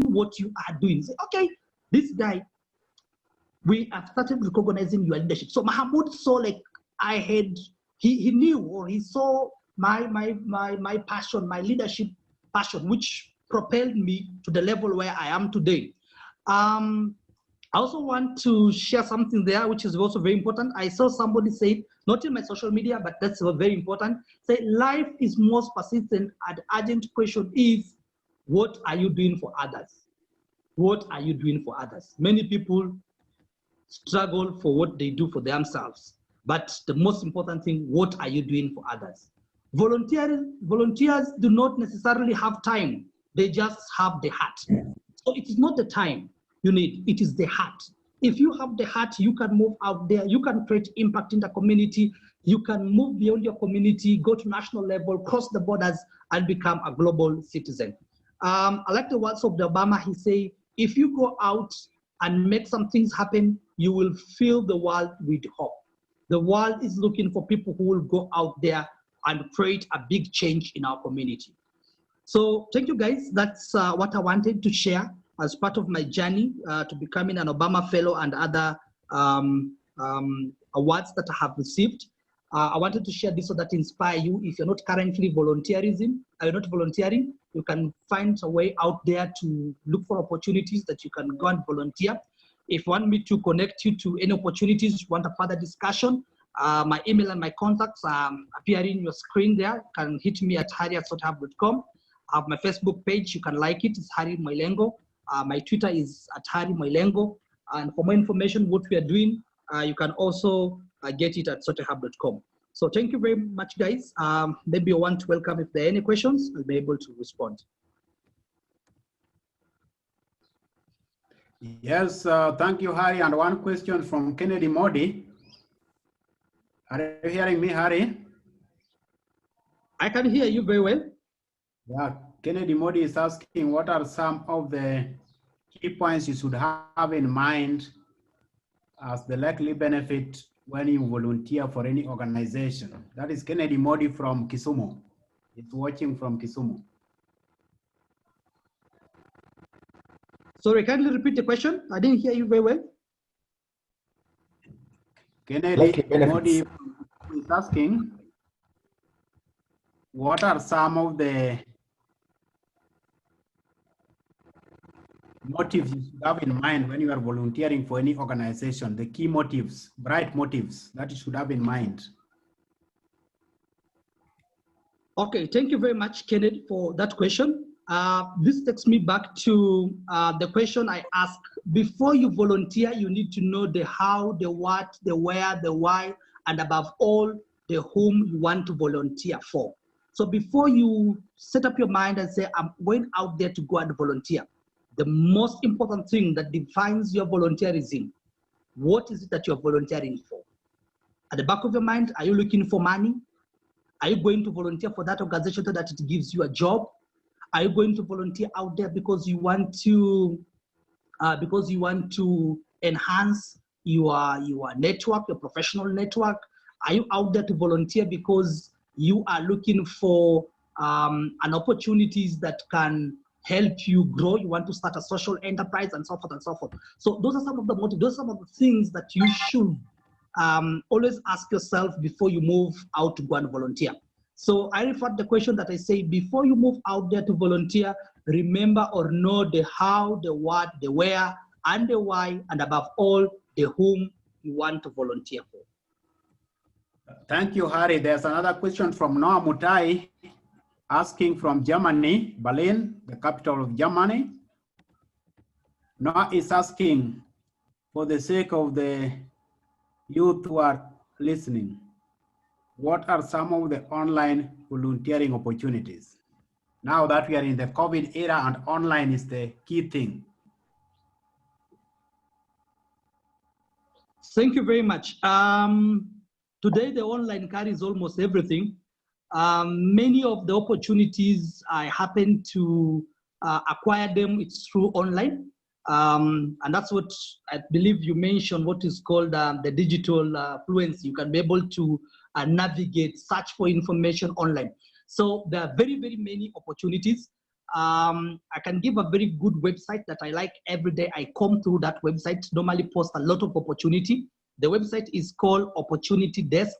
what you are doing. Say, okay, this guy, we have started recognizing your leadership. So Mahmoud saw like I had, he knew, or he saw my passion, my leadership passion, which propelled me to the level where I am today. I also want to share something there, which is also very important. I saw somebody say, not in my social media, but that's very important. Say, life is most persistent and urgent question is, what are you doing for others? What are you doing for others? Many people struggle for what they do for themselves. But the most important thing, what are you doing for others? Volunteers do not necessarily have time. They just have the heart. So it is not the time you need, it is the heart. If you have the heart, you can move out there, you can create impact in the community, you can move beyond your community, go to national level, cross the borders, and become a global citizen. I like the words of the Obama. He say, if you go out and make some things happen, you will fill the world with hope. The world is looking for people who will go out there and create a big change in our community. So thank you guys. That's what I wanted to share as part of my journey to becoming an Obama Fellow and other awards that I have received. I wanted to share this so that inspire you. If you're not currently volunteering, you can find a way out there to look for opportunities that you can go and volunteer. If you want me to connect you to any opportunities, you want a further discussion, my email and my contacts appear in your screen there. You can hit me at harry@sothub.com. I have my Facebook page, you can like it, it's Harry Moilengo. My Twitter is at Harry Moilengo. And for more information, what we are doing, you can also get it at sothub.com. So thank you very much, guys. Maybe you want to welcome, if there are any questions, I'll be able to respond. Yes, thank you, Harry. And one question from Kennedy Modi. Are you hearing me, Harry? I can hear you very well. Yeah, Kennedy Modi is asking, what are some of the key points you should have in mind as the likely benefit when you volunteer for any organization? That is Kennedy Modi from Kisumu. It's watching from Kisumu. Sorry, kindly repeat the question. I didn't hear you very well. Kennedy Modi is asking, what are some of the motives you should have in mind when you are volunteering for any organization, the key motives, bright motives that you should have in mind? Okay, thank you very much, Kennedy, for that question. This takes me back to the question I asked. Before you volunteer, you need to know the how, the what, the where, the why, and above all, the whom you want to volunteer for. So before you set up your mind and say, I'm going out there to go and volunteer, the most important thing that defines your volunteerism, what is it that you're volunteering for? At the back of your mind, are you looking for money? Are you going to volunteer for that organization so that it gives you a job? Are you going to volunteer out there because you want to enhance your network, your professional network? Are you out there to volunteer because you are looking for an opportunities that can help you grow? You want to start a social enterprise and so forth and so forth. So those are some of the motives. Those are some of the things that you should always ask yourself before you move out to go and volunteer. So I refer to the question that I say, before you move out there to volunteer, remember or know the how, the what, the where, and the why, and above all, the whom you want to volunteer for. Thank you, Harry. There's another question from Noah Mutai, asking from Germany, Berlin, the capital of Germany. Noah is asking, for the sake of the youth who are listening, what are some of the online volunteering opportunities? Now that we are in the COVID era and online is the key thing. Thank you very much. Today, the online carries almost everything. Many of the opportunities I happen to acquire them, it's through online. And that's what I believe you mentioned, what is called the digital fluency. You can be able to navigate, search for information online. So there are very, very many opportunities. I can give a very good website that I like every day. I come through that website, normally post a lot of opportunity. The website is called Opportunity Desk.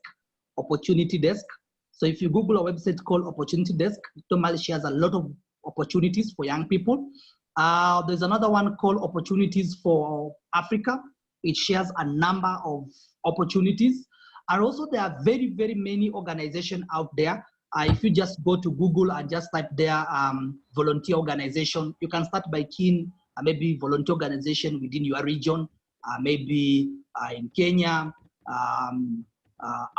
Opportunity Desk. So if you Google a website called Opportunity Desk, it normally shares a lot of opportunities for young people. There's another one called Opportunities for Africa. It shares a number of opportunities. And also there are very, very many organizations out there. If you just go to Google and just type there volunteer organization, you can start by keying maybe volunteer organization within your region, maybe in Kenya,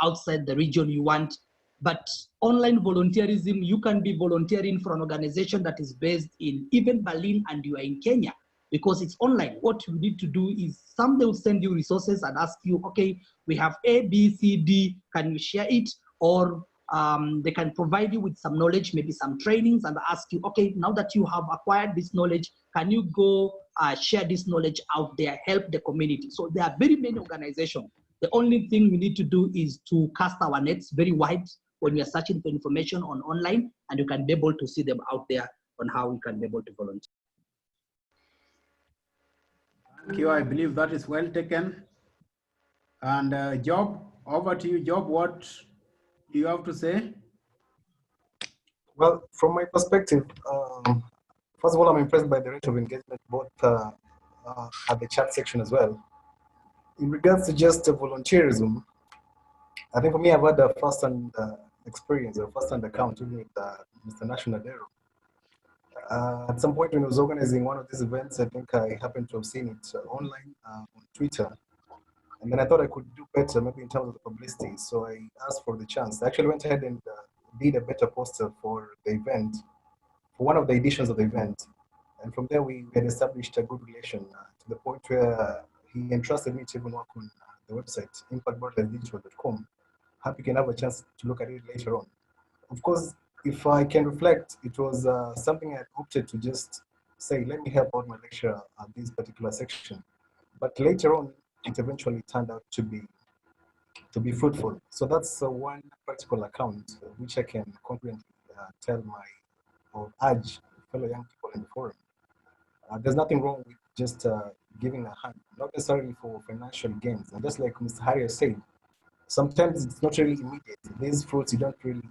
outside the region you want. But online volunteerism, you can be volunteering for an organization that is based in even Berlin and you are in Kenya because it's online. What you need to do is some they will send you resources and ask you, okay, we have A, B, C, D, can you share it? Or they can provide you with some knowledge, maybe some trainings, and ask you, okay, now that you have acquired this knowledge, can you go share this knowledge out there, help the community? So there are very many organizations. The only thing we need to do is to cast our nets very wide when we are searching for information on online, and you can be able to see them out there on how we can be able to volunteer. Thank you. I believe that is well taken. And Job, over to you. Job, what do you have to say? Well, from my perspective, first of all, I'm impressed by the rate of engagement, both at the chat section as well. In regards to just volunteerism, I think for me, I've had a first-hand experience, a first-hand account with Mr. National Dero. At some point when I was organizing one of these events, I think I happened to have seen it online on Twitter. And then I thought I could do better, maybe in terms of the publicity. So I asked for the chance. I actually went ahead and did a better poster for the event, for one of the editions of the event. And from there, we had established a good relation to the point where he entrusted me to even work on the website, borderlessdigital.com. Hope you can have a chance to look at it later on. Of course, if I can reflect, it was something I had opted to just say, let me help out my lecturer at this particular section. But later on, it eventually turned out to be fruitful. So that's one practical account which I can confidently tell or urge fellow young people in the forum. There's nothing wrong with just giving a hand, not necessarily for financial gains. And just like Mr. Harrier said, sometimes it's not really immediate. These fruits, you don't really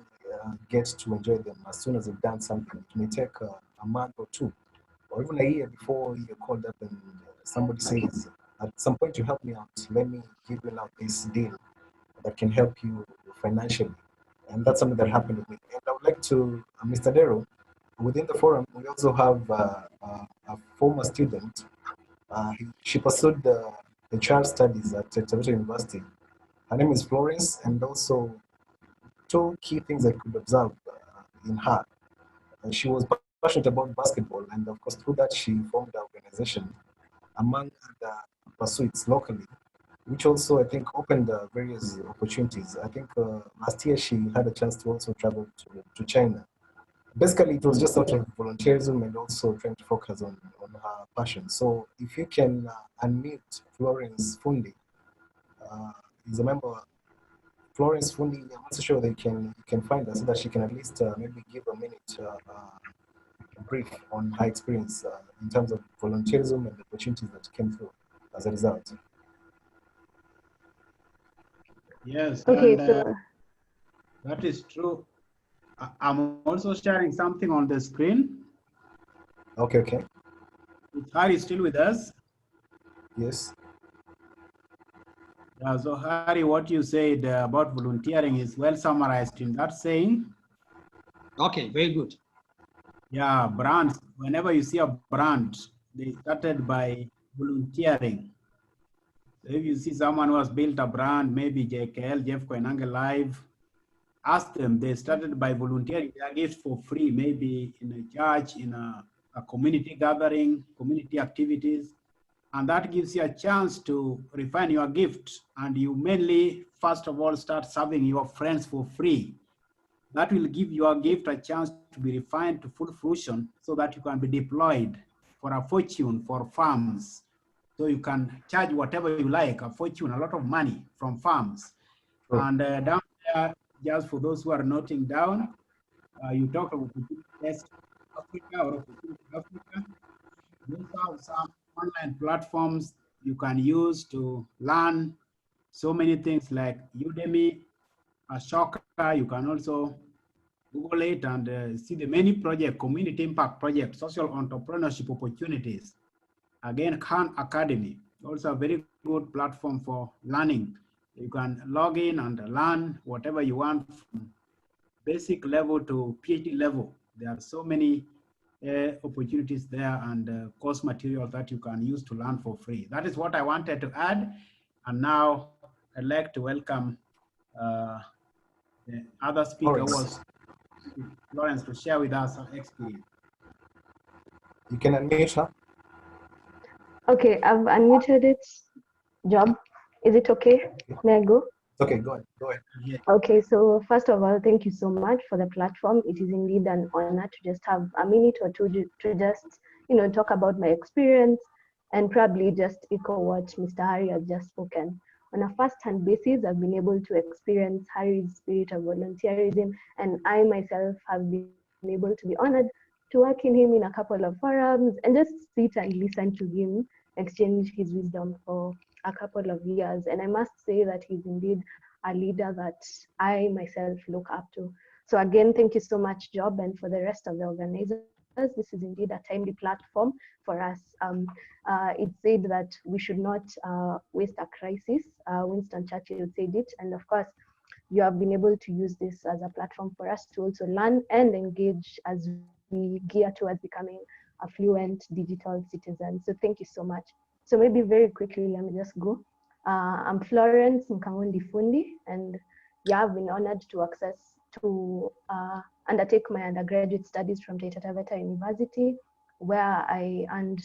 get to enjoy them as soon as you've done something. It may take a month or two, or even a year before you're called up and somebody says, at some point you help me out, let me give you out this deal that can help you financially. And that's something that happened with me. And I would like to, Mr. Dero, within the forum, we also have a former student. She pursued the child studies at Toronto University. Her name is Florence, and also two key things I could observe in her. She was passionate about basketball, and of course, through that, she formed an organization among other pursuits locally, which also, I think, opened various opportunities. I think last year she had a chance to also travel to China. Basically, it was just out of volunteerism and also trying to focus on her passion. So if you can unmute Florence Fundi, is a member. Florence Fundi, I'm not so sure that you can find her so that she can at least maybe give a minute brief on her experience in terms of volunteerism and the opportunities that came through as a result. Yes, Okay, and, so that is true. I'm also sharing something on the screen. Okay. Is Harry still with us? Yes. Yeah, so Harry, what you said about volunteering is well summarized in that saying. Okay, very good. Yeah, brands, whenever you see a brand, they started by volunteering. So if you see someone who has built a brand, maybe JKL, Jeff Koinange Live, ask them, they started by volunteering their gifts for free, maybe in a church, in a community gathering, community activities. And that gives you a chance to refine your gift. And you mainly, first of all, start serving your friends for free. That will give your gift a chance to be refined to full fruition so that you can be deployed for a fortune for farms. So you can charge whatever you like, a fortune, a lot of money from farms. Sure. And down there, just for those who are noting down, you talk about the test. Africa or Opportunity Africa. We also have some online platforms you can use to learn so many things like Udemy, Ashoka. You can also Google it and see the many project, community impact project, social entrepreneurship opportunities. Again, Khan Academy, also a very good platform for learning. You can log in and learn whatever you want from basic level to PhD level. There are so many opportunities there and course material that you can use to learn for free. That is what I wanted to add. And now I'd like to welcome the other speaker was Lawrence to share with us her experience. You can unmute her. Okay, I've unmuted it. Job, is it okay? May I go? Okay, go ahead. Go ahead. Yeah. Okay, so first of all, thank you so much for the platform. It is indeed an honor to just have a minute or two to just, talk about my experience and probably just echo what Mr. Harry has just spoken. On a first-hand basis, I've been able to experience Harry's spirit of volunteerism, and I myself have been able to be honored to work in him in a couple of forums and just sit and listen to him exchange his wisdom for a couple of years. And I must say that he's indeed a leader that I myself look up to. So again, thank you so much, Job, and for the rest of the organizers. This is indeed a timely platform for us. It's said that we should not waste a crisis. Winston Churchill said it, and of course, you have been able to use this as a platform for us to also learn and engage as we gear towards becoming a fluent digital citizen. So thank you so much. So maybe very quickly, let me just go. I'm Florence Nkamundi Fundi, and yeah, I've been honored to undertake my undergraduate studies from Taita Taveta University, where I earned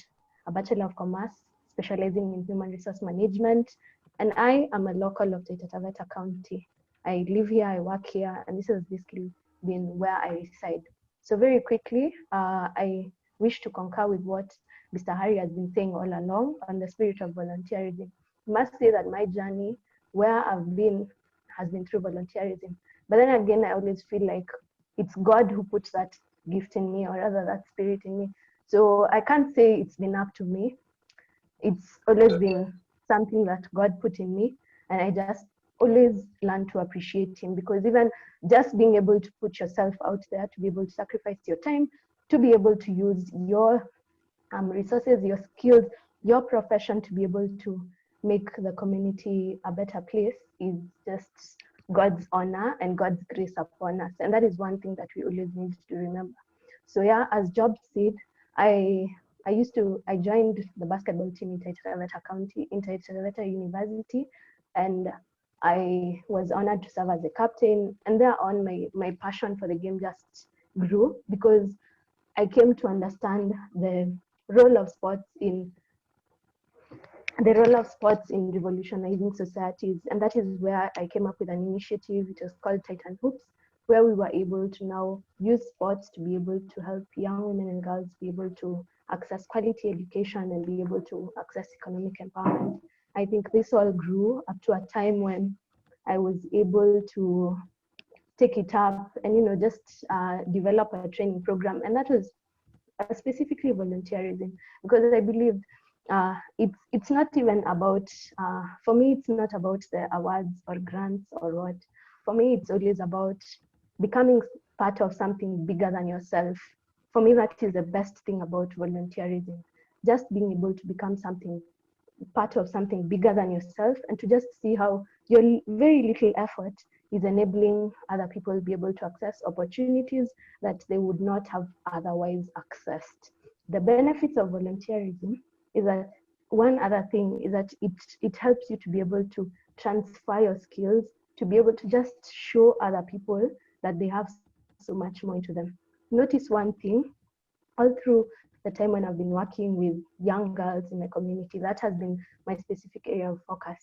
a Bachelor of Commerce, specializing in human resource management. And I am a local of Taita Taveta County. I live here, I work here, and this has basically been where I reside. So very quickly, I wish to concur with what Mr. Harry has been saying all along on the spirit of volunteerism. I must say that my journey where I've been has been through volunteerism. But then again, I always feel like it's God who puts that gift in me, or rather that spirit in me. So I can't say it's been up to me. It's always been something that God put in me, and I just always learn to appreciate him, because even just being able to put yourself out there, to be able to sacrifice your time, to be able to use your resources, your skills, your profession to be able to make the community a better place is just God's honor and God's grace upon us. And that is one thing that we always need to remember. So yeah, as Job said, I joined the basketball team in Taita Taveta County, in Taita Taveta University, and I was honored to serve as a captain. And thereon, my passion for the game just grew, because I came to understand the role of sports in revolutionizing societies. And that is where I came up with an initiative. It was called Titan Hoops, where we were able to now use sports to be able to help young women and girls be able to access quality education and be able to access economic empowerment. I think this all grew up to a time when I was able to take it up and just develop a training program. And that was specifically volunteerism, because I believed it's not even about, for me, it's not about the awards or grants or what. For me, it's always about becoming part of something bigger than yourself. For me, that is the best thing about volunteerism. Just being able to become part of something bigger than yourself, and to just see how your very little effort is enabling other people to be able to access opportunities that they would not have otherwise accessed. The benefits of volunteerism is that one other thing is that it helps you to be able to transfer your skills, to be able to just show other people that they have so much more into them. Notice one thing, all through the time when I've been working with young girls in my community, that has been my specific area of focus.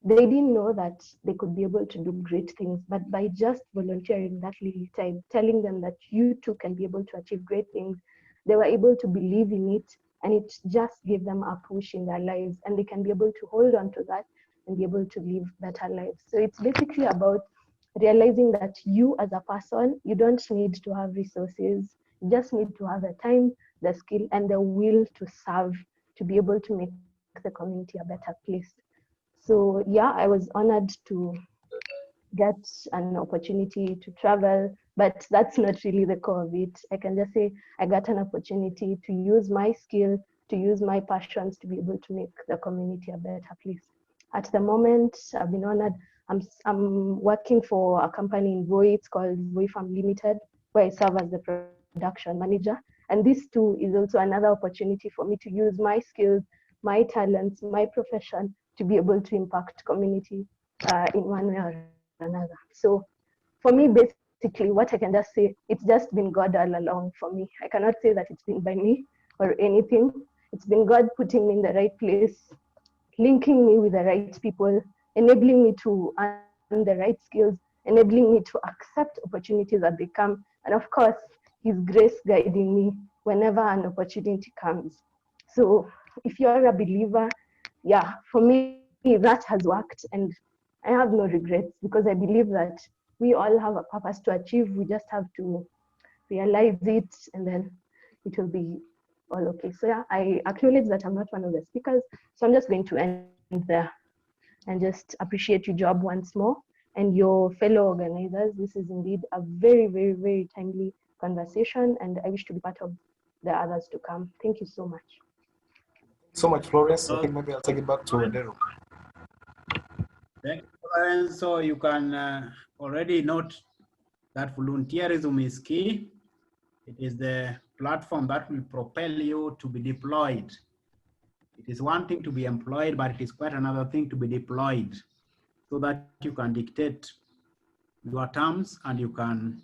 They didn't know that they could be able to do great things, but by just volunteering that little time, telling them that you too can be able to achieve great things, they were able to believe in it, and it just gave them a push in their lives, and they can be able to hold on to that and be able to live better lives. So it's basically about realizing that you as a person, you don't need to have resources, You just need to have the time, the skill, and the will to serve, to be able to make the community a better place. So yeah, I was honored to get an opportunity to travel, but that's not really the core of it. I can just say I got an opportunity to use my skill, to use my passions to be able to make the community a better place. At the moment, I've been honored. I'm working for a company in Voi. It's called Voi Farm Limited, where I serve as the production manager. And this too is also another opportunity for me to use my skills, my talents, my profession to be able to impact community in one way or another. So for me, basically, what I can just say, it's just been God all along for me. I cannot say that it's been by me or anything. It's been God putting me in the right place, linking me with the right people, enabling me to earn the right skills, enabling me to accept opportunities as they come, and of course, His grace guiding me whenever an opportunity comes. So if you're a believer, yeah, for me, that has worked, and I have no regrets because I believe that we all have a purpose to achieve. We just have to realize it, and then it will be all okay. So yeah, I acknowledge that I'm not one of the speakers, so I'm just going to end there and just appreciate your job once more and your fellow organizers. This is indeed a very, very, very timely conversation, and I wish to be part of the others to come. Thank you so much. So much, Florence. I think maybe I'll take it back to Adero. Thank you, Florence. So you can already note that volunteerism is key. It is the platform that will propel you to be deployed. It is one thing to be employed, but it is quite another thing to be deployed so that you can dictate your terms and you can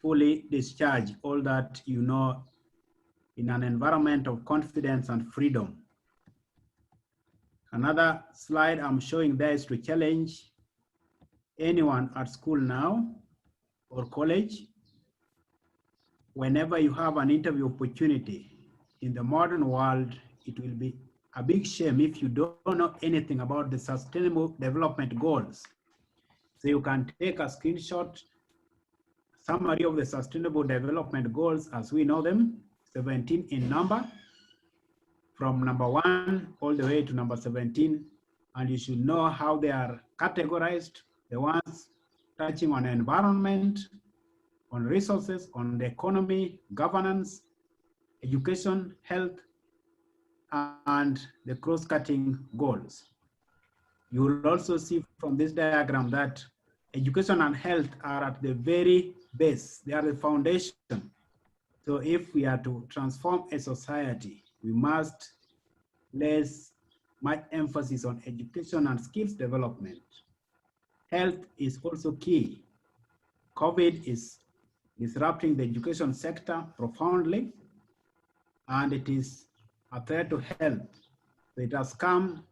fully discharge all that you know in an environment of confidence and freedom. Another slide I'm showing there is to challenge anyone at school now or college. Whenever you have an interview opportunity in the modern world, it will be a big shame if you don't know anything about the Sustainable Development Goals. So you can take a screenshot, summary of the Sustainable Development Goals as we know them, 17 in number, from number 1 all the way to number 17, and you should know how they are categorized, the ones touching on environment, on resources, on the economy, governance, education, health, and the cross-cutting goals. You will also see from this diagram that education and health are at the very base. They are the foundation. So if we are to transform a society, we must place much emphasis on education and skills development. Health is also key. COVID is disrupting the education sector profoundly, and it is a threat to health. So it has come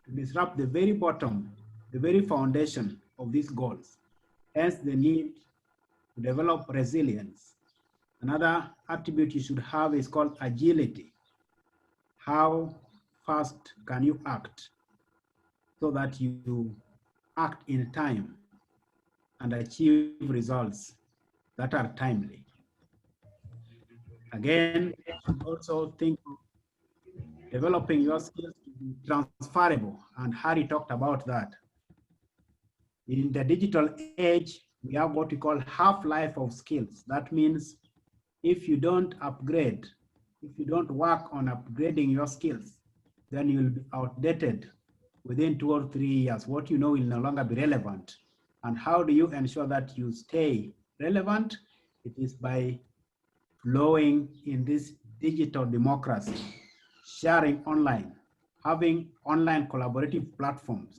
to disrupt the very bottom, the very foundation of these goals. Hence the need to develop resilience. Another attribute you should have is called agility. How fast can you act so that you act in time and achieve results that are timely? Again, you should also think of developing your skills to be transferable, and Harry talked about that. In the digital age, we have what we call half-life of skills. That means if you don't upgrade, if you don't work on upgrading your skills, then you'll be outdated within 2 or 3 years. What you know will no longer be relevant. And how do you ensure that you stay relevant? It is by flowing in this digital democracy, sharing online, having online collaborative platforms.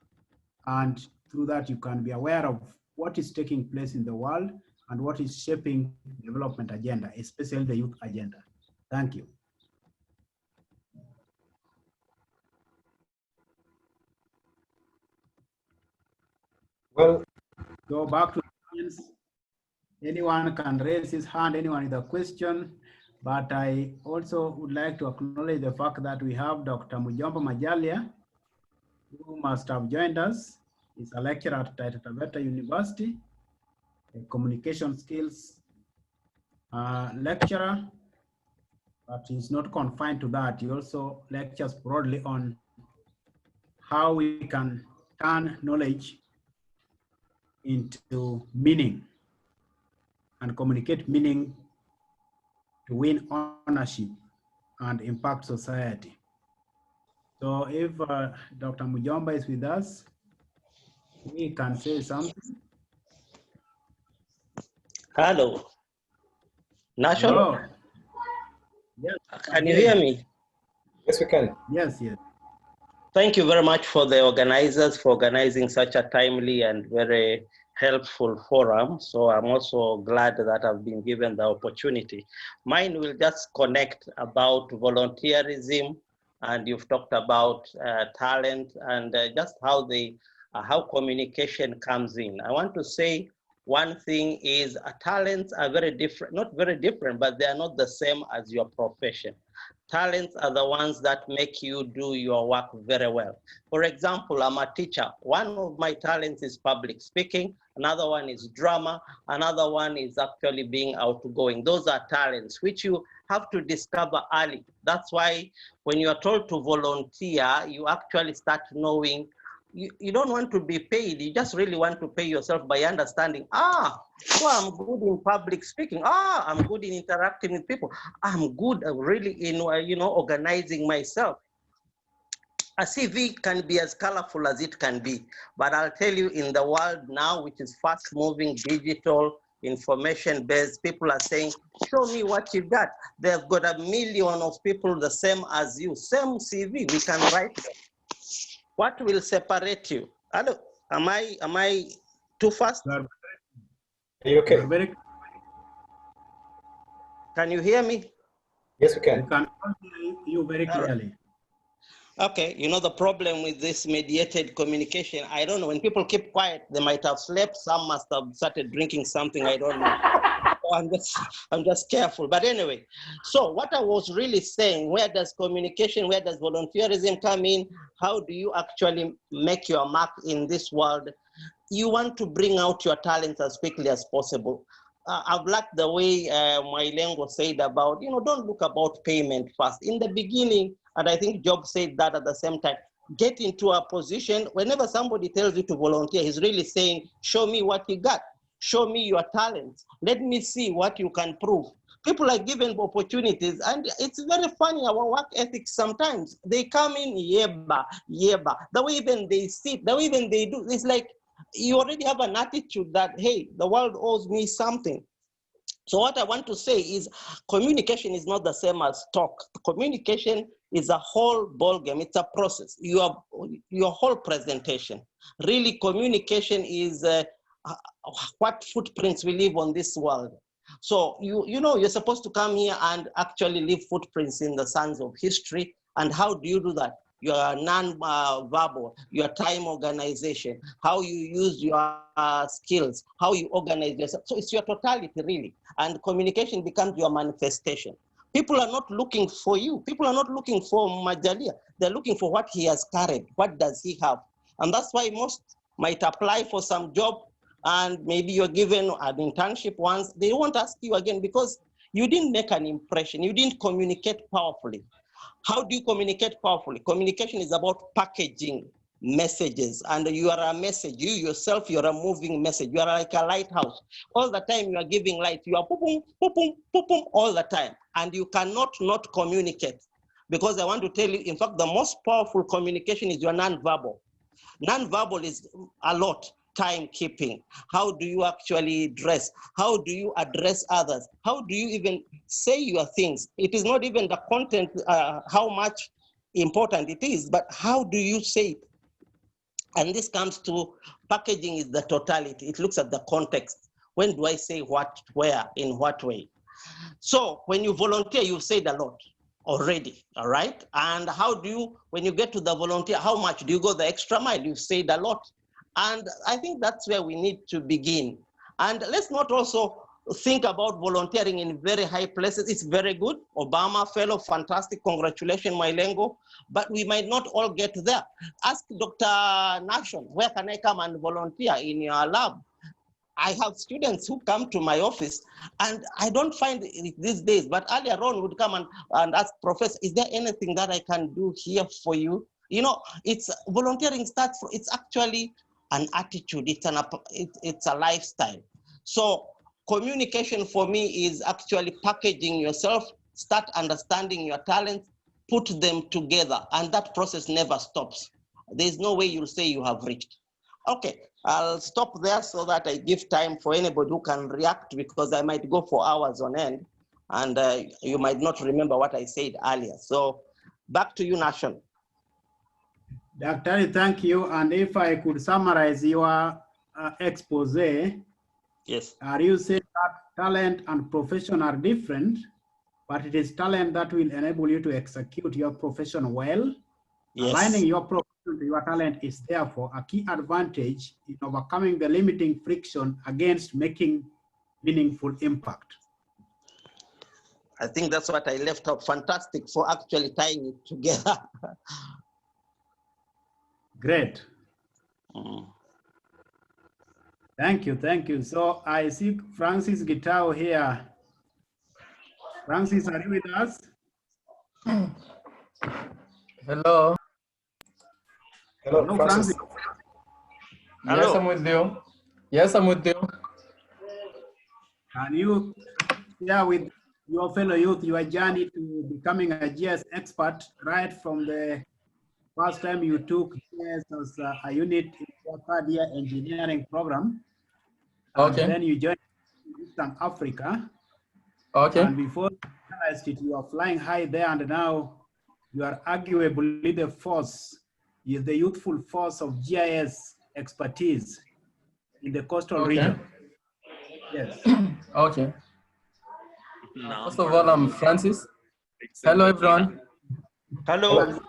And through that, you can be aware of what is taking place in the world and what is shaping the development agenda, especially the youth agenda. Thank you. Well, Go back to the audience. Anyone can raise his hand, anyone with a question, but I also would like to acknowledge the fact that we have Dr. Mujomba Majalia, who must have joined us. He's a lecturer at Taita Taveta University, a communication skills lecturer, but he's not confined to that. He also lectures broadly on how we can turn knowledge into meaning and communicate meaning to win ownership and impact society. So if Dr. Mujomba is with us, he can say something. Hello. Nation? Hello. Yes. Can you hear me? Yes, we can. Yes, yes. Thank you very much for the organizers for organizing such a timely and very helpful forum. So I'm also glad that I've been given the opportunity. Mine will just connect about volunteerism, and you've talked about talent and just how communication comes in. I want to say one thing is talents are very different, not very different, but they are not the same as your profession. Talents are the ones that make you do your work very well. For example, I'm a teacher. One of my talents is public speaking. Another one is drama. Another one is actually being outgoing. Those are talents which you have to discover early. That's why when you are told to volunteer, you actually start knowing you don't want to be paid. You just really want to pay yourself by understanding, so I'm good in public speaking. I'm good in interacting with people. I'm good really in, organizing myself. A CV can be as colorful as it can be, but I'll tell you, in the world now, which is fast moving, digital, information based, people are saying, show me what you got. They've got a million of people the same as you, same CV, we can write them. What will separate you? Hello, am I too fast? Are you okay? Can you hear me? Yes, we can. We can hear you very clearly. Okay, the problem with this mediated communication, I don't know, when people keep quiet, they might have slept, some must have started drinking something, I don't know. I'm just careful. But anyway, so what I was really saying, where does communication, where does volunteerism come in? How do you actually make your mark in this world? You want to bring out your talents as quickly as possible. I've liked the way Mailengo said about, don't look about payment first. In the beginning, and I think Job said that at the same time, get into a position, whenever somebody tells you to volunteer, he's really saying, show me what you got. Show me your talents. Let me see what you can prove. People are given opportunities, and it's very funny, our work ethics sometimes. They come in, yeba. The way even they sit, the way even they do, it's like you already have an attitude that, hey, the world owes me something. So what I want to say is communication is not the same as talk. Communication is a whole ball game. It's a process. Your whole presentation. Really, communication is what footprints we leave on this world. So you're supposed to come here and actually leave footprints in the sands of history. And how do you do that? Your non-verbal, your time organization, how you use your skills, how you organize yourself. So it's your totality, really. And communication becomes your manifestation. People are not looking for you. People are not looking for Majalia. They're looking for what he has carried. What does he have? And that's why most might apply for some job, and maybe you're given an internship once. They won't ask you again because you didn't make an impression. You didn't communicate powerfully. How do you communicate powerfully? Communication is about packaging messages, and you are a message. You yourself, you're a moving message. You are like a lighthouse. All the time you are giving light. You are poopum, poopum, poopum all the time, and you cannot not communicate. Because I want to tell you, in fact, the most powerful communication is your non-verbal. Non-verbal is a lot. Timekeeping. How do you actually dress? How do you address others? How do you even say your things? It is not even the content, how much important it is, but how do you say it? And this comes to packaging is the totality. It looks at the context. When do I say what, where, in what way? So when you volunteer, you've said a lot already, all right? And how do you, when you get to the volunteer, how much do you go the extra mile? You've said a lot. And I think that's where we need to begin. And let's not also think about volunteering in very high places. It's very good. Obama fellow, fantastic. Congratulations, Mailengo. But we might not all get there. Ask Dr. Nation, where can I come and volunteer in your lab? I have students who come to my office, and I don't find it these days, but earlier on would come and ask, Professor, is there anything that I can do here for you? You know, it's volunteering starts, it's actually an attitude, it's a lifestyle. So communication for me is actually packaging yourself, start understanding your talents, put them together, and that process never stops. There's no way you'll say you have reached. Okay, I'll stop there so that I give time for anybody who can react, because I might go for hours on end, and you might not remember what I said earlier. So back to you, Nation. Dr. Thank you. And if I could summarize your expose, Yes. are you saying that talent and profession are different, but it is talent that will enable you to execute your profession well? Yes. Aligning your profession to your talent is therefore a key advantage in overcoming the limiting friction against making meaningful impact. I think that's what I left out. Fantastic for actually tying it together. Great. Thank you, thank you. So I see Francis Gitao here. Francis, are you with us? Hello. Hello, Francis. Hello. Yes, I'm with you. Yes, I'm with you. Can you share with your fellow youth your journey to becoming a GS expert right from the first time you took GS as a unit in your third year engineering program? Okay. And then you joined Eastern Africa. Okay. And before you realized it, you are flying high there, and now you are arguably the force, is the youthful force of GIS expertise in the coastal region. Yes. Okay. First of all, I'm Francis. Hello, everyone. Hello.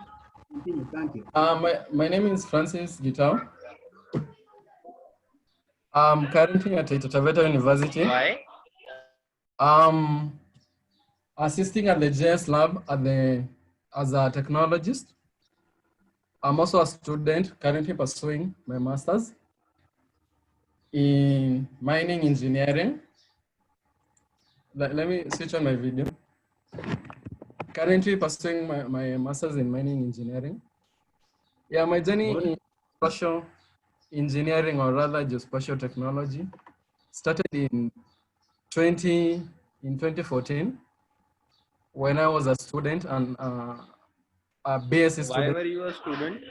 Thank you. My name is Francis Gitao. I'm currently at Taveta University. Why? Assisting at the JS lab as a technologist. I'm also a student currently pursuing my master's in mining engineering. Let me switch on my video. Currently pursuing my master's in mining engineering. Yeah, my journey in spatial engineering, or rather geospatial technology, started in 2014 when I was a student and a BSc student. Why were you a student?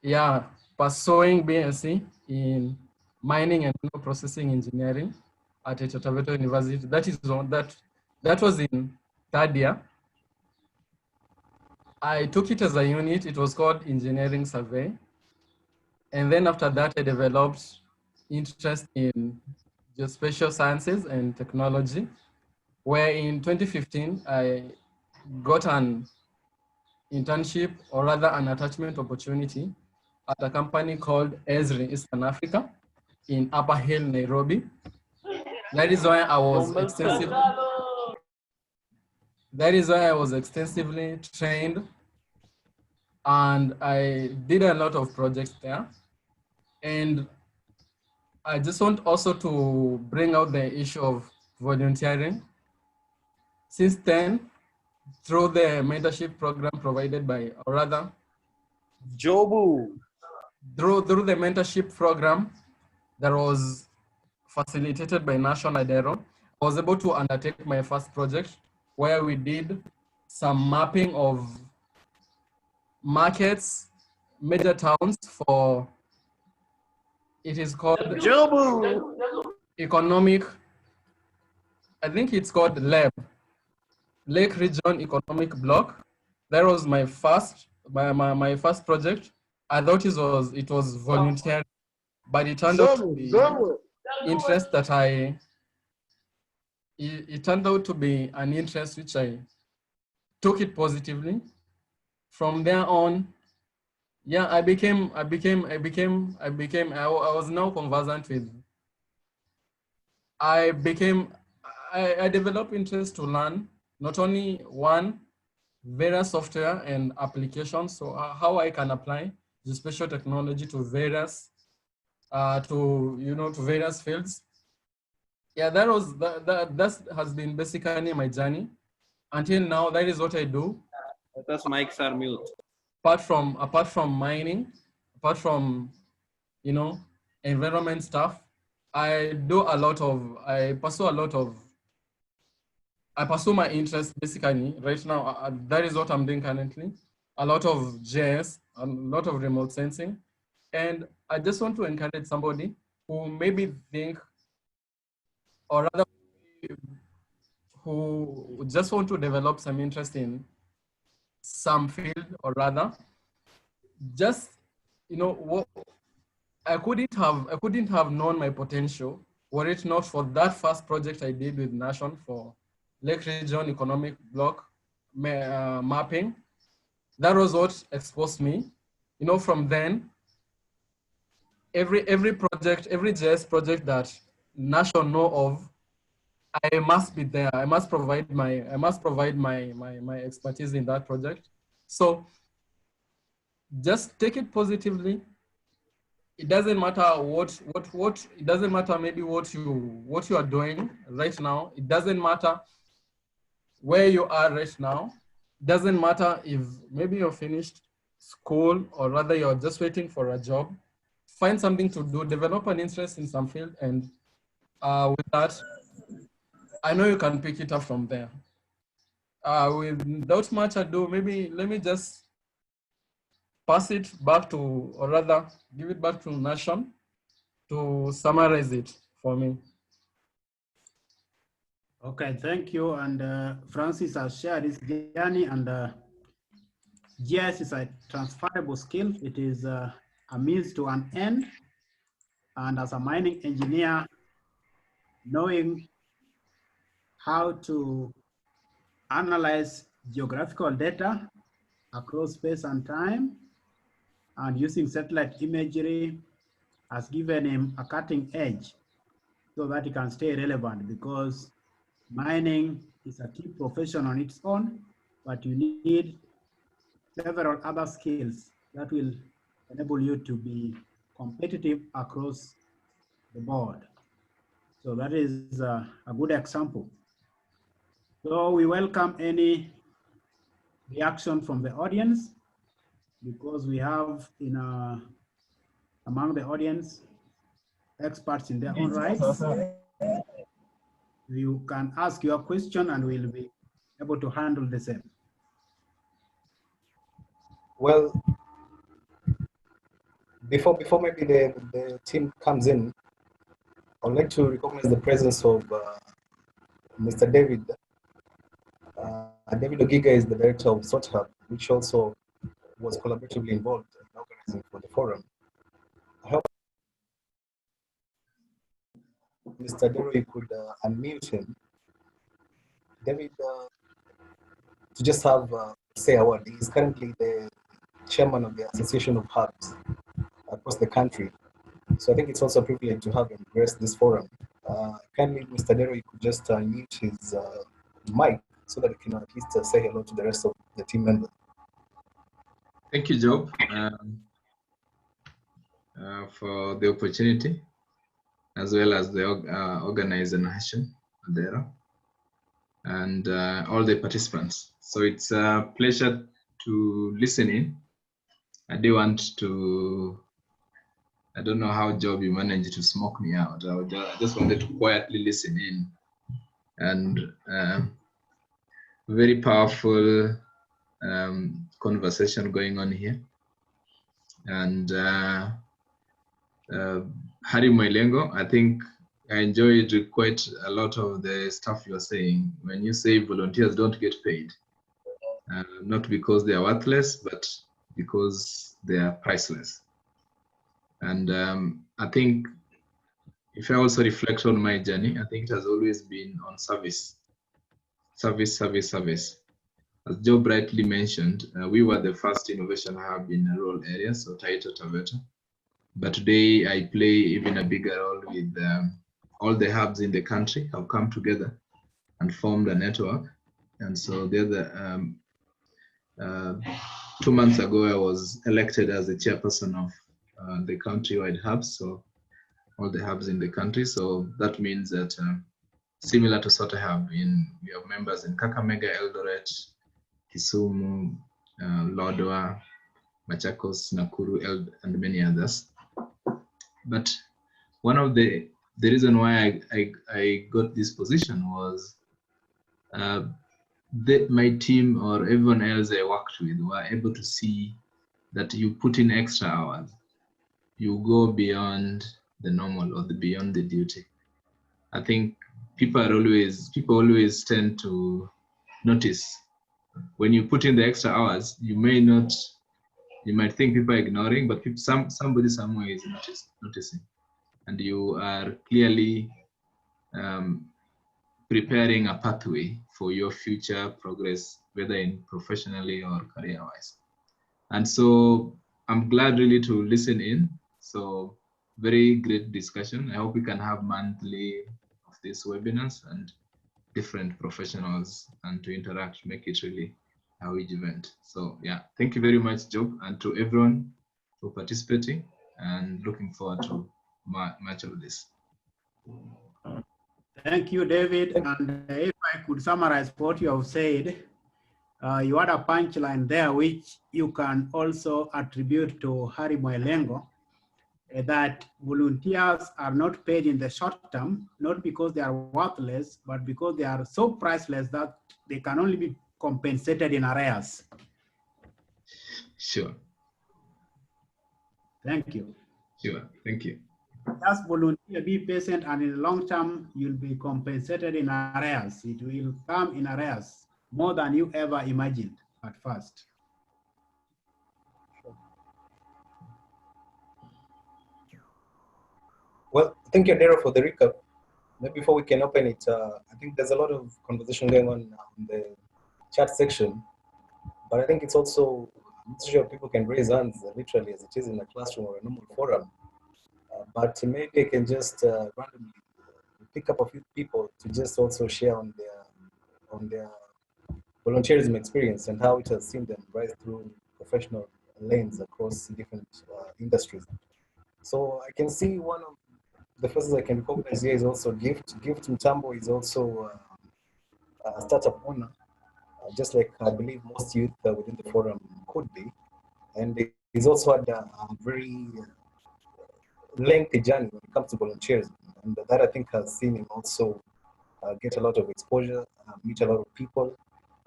Yeah, pursuing BSc in mining and processing engineering at Taveta University. That was in third year. I took it as a unit. It was called engineering survey. And then after that, I developed interest in geospatial sciences and technology, where in 2015, I got an internship, or rather an attachment opportunity at a company called Esri Eastern Africa in Upper Hill, Nairobi. That is why I was extensively trained, and I did a lot of projects there. And I just want also to bring out the issue of volunteering. Since then, through the mentorship program provided by, or rather, Jobu. through the mentorship program that was facilitated by National Idero, I was able to undertake my first project where we did some mapping of markets, major towns for, it is called Jobu. economic, I think it's called LEB, Lake Region Economic Block. That was my first project. I thought it was voluntary, but it turned out to be interest that it turned out to be an interest which I took it positively. From there on, yeah, I was now conversant with, I developed interest to learn not only various software and applications, so how I can apply the spatial technology to various to various fields. Yeah, that has been basically my journey until now. That is what I do. Those mics are mute. Apart from mining, apart from environment stuff, I pursue my interest basically right now. That is what I'm doing currently. A lot of JS, a lot of remote sensing. And I just want to encourage somebody who maybe think, or rather who just want to develop some interest in some field, or rather just, what I couldn't have known my potential were it not for that first project I did with Nation for Lake Region Economic Block mapping. That was what exposed me. From then, every project, every JS project that Nation know of, I must be there. I must provide my expertise in that project. So just take it positively. It doesn't matter it doesn't matter maybe what you are doing right now. It doesn't matter where you are right now. It doesn't matter if maybe you're finished school or rather you're just waiting for a job. Find something to do, develop an interest in some field, and with that, I know you can pick it up from there. Without much ado, maybe let me just pass it back to, or rather give it back to Nation to summarize it for me. Okay, thank you. And Francis has shared his journey, and GIS is a transferable skill. It is a means to an end. And as a mining engineer, knowing how to analyze geographical data across space and time and using satellite imagery has given him a cutting edge so that he can stay relevant, because mining is a key profession on its own, but you need several other skills that will enable you to be competitive across the board. So that is a good example. So we welcome any reaction from the audience, because we have among the audience experts in their own rights. You can ask your question and we'll be able to handle the same. Well, before maybe the team comes in, I'd like to recognize the presence of Mr. David. David Ogiga is the director of SOT Hub, which also was collaboratively involved in organizing for the forum. I hope Mr. Dero, you could unmute him. David, to just have say a word. He's currently the chairman of the Association of Hubs across the country. So I think it's also a privilege to have him grace this forum. Kindly, Mr. Dero, you could just mute his mic so that you can at least say hello to the rest of the team members. Thank you, Job, for the opportunity, as well as the organizer Nation, Adera, and all the participants. So it's a pleasure to listen in. I do want to, I don't know how, Job, you managed to smoke me out. I just wanted to quietly listen in. And very powerful conversation going on here. And Hari Mailengo, I think I enjoyed quite a lot of the stuff you're saying. When you say volunteers don't get paid, not because they are worthless, but because they are priceless. And I think if I also reflect on my journey, I think it has always been on service. Service. As Job rightly mentioned, we were the first innovation hub in a rural area, so Taita Taveta. But today I play even a bigger role with all the hubs in the country have come together and formed a network. And so the other 2 months ago, I was elected as the chairperson of the countrywide hubs. So all the hubs in the country. So that means that similar to SOTA Hub, we have members in Kakamega, Eldoret, Kisumu, Lodwar, Machakos, Nakuru, and many others. But one of the reason why I got this position was my team or everyone else I worked with were able to see that you put in extra hours, you go beyond the normal or beyond the duty. I think people always tend to notice when you put in the extra hours. You might think people are ignoring, but somebody somewhere is noticing, and you are clearly preparing a pathway for your future progress, whether in professionally or career-wise. And so I'm glad really to listen in. So very great discussion. I hope we can have monthly of these webinars and different professionals and to interact, make it really a huge event. So yeah, thank you very much, Job, and to everyone for participating, and looking forward to much of this. Thank you, David. And if I could summarize what you have said, you had a punchline there, which you can also attribute to Harry Mwelengo, that volunteers are not paid in the short term, not because they are worthless, but because they are so priceless that they can only be compensated in arrears. Sure. Thank you. Sure, thank you. Just volunteer, be patient, and in the long term, you'll be compensated in arrears. It will come in arrears, more than you ever imagined at first. Well, thank you, Dara, for the recap. Maybe before we can open it, I think there's a lot of conversation going on in the chat section, but I think it's also, I'm not sure people can raise hands literally as it is in a classroom or a normal forum, but maybe I can just randomly pick up a few people to just also share on their volunteerism experience and how it has seen them rise through professional lanes across different industries. So I can see one of the faces I can recognize here is also Gift. Gift Mtambo is also a startup owner, just like I believe most youth within the forum could be. And he's also had a very lengthy journey when it comes to volunteerism. And that I think has seen him also get a lot of exposure, meet a lot of people.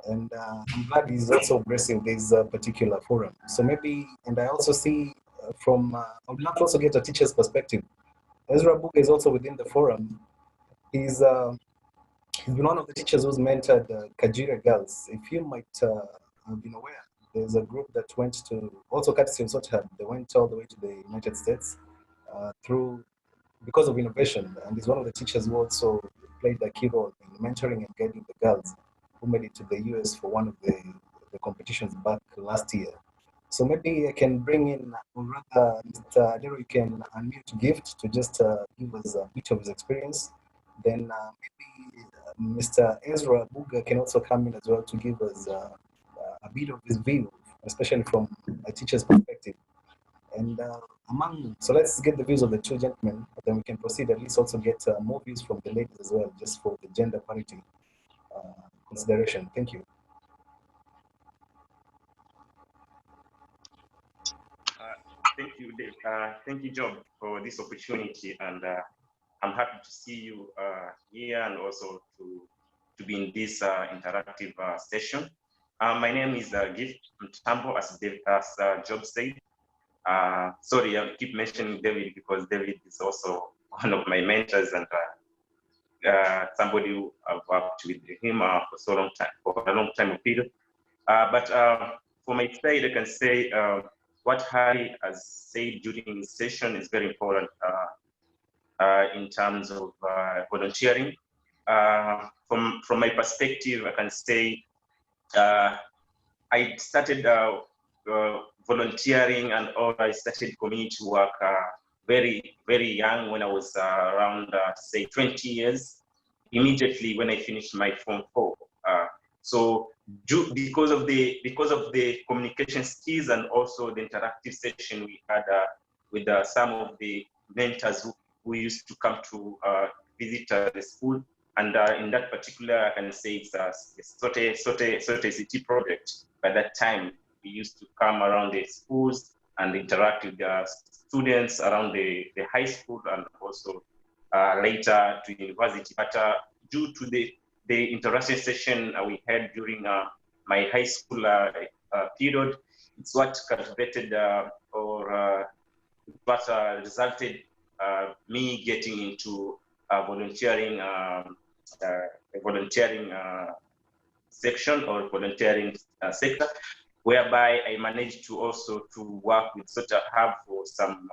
And I'm glad he's also gracing this particular forum. So maybe, and I also see I would love to also get a teacher's perspective. Ezra Buga is also within the forum. He's been one of the teachers who's mentored Kajira girls. If you might have been aware, there's a group that went to, also courtesy of SOTA, they went all the way to the United States because of innovation. And he's one of the teachers who also played a key role in mentoring and guiding the girls who made it to the US for one of the competitions back last year. So maybe I can bring in, or rather, Mr. Adero, you can unmute Gift to just give us a bit of his experience. Then maybe Mr. Ezra Buga can also come in as well to give us a bit of his view, especially from a teacher's perspective. And so let's get the views of the two gentlemen, then we can proceed at least also get more views from the ladies as well, just for the gender parity consideration. Thank you. Thank you, Dave. Thank you, Job, for this opportunity, and I'm happy to see you here and also to be in this interactive session. My name is Gift Mtambo, as Job said. Sorry, I keep mentioning David because David is also one of my mentors and somebody who I've worked with him for a long time period. But for my side, I can say what Harry has said during his session is very important in terms of volunteering. From my perspective, I can say I started volunteering and I started community work very, very young when I was around, say, 20 years, immediately when I finished my Form 4. So because of the communication skills and also the interactive session we had with some of the mentors who used to come to visit the school. And in that particular, I can say it's a Sote City project. By that time, we used to come around the schools and interact with the students around the high school and also later to university. But due to the interaction session we had during my high school period, it's what cultivated what resulted me getting into volunteering section or volunteering sector, whereby I managed to also to work with such a hub for some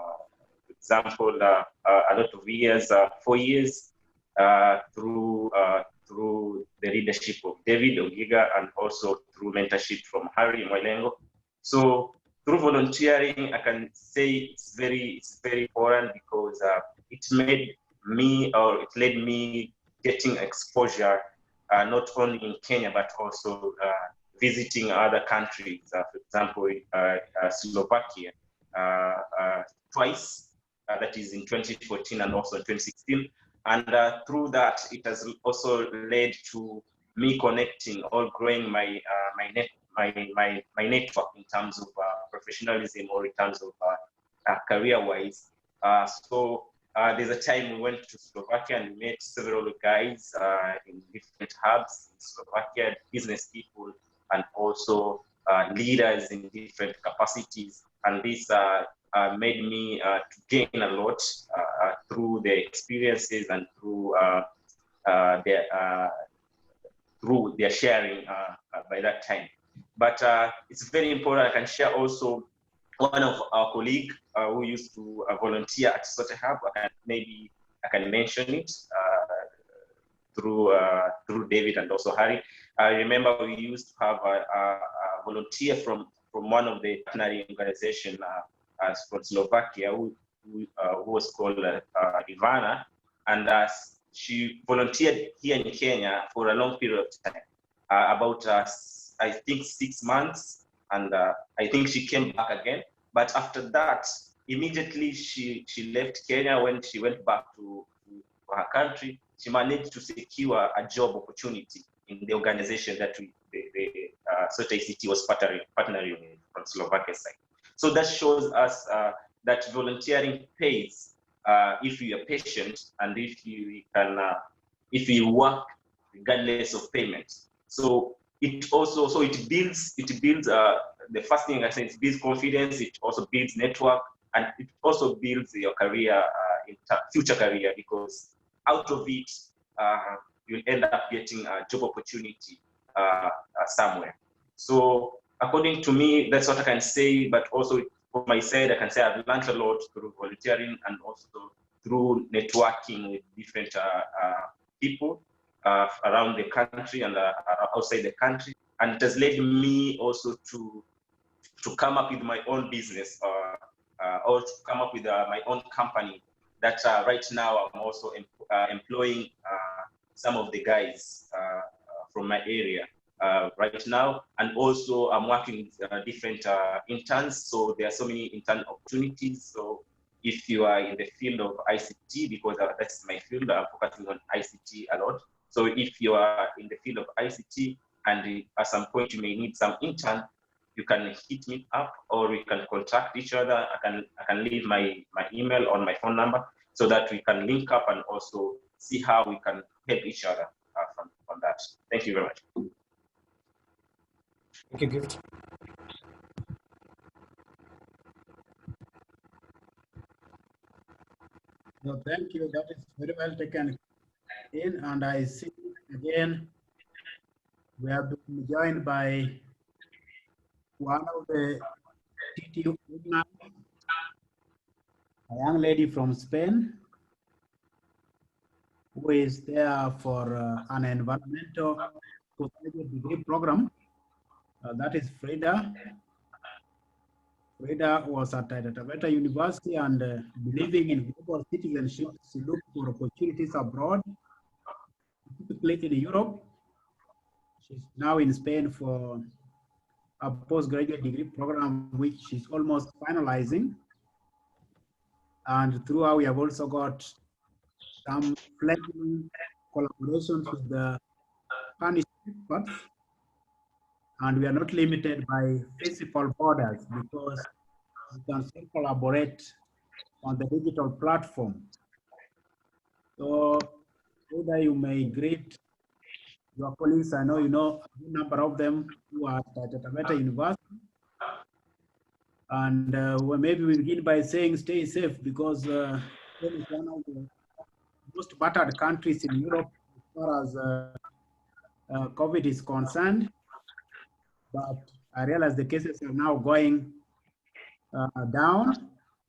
example a lot of years, 4 years, through the leadership of David Ogiga and also through mentorship from Harry Mwelengo. So through volunteering, I can say it's very important because it made me, or it led me getting exposure not only in Kenya but also visiting other countries. For example, Slovakia twice. That is in 2014 and also in 2016. And through that, it has also led to me connecting or growing my network in terms of professionalism or in terms of career-wise. So there's a time we went to Slovakia and we met several guys in different hubs in Slovakia, business people and also leaders in different capacities. And this made me to gain a lot through the experiences and through their sharing by that time. But it's very important. I can share also one of our colleagues who used to volunteer at such a hub. Maybe I can mention it through David and also Harry. I remember we used to have a volunteer from one of the partnering organizations from Slovakia who was called Ivana, and she volunteered here in Kenya for a long period of time, about I think 6 months, and I think she came back again. But after that, immediately she left Kenya. When she went back to her country, she managed to secure a job opportunity in the organization that the Sote City was partnering with from Slovakia side. So that shows us that volunteering pays if you are patient and if you work regardless of payment. So it builds the first thing I say, it builds confidence. It also builds network, and it also builds your career, future career, because out of it you'll end up getting a job opportunity somewhere. So according to me, that's what I can say. But also from my side, I can say I've learned a lot through volunteering and also through networking with different people around the country and outside the country. And it has led me also to come up with my own business or to come up with my own company that right now I'm also employing some of the guys from my area right now. And also I'm working with different interns. So there are so many intern opportunities. So if you are in the field of ICT, because that's my field, I'm focusing on ICT a lot. So if you are in the field of ICT and at some point you may need some intern, you can hit me up or we can contact each other. I can leave my email or my phone number so that we can link up and also see how we can help each other from that. Thank you very much. Thank you, Gift. No, thank you. That is very well taken in. And I see again, we have been joined by one of the TTU, a young lady from Spain, who is there for an environmental postgraduate degree program. That is Frida. Frida was at Taveta University and believing in global citizenship, she looked for opportunities abroad, particularly in Europe. She's now in Spain for a postgraduate degree program, which she's almost finalizing. And throughout, we have also got some fledgling collaborations with the Spanish experts. And we are not limited by physical borders because we can still collaborate on the digital platform. So whether you may greet your colleagues, I know you know a good number of them who are at Taveta University. And well, maybe we begin by saying stay safe because Spain is one of the most battered countries in Europe as far as COVID is concerned. But I realize the cases are now going down.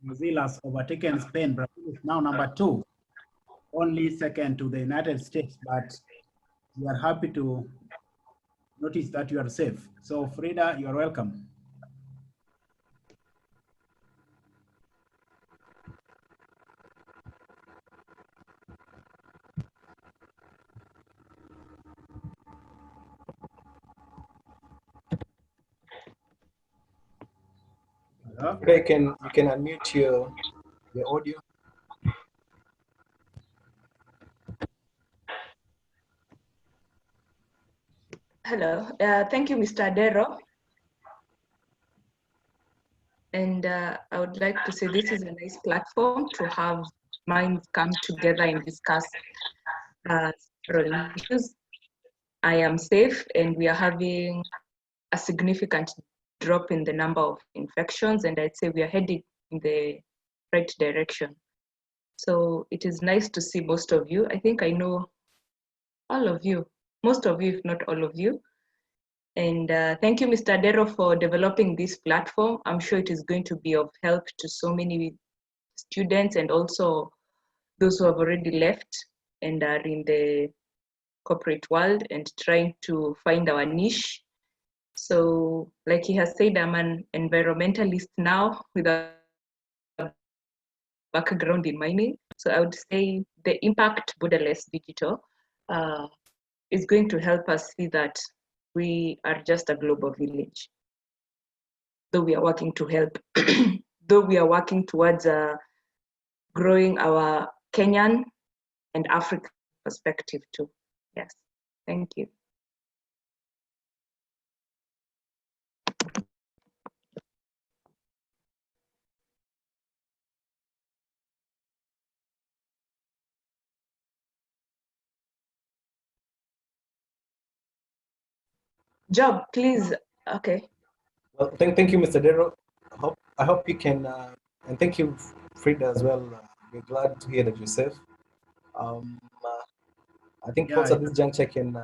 Brazil has overtaken Spain. Brazil is now #2, only second to the United States. But we are happy to notice that you are safe. So Frida, you are welcome. Okay, you can unmute your audio. Hello, thank you, Mr. Adero. And I would like to say this is a nice platform to have minds come together and discuss several issues. I am safe and we are having a significant drop in the number of infections, and I'd say we are heading in the right direction. So it is nice to see most of you. I think I know all of you, most of you, if not all of you. And thank you, Mr. Adero, for developing this platform. I'm sure it is going to be of help to so many students and also those who have already left and are in the corporate world and trying to find our niche. So like he has said, I'm an environmentalist now with a background in mining. So I would say the impact Borderless Digital is going to help us see that we are just a global village. Though we are working to help, though we are working towards growing our Kenyan and African perspective too. Yes, thank you. Job, please. Okay. Well, thank you, Mr. Dero. I hope you can, and thank you, Frida, as well. We're glad to hear that you're safe. I think perhaps at this juncture I can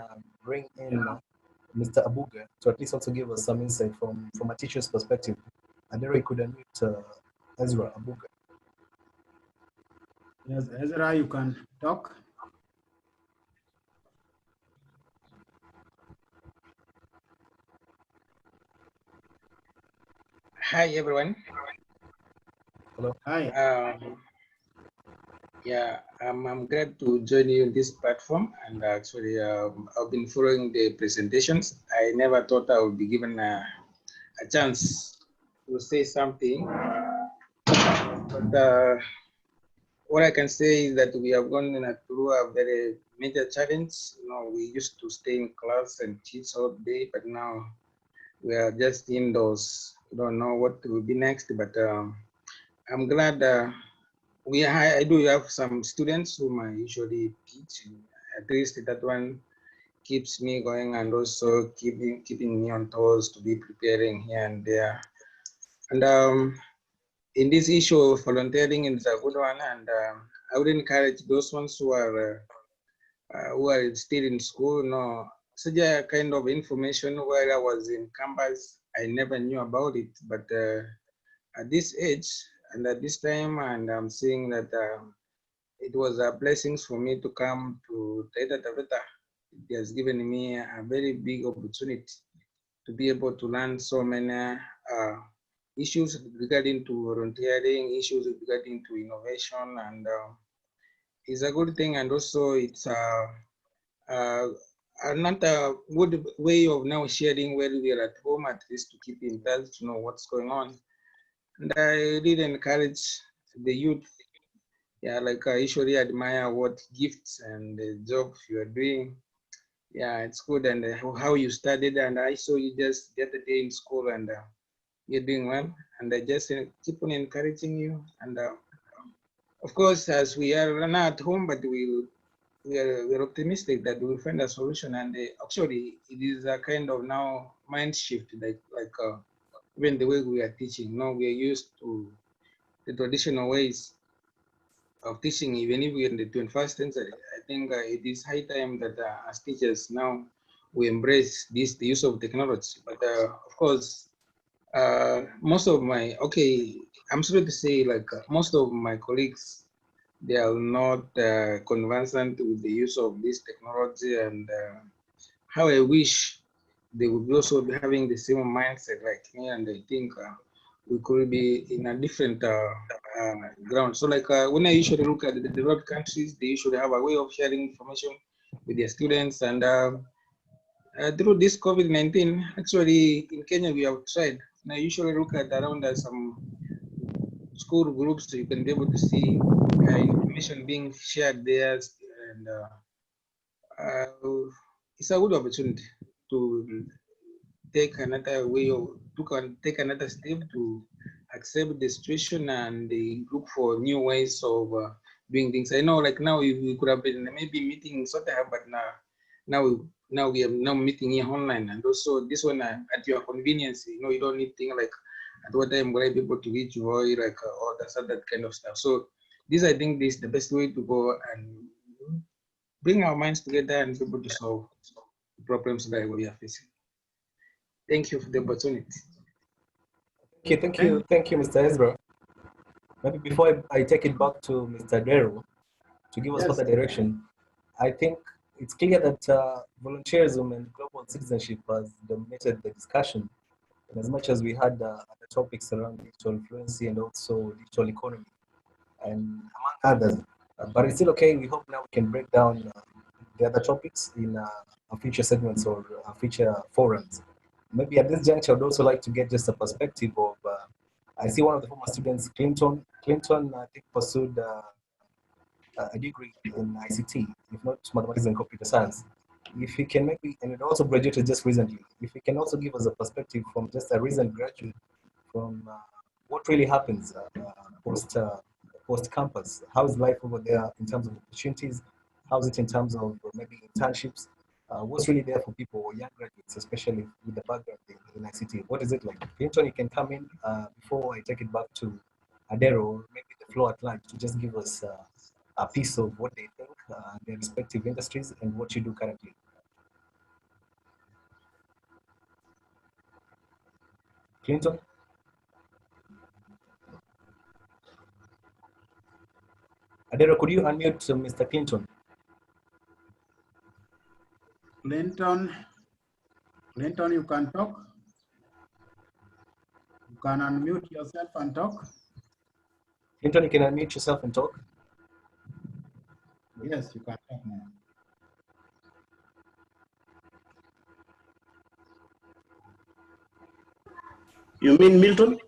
bring in Mr. Abuga to at least also give us some insight from a teacher's perspective. And there I could unmute Ezra Abuga. Yes, Ezra, you can talk. Hi, everyone. Hello. Hi. Yeah, I'm glad to join you in this platform. And actually, I've been following the presentations. I never thought I would be given a chance to say something. But what I can say is that we have gone through a very major challenge. You know, we used to stay in class and teach all day, but now we are just indoors. We don't know what will be next, but I'm glad I do have some students whom I usually teach. At least that one keeps me going and also keeping me on toes to be preparing here and there. And in this issue of volunteering is a good one, and I would encourage those ones who are still in school. No, such a kind of information where I was in campus, I never knew about it, but at this age and at this time, and I'm seeing that it was a blessing for me to come to Taita Taveta. It has given me a very big opportunity to be able to learn so many issues regarding to volunteering, issues regarding to innovation, and it's a good thing. And also it's another good way of now sharing where we are at home, at least to keep in touch, to know what's going on. And I really encourage the youth. Yeah, like I usually admire what gifts and the job you are doing. Yeah, it's good, and how you studied, and I saw you just the other day in school, and you're doing well, and I just keep on encouraging you. And of course, as we are not at home, but we're optimistic that we'll find a solution. And actually, it is a kind of now mind shift, like even the way we are teaching. Now we are used to the traditional ways of teaching, even if we're in the 21st century. I think it is high time that as teachers now we embrace the use of technology. But of course, most of my, I'm sorry to say, like most of my colleagues, they are not conversant with the use of this technology, and how I wish they would also be having the same mindset like me. And I think we could be in a different ground. So like when I usually look at the developed countries, they usually have a way of sharing information with their students. And through this COVID-19, actually in Kenya, we have tried. And I usually look at around some school groups, so you can be able to see information being shared there. And it's a good opportunity to take another way of, take another step to accept the situation and look for new ways of doing things. I know, like now we could have been maybe meeting sort of, but now we are now meeting here online, and also this one at your convenience. You know, you don't need things like at what time will I be able to reach you, or like all that kind of stuff. So this, I think, this is the best way to go and bring our minds together and be able to solve the problems that we are facing. Thank you for the opportunity. Okay, thank you, Mr. Ezra. Maybe before I take it back to Mr. Dero to give us further direction, I think it's clear that volunteerism and global citizenship has dominated the discussion. And as much as we had other topics around digital fluency and also digital economy, and among others, but it's still okay. We hope now we can break down the other topics in future segments or future forums. Maybe at this juncture, I'd also like to get just a perspective of, I see one of the former students, Clinton, I think pursued a degree in ICT, if not mathematics and computer science. If he can maybe, and it also graduated just recently, if he can also give us a perspective from just a recent graduate from what really happens post campus. How is life over there in terms of opportunities? How is it in terms of maybe internships? What's really there for people or young graduates, especially with the background in ICT? What is it like? Clinton, you can come in before I take it back to Adero, or maybe the floor at large, to just give us a piece of what they think, their respective industries, and what you do currently. Clinton? Adero, could you unmute Mr. Clinton? Clinton, you can talk. You can unmute yourself and talk. Clinton, you can unmute yourself and talk. Yes, you can talk now. You mean Milton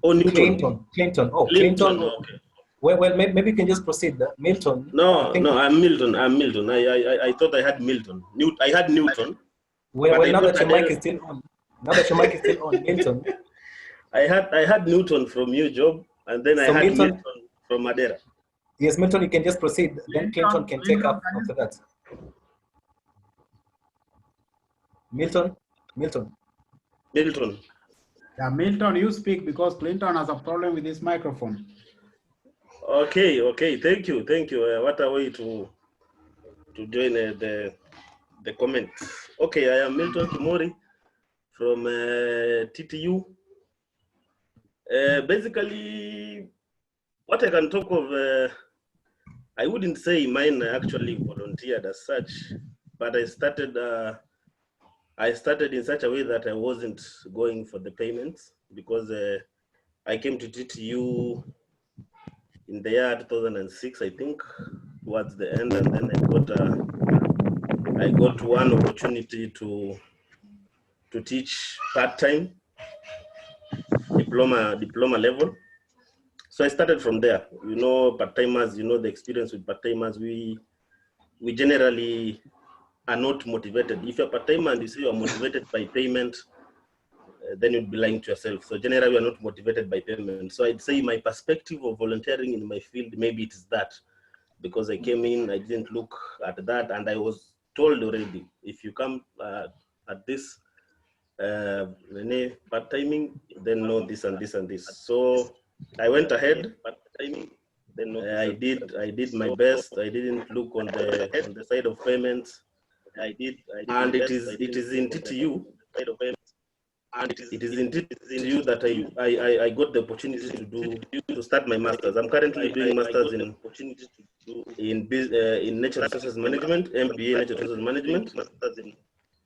or Newton? Clinton. Oh, Clinton. Okay. Well, maybe you can just proceed. Milton. No, I'm Milton. I thought I had Milton. I had Newton. Well, now that your mic is still on. Milton. I had Newton from your job, and then I had Milton from Madeira. Yes, Milton, you can just proceed. Then Clinton can take up after that. Milton. Yeah, Milton, you speak because Clinton has a problem with his microphone. Okay. Thank you. What a way to join the comments. Okay, I am Milton Kimori from TTU. Basically, what I can talk of, I wouldn't say mine actually volunteered as such, but I started in such a way that I wasn't going for the payments, because I came to TTU in the year 2006, I think, towards the end, and then I got one opportunity to teach part-time diploma level. So I started from there. You know, part-timers, you know, the experience with part-timers, we generally are not motivated. If you're part-timer and you say you're motivated by payment, then you'd be lying to yourself. So generally, we are not motivated by payment. So I'd say my perspective of volunteering in my field, maybe it is that, because I came in, I didn't look at that, and I was told already, if you come at this part-timing, then know this and this and this. So I went ahead. I did my best. I didn't look on the side of payments. And it is in TTU. And it is in TTU that I got the opportunity to start my masters. I'm currently doing masters in natural resources management, MBA natural resources management.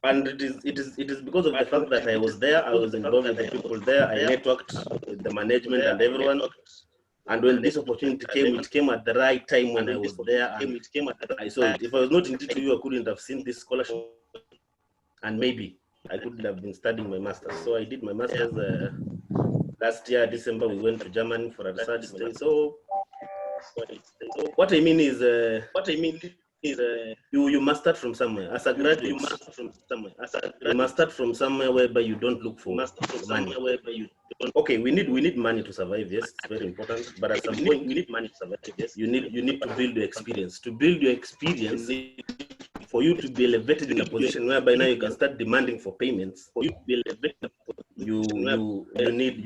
And it is because of the fact that I was there, I was involved with the people there, I networked with the management and everyone. And when this opportunity came, it came at the right time when I was there, and I saw it. If I was not in TTU, I couldn't have seen this scholarship, and maybe I could have been studying my master's. So I did my master's last year, December. We went to Germany for a research stay. So what I mean is, you must start from somewhere. As a graduate, you must start from somewhere whereby you don't look for money. Okay, we need money to survive. Yes, it's very important. But at some point, we need money to survive. Yes, you need to build your experience. To build your experience, for you to be elevated in a position whereby now you can start demanding for payments. For you to be elevated, you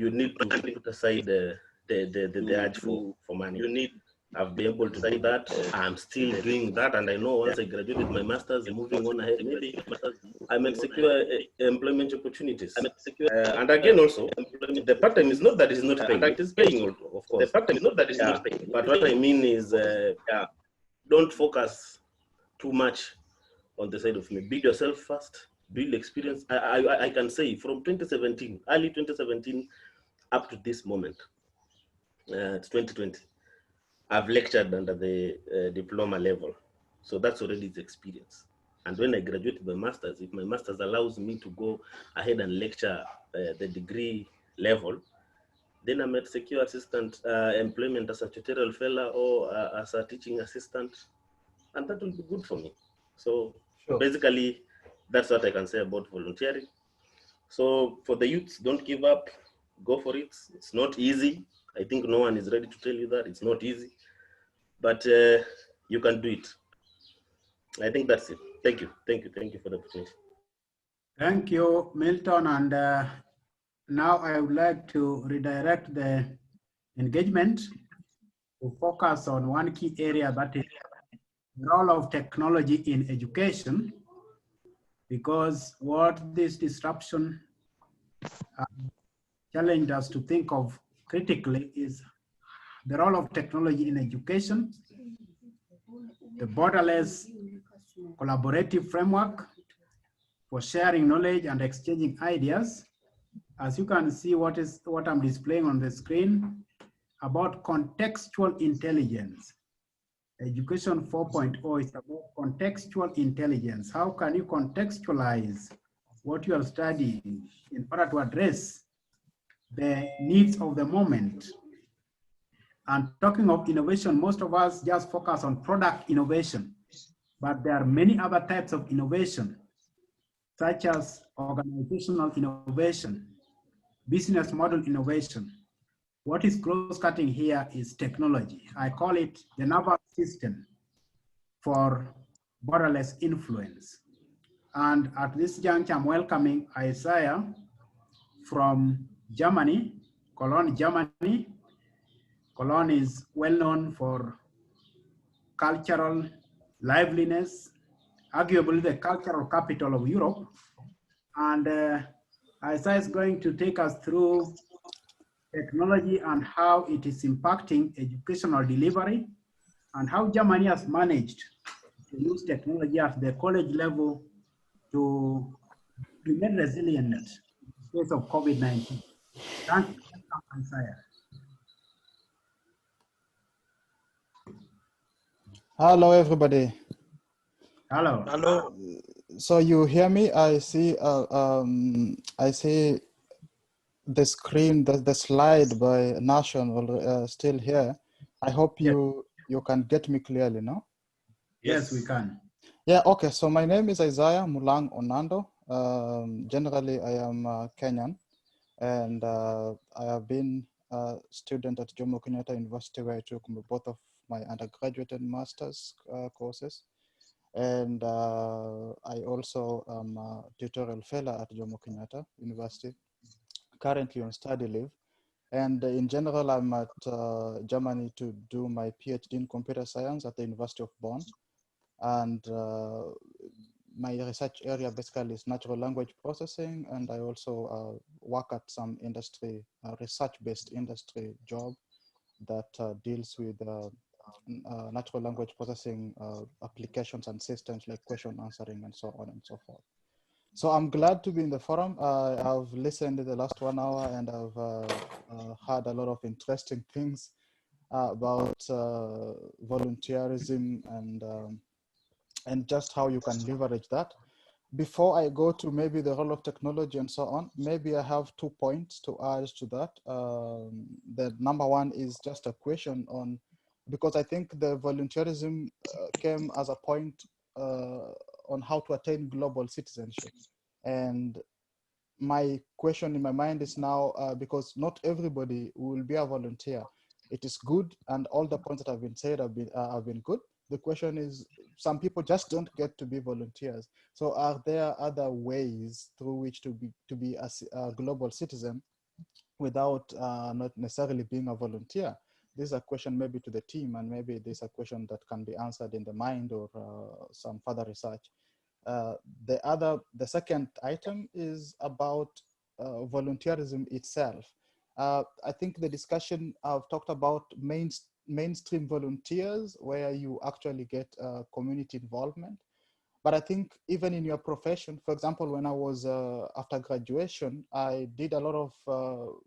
need to put aside the urge for money. I've been able to do that. I'm still doing that, and I know once I graduate with my master's, moving on ahead, maybe I may secure employment opportunities. And again, also, the part-time is not that it's not paying; it is paying, of course. The part-time is not that it's not paying. But what I mean is, don't focus too much on the side of me. Build yourself first. Build experience. I can say from 2017, early 2017, up to this moment, it's 2020. I've lectured under the diploma level. So that's already the experience. And when I graduate my master's, if my master's allows me to go ahead and lecture the degree level, then I might secure assistant employment as a tutorial fellow or as a teaching assistant, and that will be good for me. So basically, that's what I can say about volunteering. So for the youths, don't give up, go for it. It's not easy. I think no one is ready to tell you that it's not easy, but you can do it. I think that's it. Thank you for the opportunity. Thank you, Milton. And now I would like to redirect the engagement to focus on one key area, that is the role of technology in education, because what this disruption challenged us to think of critically is the role of technology in education, the borderless collaborative framework for sharing knowledge and exchanging ideas. As you can see, what I'm displaying on the screen about contextual intelligence. Education 4.0 is about contextual intelligence. How can you contextualize what you are studying in order to address the needs of the moment? And talking of innovation, most of us just focus on product innovation, but there are many other types of innovation, such as organizational innovation, business model innovation. What is cross-cutting here is technology. I call it the nervous system for borderless influence. And at this juncture, I'm welcoming Isaiah from Germany, Cologne, Germany. Cologne is well known for cultural liveliness, arguably the cultural capital of Europe. And Isaiah is going to take us through technology and how it is impacting educational delivery, and how Germany has managed to use technology at the college level to remain resilient in the face of COVID-19. Thank you, Isaiah. Hello, everybody. Hello. Hello. So you hear me? I see the screen, the slide by Nation still here. I hope you can get me clearly, no? Yes, we can. Yeah, okay. So my name is Isaiah Mulang Onando. Generally, I am Kenyan, and I have been a student at Jomo Kenyatta University, where I took both of my undergraduate and master's courses. And I also am a tutorial fellow at Jomo Kenyatta University, currently on study leave. And in general, I'm at Germany to do my PhD in computer science at the University of Bonn. And my research area basically is natural language processing. And I also work at some industry, research-based industry job that deals with natural language processing applications and systems like question answering and so on and so forth. So I'm glad to be in the forum. I've listened to the last 1 hour and I've heard a lot of interesting things about volunteerism and just how you can leverage that. Before I go to maybe the role of technology and so on, maybe I have 2 points to add to that. The number one is just a question on, because I think the volunteerism came as a point on how to attain global citizenship. And my question in my mind is now, because not everybody will be a volunteer. It is good, and all the points that have been said have been good. The question is, some people just don't get to be volunteers. So are there other ways through which to be a global citizen without not necessarily being a volunteer? This is a question maybe to the team, and maybe this is a question that can be answered in the mind or some further research. The second item is about volunteerism itself. I think the discussion I've talked about mainstream volunteers, where you actually get community involvement. But I think even in your profession, for example, when I was after graduation, I did a lot of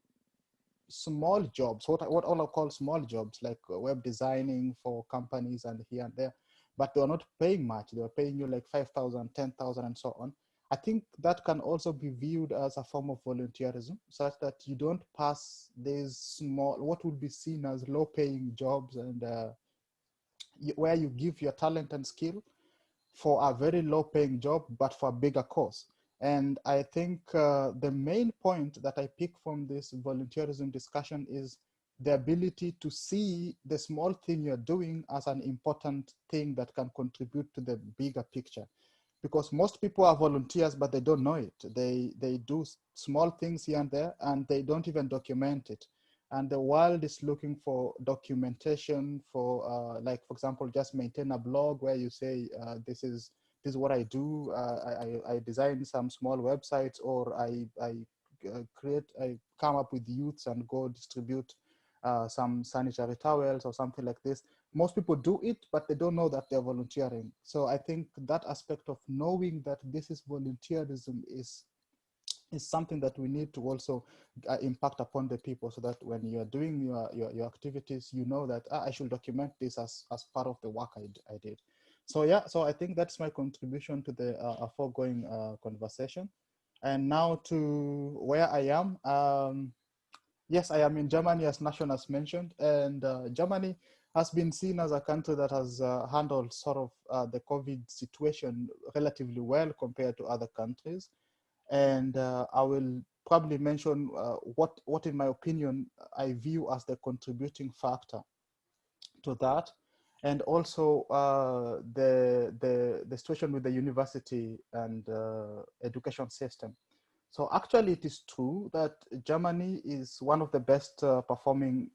small jobs, what all I call small jobs, like web designing for companies and here and there, but they were not paying much. They were paying you like 5,000, 10,000 and so on. I think that can also be viewed as a form of volunteerism, such that you don't pass these small, what would be seen as low paying jobs, and where you give your talent and skill for a very low paying job, but for a bigger cause. And I think the main point that I pick from this volunteerism discussion is the ability to see the small thing you're doing as an important thing that can contribute to the bigger picture. Because most people are volunteers, but they don't know it. They do small things here and there, and they don't even document it. And the world is looking for documentation for, like, for example, just maintain a blog where you say, this is what I do. I design some small websites, or I come up with youths and go distribute some sanitary towels or something like this. Most people do it, but they don't know that they're volunteering. So I think that aspect of knowing that this is volunteerism is something that we need to also impact upon the people, so that when you're doing your activities, you know that I should document this as part of the work I did. So yeah, so I think that's my contribution to the foregoing conversation. And now to where I am. Yes, I am in Germany, as Nation has mentioned, and Germany has been seen as a country that has handled sort of the COVID situation relatively well compared to other countries. And I will probably mention what, in my opinion, I view as the contributing factor to that, and also the situation with the university and education system. So actually, it is true that Germany is one of the best performing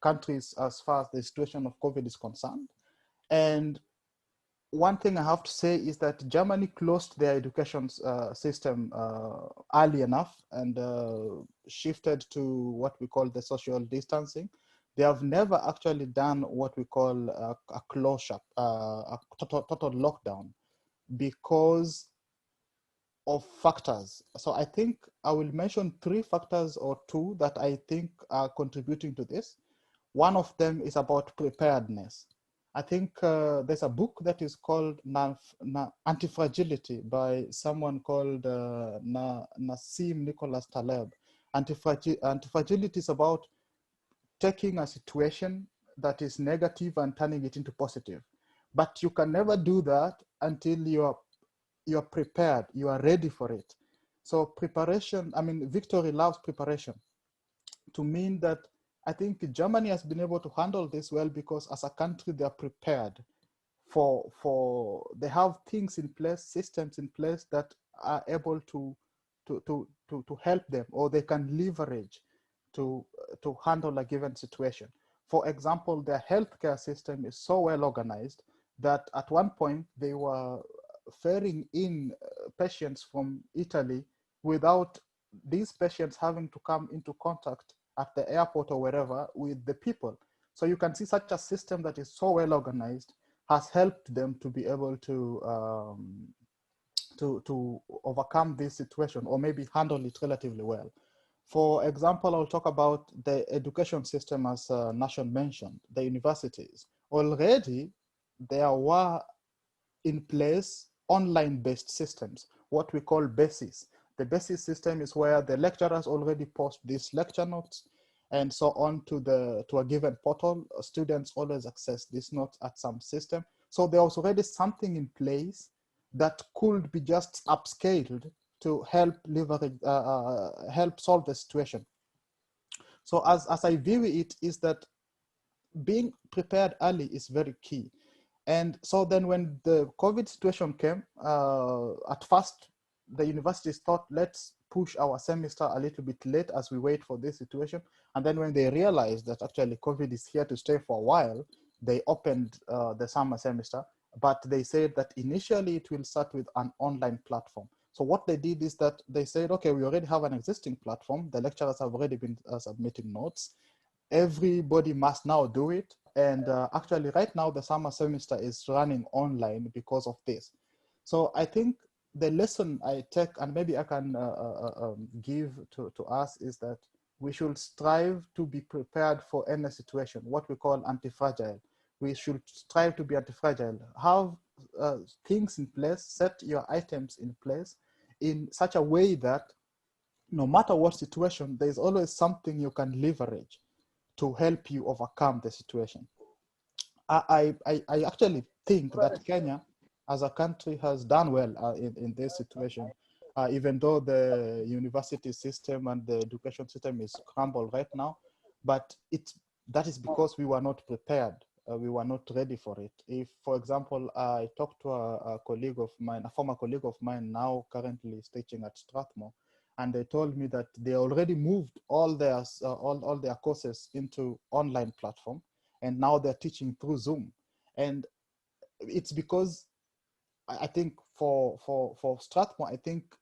countries as far as the situation of COVID is concerned. And one thing I have to say is that Germany closed their education system early enough and shifted to what we call the social distancing. They have never actually done what we call a closure, a total lockdown, because of factors. So I think I will mention 3 factors or 2 that I think are contributing to this. One of them is about preparedness. I think there's a book that is called Anti-Fragility by someone called Nassim Nicholas Taleb. Anti-fragility is about taking a situation that is negative and turning it into positive. But you can never do that until you're prepared, you are ready for it. So preparation, I mean, victory loves preparation, to mean that I think Germany has been able to handle this well because as a country, they are prepared they have things in place, systems in place that are able to help them, or they can leverage to handle a given situation. For example, their healthcare system is so well organized that at one point they were ferrying in patients from Italy without these patients having to come into contact at the airport or wherever with the people. So you can see such a system that is so well organized has helped them to be able to overcome this situation, or maybe handle it relatively well. For example, I'll talk about the education system, as Nashon mentioned, the universities. Already there were in place online-based systems, what we call BASIS. The BASIS system is where the lecturers already post these lecture notes and so on to a given portal. Students always access these notes at some system. So there was already something in place that could be just upscaled to help leverage, help solve the situation. So as I view it, is that being prepared early is very key. And so then when the COVID situation came, at first, the universities thought, let's push our semester a little bit late as we wait for this situation. And then when they realized that actually COVID is here to stay for a while, they opened the summer semester, but they said that initially it will start with an online platform. So what they did is that they said, okay, we already have an existing platform. The lecturers have already been submitting notes. Everybody must now do it. And actually right now the summer semester is running online because of this. So I think the lesson I take, and maybe I can give to us, is that we should strive to be prepared for any situation, what we call anti-fragile. We should strive to be anti-fragile. Have things in place, set your items in place in such a way that no matter what situation, there's always something you can leverage to help you overcome the situation. I actually think that Kenya as a country has done well in this situation, even though the university system and the education system is crumbled right now, but that is because we were not prepared. We were not ready for it. If, for example, I talked to a colleague of mine, a former colleague of mine, now currently teaching at Strathmore, and they told me that they already moved all their courses into online platform, and now they're teaching through Zoom. And it's because I think for Strathmore, I think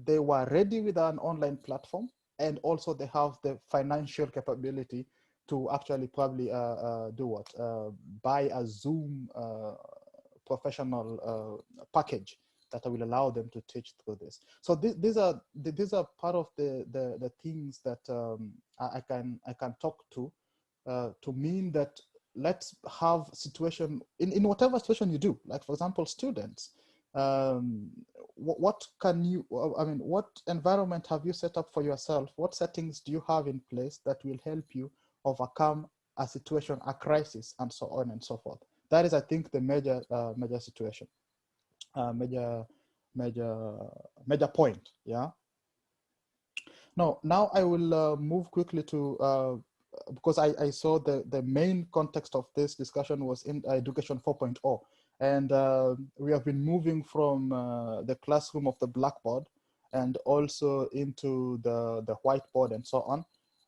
they were ready with an online platform, and also they have the financial capability to actually probably do what? Buy a Zoom professional package that will allow them to teach through this. So these are part of the things that I can talk to mean that let's have situation in whatever situation you do. Like for example, students. What can you? I mean, what environment have you set up for yourself? What settings do you have in place that will help you overcome a situation, a crisis, and so on and so forth? That is, I think, the major situation. Major point. Yeah. Now I will move quickly to because I saw the main context of this discussion was in education 4.0, and we have been moving from the classroom of the blackboard and also into the whiteboard and so on.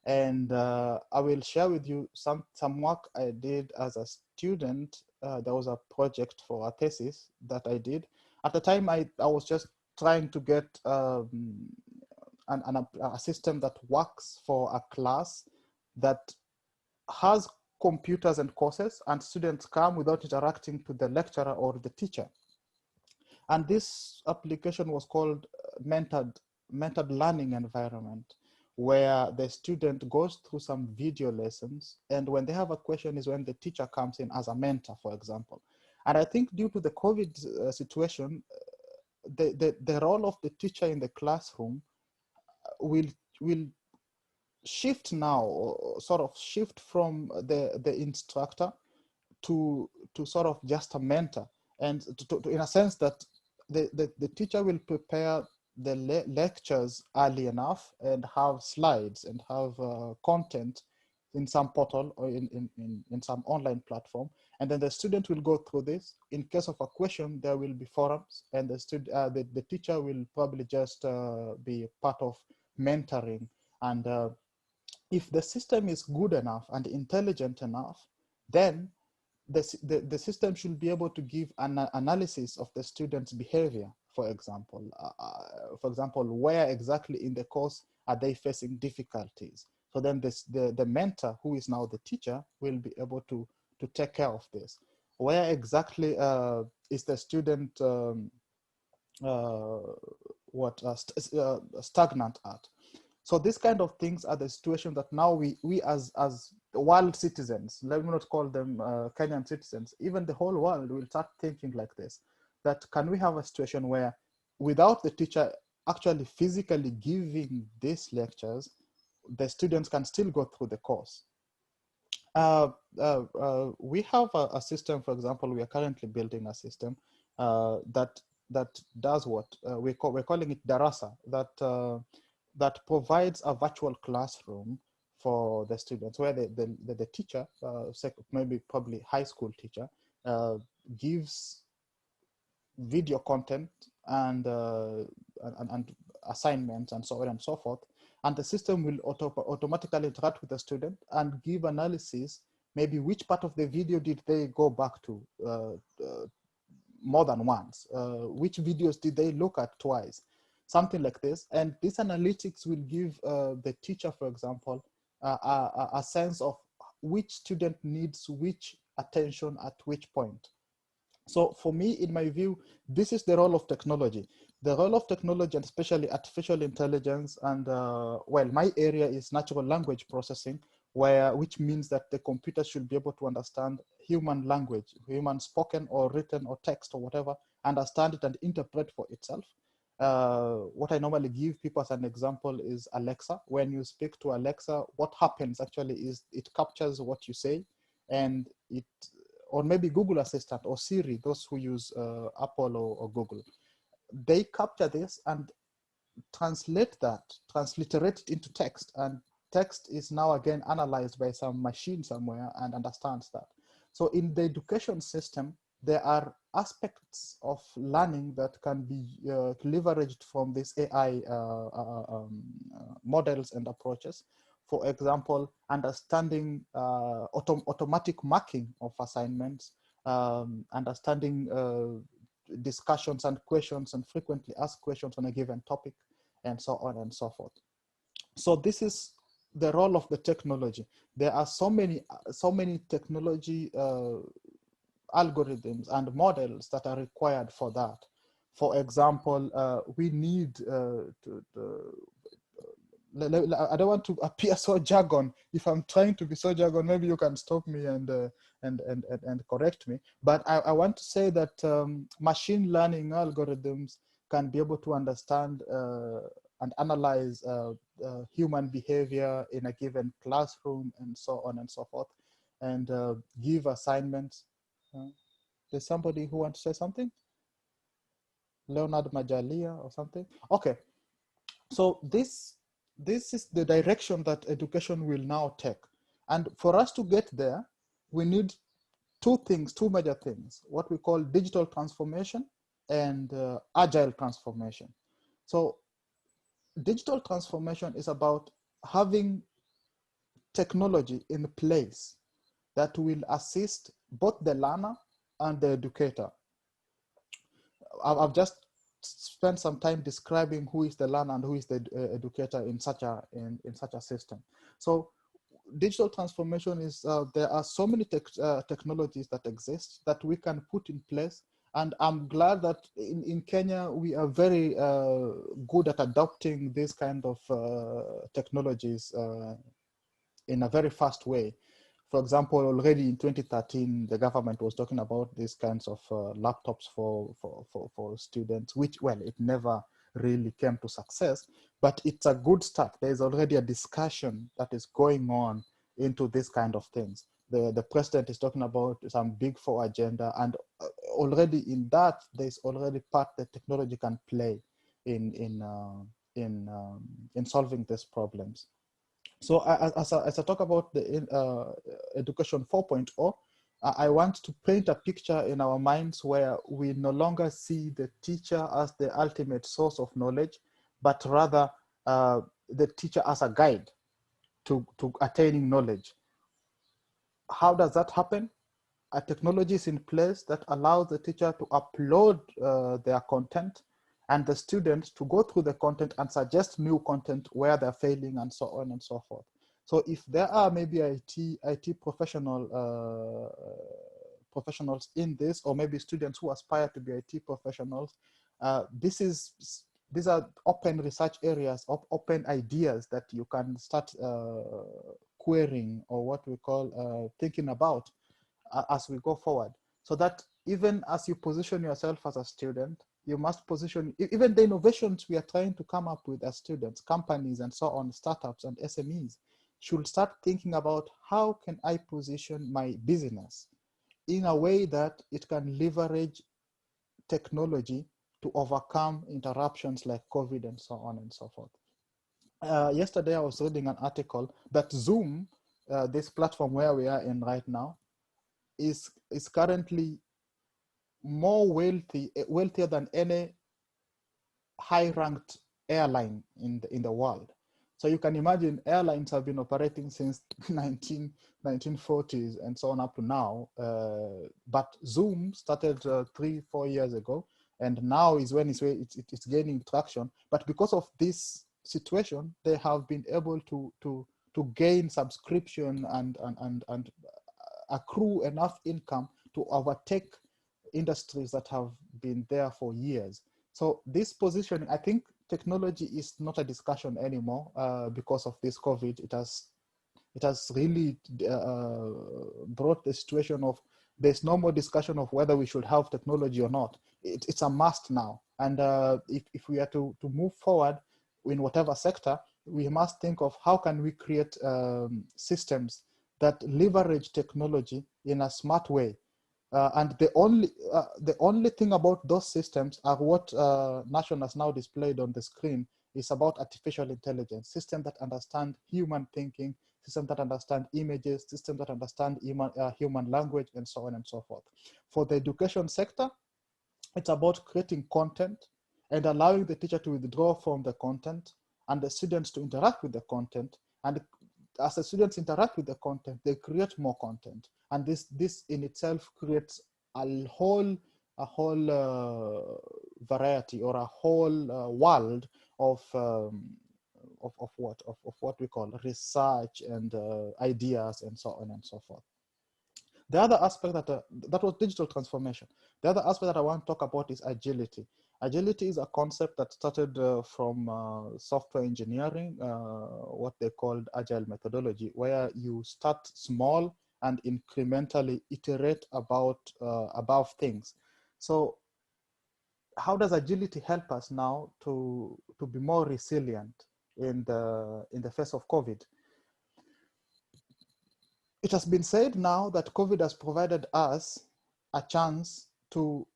And I will share with you some work I did as a student. There was a project for a thesis that I did. At the time, I was just trying to get a system that works for a class that has computers and courses, and students come without interacting to the lecturer or the teacher. And this application was called mentored learning environment, where the student goes through some video lessons, and when they have a question is when the teacher comes in as a mentor, for example. And I think due to the COVID situation, the role of the teacher in the classroom will shift now, or sort of shift from the instructor to sort of just a mentor, and in a sense that the teacher will prepare the lectures early enough and have slides and have content in some portal or in some online platform, and then the student will go through this. In case of a question, there will be forums, and the teacher will probably just be part of mentoring. And if the system is good enough and intelligent enough, then the system should be able to give an analysis of the student's behavior, for example. Where exactly in the course are they facing difficulties? So then the mentor, who is now the teacher, will be able to take care of this. Where exactly is the student stagnant at? So these kind of things are the situation that now we as world citizens, let me not call them Kenyan citizens, even the whole world will start thinking like this, that can we have a situation where without the teacher actually physically giving these lectures, the students can still go through the course. We have a system, for example, we are currently building a system that does what we're calling it Darasa, that provides a virtual classroom for the students, where the teacher, probably high school teacher, gives video content and assignments and so on and so forth. And the system will automatically interact with the student and give analysis, maybe which part of the video did they go back to more than once, which videos did they look at twice, something like this. And this analytics will give the teacher, for example, a sense of which student needs which attention at which point. So for me, in my view, this is the role of technology. The role of technology, and especially artificial intelligence, and well, my area is natural language processing, which means that the computer should be able to understand human language, human spoken or written or text or whatever, understand it and interpret for itself. What I normally give people as an example is Alexa. When you speak to Alexa, what happens actually is it captures what you say, and it, or maybe Google Assistant or Siri, those who use Apple or Google, they capture this and translate that, transliterate it into text, and text is now again analyzed by some machine somewhere and understands that. So in the education system, there are aspects of learning that can be leveraged from these AI models and approaches. For example, understanding automatic marking of assignments, understanding discussions and questions and frequently asked questions on a given topic, and so on and so forth. So this is the role of the technology. There are so many technology algorithms and models that are required for that. For example, we need I don't want to appear so jargon. If I'm trying to be so jargon, maybe you can stop me and correct me. But I want to say that machine learning algorithms can be able to understand and analyze human behavior in a given classroom and so on and so forth, and give assignments. There's somebody who wants to say something? Leonard Majalia or something? Okay, so this is the direction that education will now take. And for us to get there, we need two major things, what we call digital transformation and agile transformation. So digital transformation is about having technology in place that will assist both the learner and the educator. I've just spent some time describing who is the learner and who is the educator in such a system. So digital transformation is there are so many technologies that exist that we can put in place And I'm glad that in Kenya, we are very good at adopting these kind of technologies in a very fast way. For example, already in 2013, the government was talking about these kinds of laptops for students, which, well, it never really came to success, but it's a good start. There's already a discussion that is going on into this kind of things. The president is talking about some big four agenda, and already in that, there's already part that technology can play in solving these problems. So as I talk about the education 4.0, I want to paint a picture in our minds where we no longer see the teacher as the ultimate source of knowledge, but rather the teacher as a guide to attaining knowledge. How does that happen? A technology is in place that allows the teacher to upload their content and the students to go through the content and suggest new content where they're failing and so on and so forth. So if there are maybe IT professionals in this, or maybe students who aspire to be IT professionals, these are open research areas, open ideas that you can start querying, or what we call thinking about as we go forward. So that even as you position yourself as a student, you must position, even the innovations we are trying to come up with as students, companies and so on, startups and SMEs, should start thinking about how can I position my business in a way that it can leverage technology to overcome interruptions like COVID and so on and so forth. Yesterday, I was reading an article that Zoom, this platform where we are in right now, is currently more wealthier than any high-ranked airline in the world. So you can imagine airlines have been operating since 1940s and so on up to now. But Zoom started 3-4 years ago, and now is when it's gaining traction. But because of this situation, they have been able to gain subscription and accrue enough income to overtake industries that have been there for years. So this positioning, I think technology is not a discussion anymore because of this COVID. It has really brought the situation of there's no more discussion of whether we should have technology or not. It's a must now. And if we are to move forward in whatever sector, we must think of how can we create systems that leverage technology in a smart way. And the only thing about those systems are what Nation has now displayed on the screen is about artificial intelligence, systems that understand human thinking, systems that understand images, systems that understand human language, and so on and so forth. For the education sector, it's about creating content and allowing the teacher to withdraw from the content and the students to interact with the content. And as the students interact with the content, they create more content. And this in itself creates a whole variety or a whole world of what we call research and ideas and so on and so forth. The other aspect that was digital transformation. The other aspect that I want to talk about is agility. Agility is a concept that started from software engineering, what they called agile methodology, where you start small and incrementally iterate above things. So how does agility help us now to be more resilient in the face of COVID? It has been said now that COVID has provided us a chance to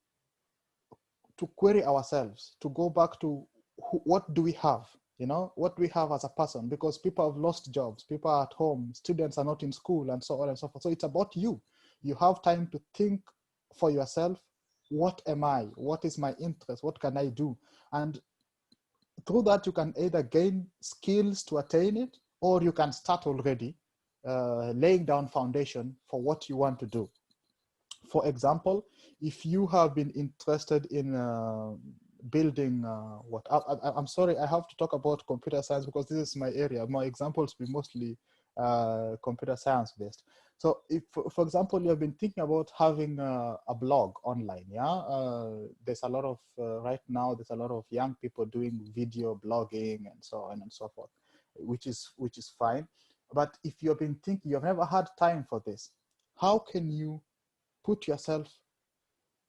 query ourselves, to go back to what do we have, what we have as a person, because people have lost jobs, people are at home, students are not in school, and so on and so forth. So it's about you. You have time to think for yourself, what am I? What is my interest? What can I do? And through that, you can either gain skills to attain it, or you can start already laying down foundation for what you want to do. For example, if you have been interested in building I'm sorry, I have to talk about computer science because this is my area. My examples will mostly computer science based. So if, for example, you have been thinking about having a blog online, there's a lot of, right now, there's a lot of young people doing video blogging and so on and so forth, which is fine. But if you've been thinking, you've never had time for this, how can you put yourself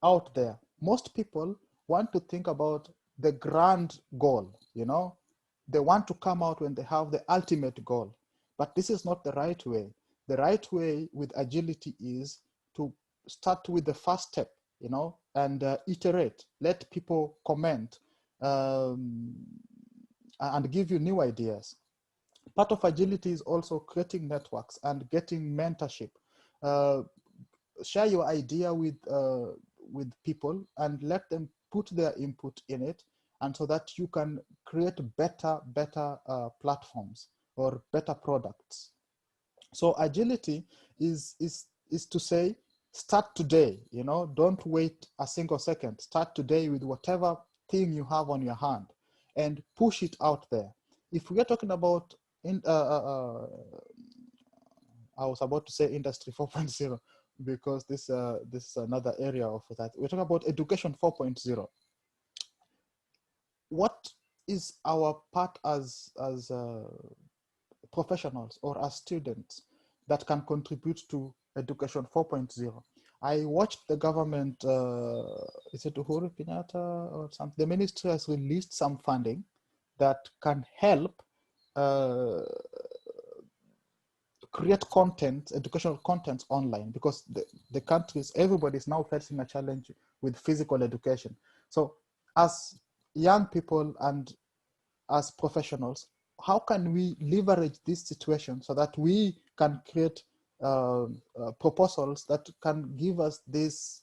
out there? Most people want to think about the grand goal, they want to come out when they have the ultimate goal, but this is not the right way. The right way with agility is to start with the first step, and iterate, let people comment, and give you new ideas. Part of agility is also creating networks and getting mentorship. Share your idea with people and let them put their input in it, and so that you can create better platforms or better products. So agility is to say, start today, don't wait a single second. Start today with whatever thing you have on your hand and push it out there. If we are talking about, I was about to say Industry 4.0, because this is another area of that. We're talking about Education 4.0. What is our part as professionals or as students that can contribute to Education 4.0? I watched the government, is it Uhuru Kenyatta or something? The ministry has released some funding that can help create content, educational content online, because the countries, everybody is now facing a challenge with physical education. So as young people and as professionals, how can we leverage this situation so that we can create proposals that can give us this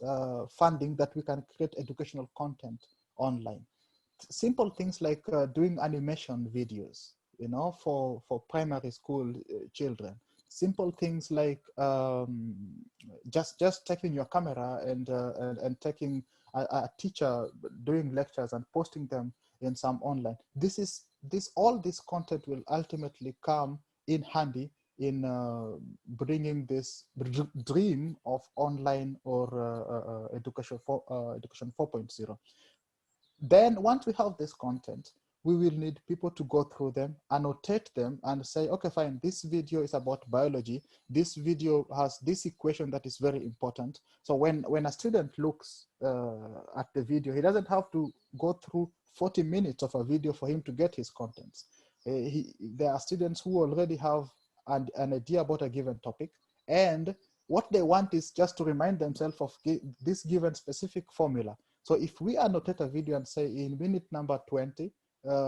funding, that we can create educational content online? Simple things like doing animation videos, for primary school children. Simple things like just taking your camera and taking a teacher doing lectures and posting them in some online. All this content will ultimately come in handy in bringing this dream of online or education 4.0. Then once we have this content, we will need people to go through them, annotate them, and say, okay, fine, this video is about biology. This video has this equation that is very important. So when a student looks at the video, he doesn't have to go through 40 minutes of a video for him to get his contents. There are students who already have an idea about a given topic, and what they want is just to remind themselves of this given specific formula. So if we annotate a video and say in minute number 20,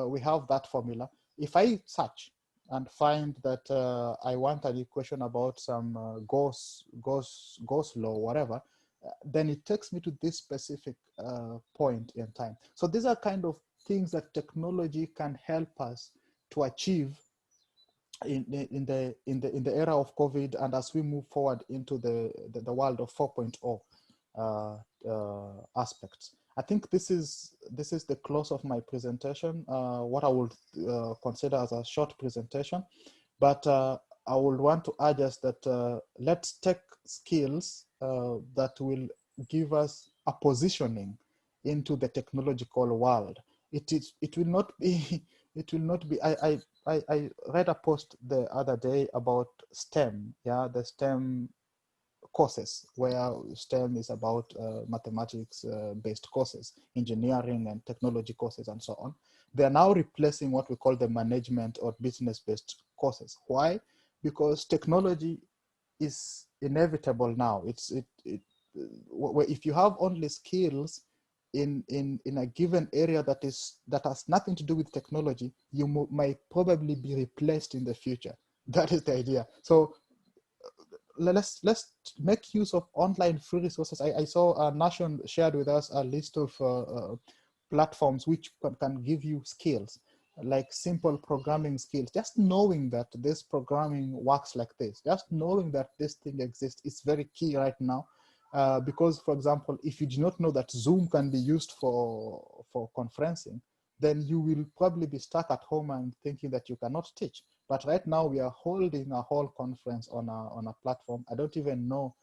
we have that formula. If I search and find that I want an equation about some Gauss law, whatever, then it takes me to this specific point in time. So these are kind of things that technology can help us to achieve in the era of COVID, and as we move forward into the world of 4.0 aspects. I think this is the close of my presentation, what I would consider as a short presentation, but I would want to urge us that let's take skills that will give us a positioning into the technological world. It will not be I read a post the other day about STEM, the STEM courses, where STEM is about mathematics based courses, engineering and technology courses and so on. They're now replacing what we call the management or business based courses. Why? Because technology is inevitable now. If you have only skills in a given area that has nothing to do with technology, you might probably be replaced in the future. That is the idea. So let's make use of online free resources. I saw Nation shared with us a list of platforms which can give you skills, like simple programming skills. Just knowing that this programming works like this, just knowing that this thing exists is very key right now. Because, for example, if you do not know that Zoom can be used for conferencing, then you will probably be stuck at home and thinking that you cannot teach. But right now we are holding a whole conference on a platform. I don't even know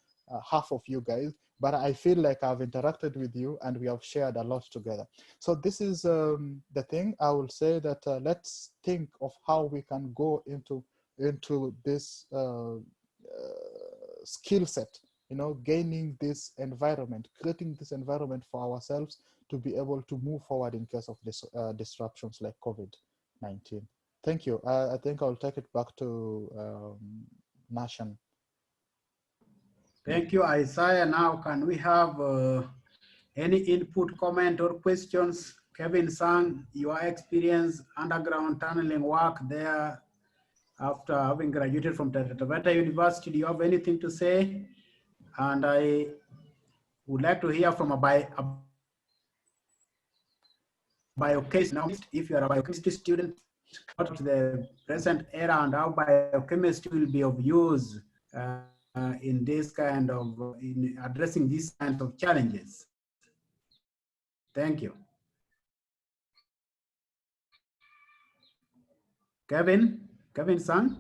half of you guys, but I feel like I've interacted with you and we have shared a lot together. So this is the thing. I will say that let's think of how we can go into this skill set, you know, gaining this environment, creating this environment for ourselves to be able to move forward in case of this disruptions like COVID-19. Thank you. I think I'll take it back to Nashan. Thank you, Isaiah. Now, can we have any input, comment, or questions? Kevin Sang, your experience, underground tunneling work there after having graduated from Taveta University, do you have anything to say? And I would like to hear from a biochemist. Now, if you are a biochemistry student, what is the present era and how biochemistry will be of use in this kind of, in addressing these kinds of challenges. Thank you. Kevin Sang.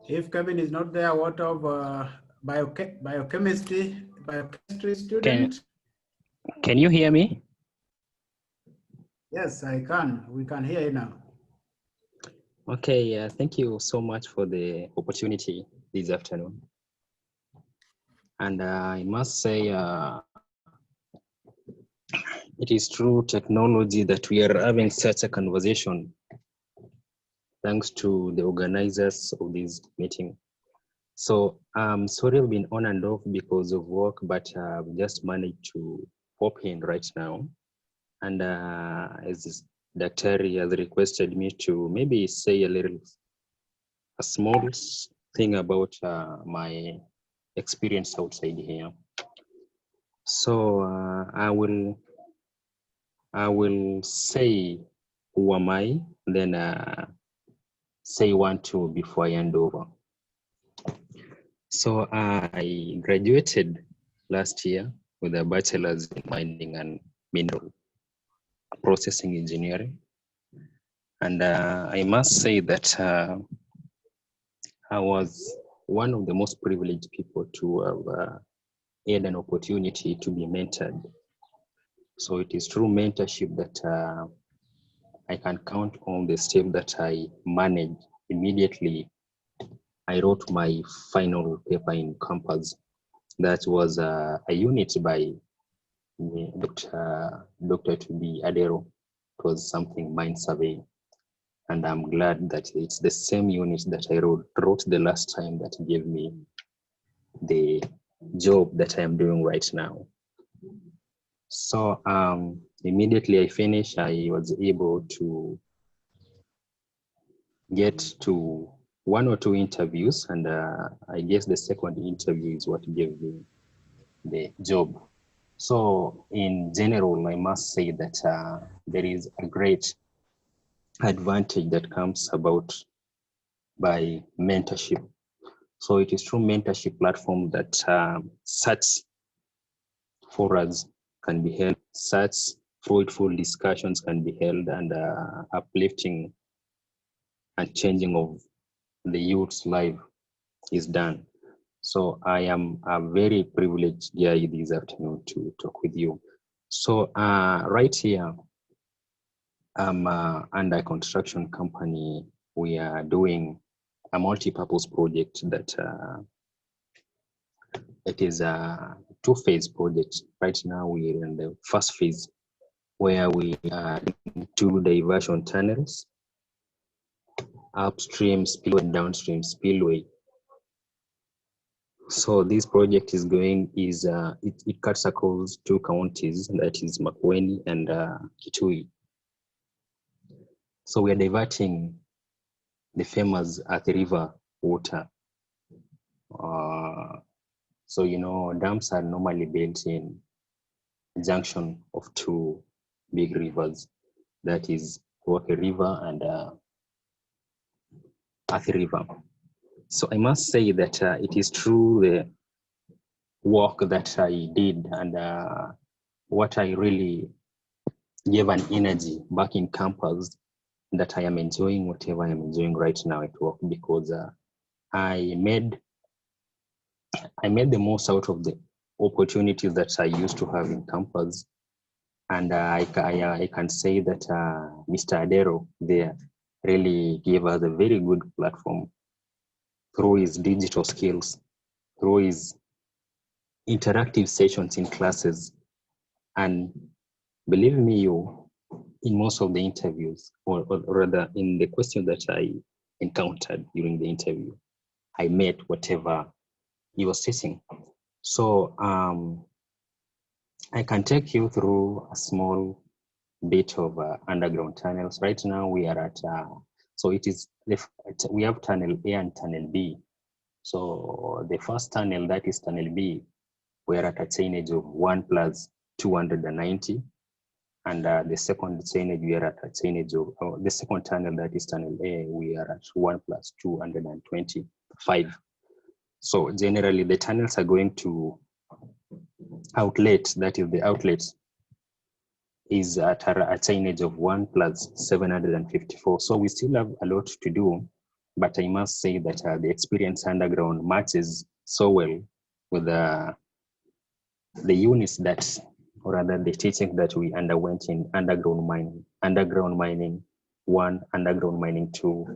If Kevin is not there, what of biochemistry student? Can you hear me? Yes, I can. We can hear you now. Okay, thank you so much for the opportunity this afternoon. And I must say, it is through technology that we are having such a conversation, thanks to the organizers of this meeting. So I'm sorry I've been on and off because of work, but I've just managed to pop in right now. And as Daktari has requested me to maybe say a small thing about my experience outside here. So I will say who am I, then say 1, 2 before I hand over. So I graduated last year with a bachelor's in mining and mineral processing engineering. And I must say that I was one of the most privileged people to have had an opportunity to be mentored. So it is through mentorship that I can count on the step that I managed immediately. I wrote my final paper in campus. That was a unit by Dr. Tubi Adero. It was something mind survey. And I'm glad that it's the same unit that I wrote the last time that gave me the job that I'm doing right now. So immediately I finished, I was able to get to 1 or 2 interviews, and I guess the second interview is what gave me the job. So in general, I must say that there is a great advantage that comes about by mentorship. So it is through mentorship platform that such forums can be held, such fruitful discussions can be held, and uplifting and changing of the youth's life is done. So I am a very privileged guy this afternoon to talk with you. So right here, I'm under construction company. We are doing a multi-purpose project that it is a 2-phase project. Right now we're in the first phase where we are doing 2 diversion tunnels, upstream spillway and downstream spillway. So this project is it cuts across 2 counties, that is Makueni and Kitui. So we are diverting the famous Athi River water. So, you know, dams are normally built in junction of 2 big rivers, that is Woke River and Athi River. So I must say that it is through the work that I did and what I really gave an energy back in campus that I am enjoying whatever I am enjoying right now at work, because I made the most out of the opportunities that I used to have in campus. And I can say that Mr. Adero there really gave us a very good platform through his digital skills, through his interactive sessions in classes. And believe me, in most of the interviews, or rather in the question that I encountered during the interview, I met whatever he was teaching. So I can take you through a small bit of underground tunnels. Right now we are at, so it is, we have tunnel A and tunnel B. So the first tunnel, that is tunnel B, we're at a chainage of 1 plus 290. And the second chainage, we are at a chainage of, the second tunnel, that is tunnel A, we are at 1 plus 225. So generally the tunnels are going to outlet, that is the outlet is at a chainage of 1 plus 754. So we still have a lot to do, but I must say that the experience underground matches so well with the units that, or rather the teaching that we underwent in underground mining 1, underground mining 2.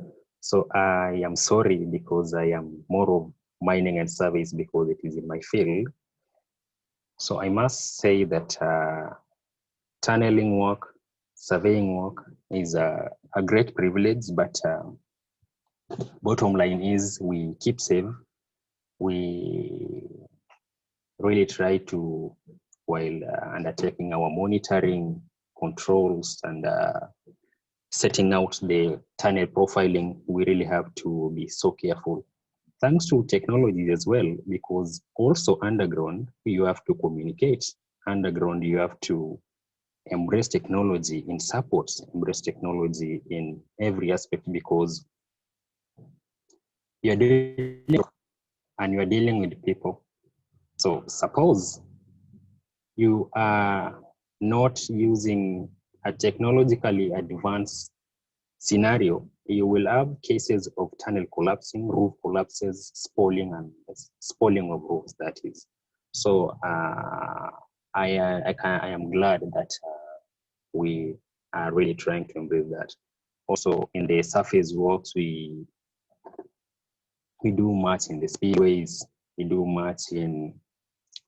So I am sorry because I am more of mining and surveys because it is in my field. So I must say that tunneling work, surveying work is a great privilege, but bottom line is we keep safe. We really try to, while undertaking our monitoring controls and setting out the tunnel profiling, we really have to be so careful. Thanks to technology as well, because also underground, you have to communicate. Underground, you have to embrace technology in support, embrace technology in every aspect, because you're doing and you're dealing with people. So suppose you are not using a technologically advanced scenario, you will have cases of tunnel collapsing, roof collapses, spalling of roofs, that is. So I am glad that we are really trying to embrace that. Also in the surface works, we do much in the speedways, we do much in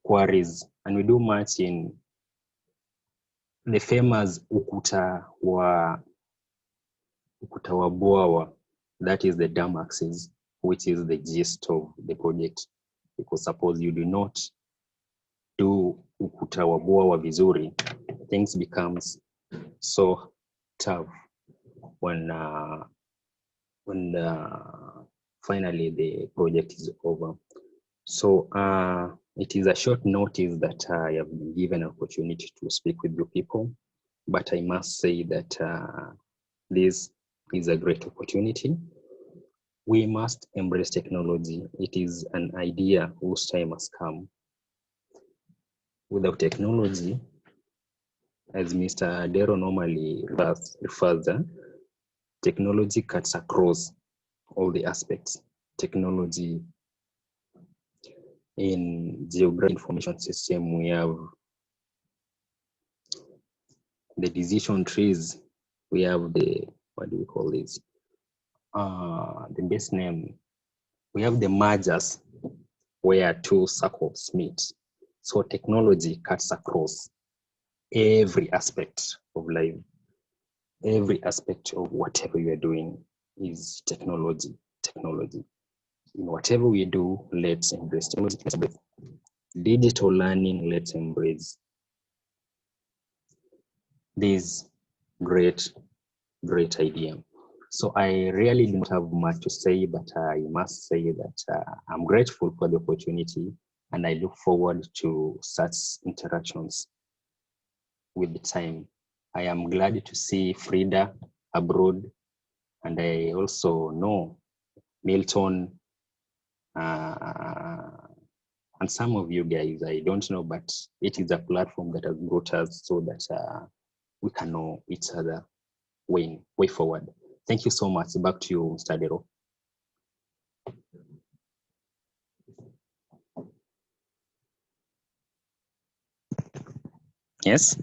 quarries, and we do much in the famous ukuta wa bwawa, that is the dam axis, which is the gist of the project. Because suppose you do not do ukuta wa bwawa vizuri, things becomes so tough when finally the project is over. So it is a short notice that I have been given an opportunity to speak with you people, but I must say that this is a great opportunity. We must embrace technology. It is an idea whose time has come. Without technology, as Mr. Adero normally refers, technology cuts across all the aspects. Technology in geographic information system, we have the decision trees, we have the, what do we call this? The base name, we have the mergers where two circles meet. So technology cuts across every aspect of life. Every aspect of whatever you are doing is technology. Technology. In whatever we do, let's embrace technology. Let's embrace digital learning. Let's embrace this great idea. So I really don't have much to say, but I must say that I'm grateful for the opportunity, and I look forward to such interactions with the time. I am glad to see Frida abroad, and I also know Milton and some of you guys, I don't know, but it is a platform that has brought us so that we can know each other way forward. Thank you so much. Back to you, Mr. Dero. Yes.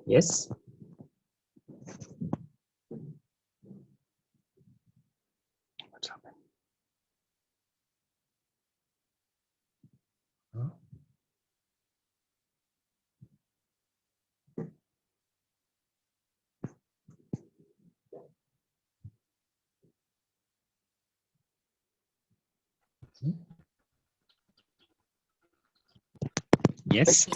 Yes. What's happened? Huh? Yes.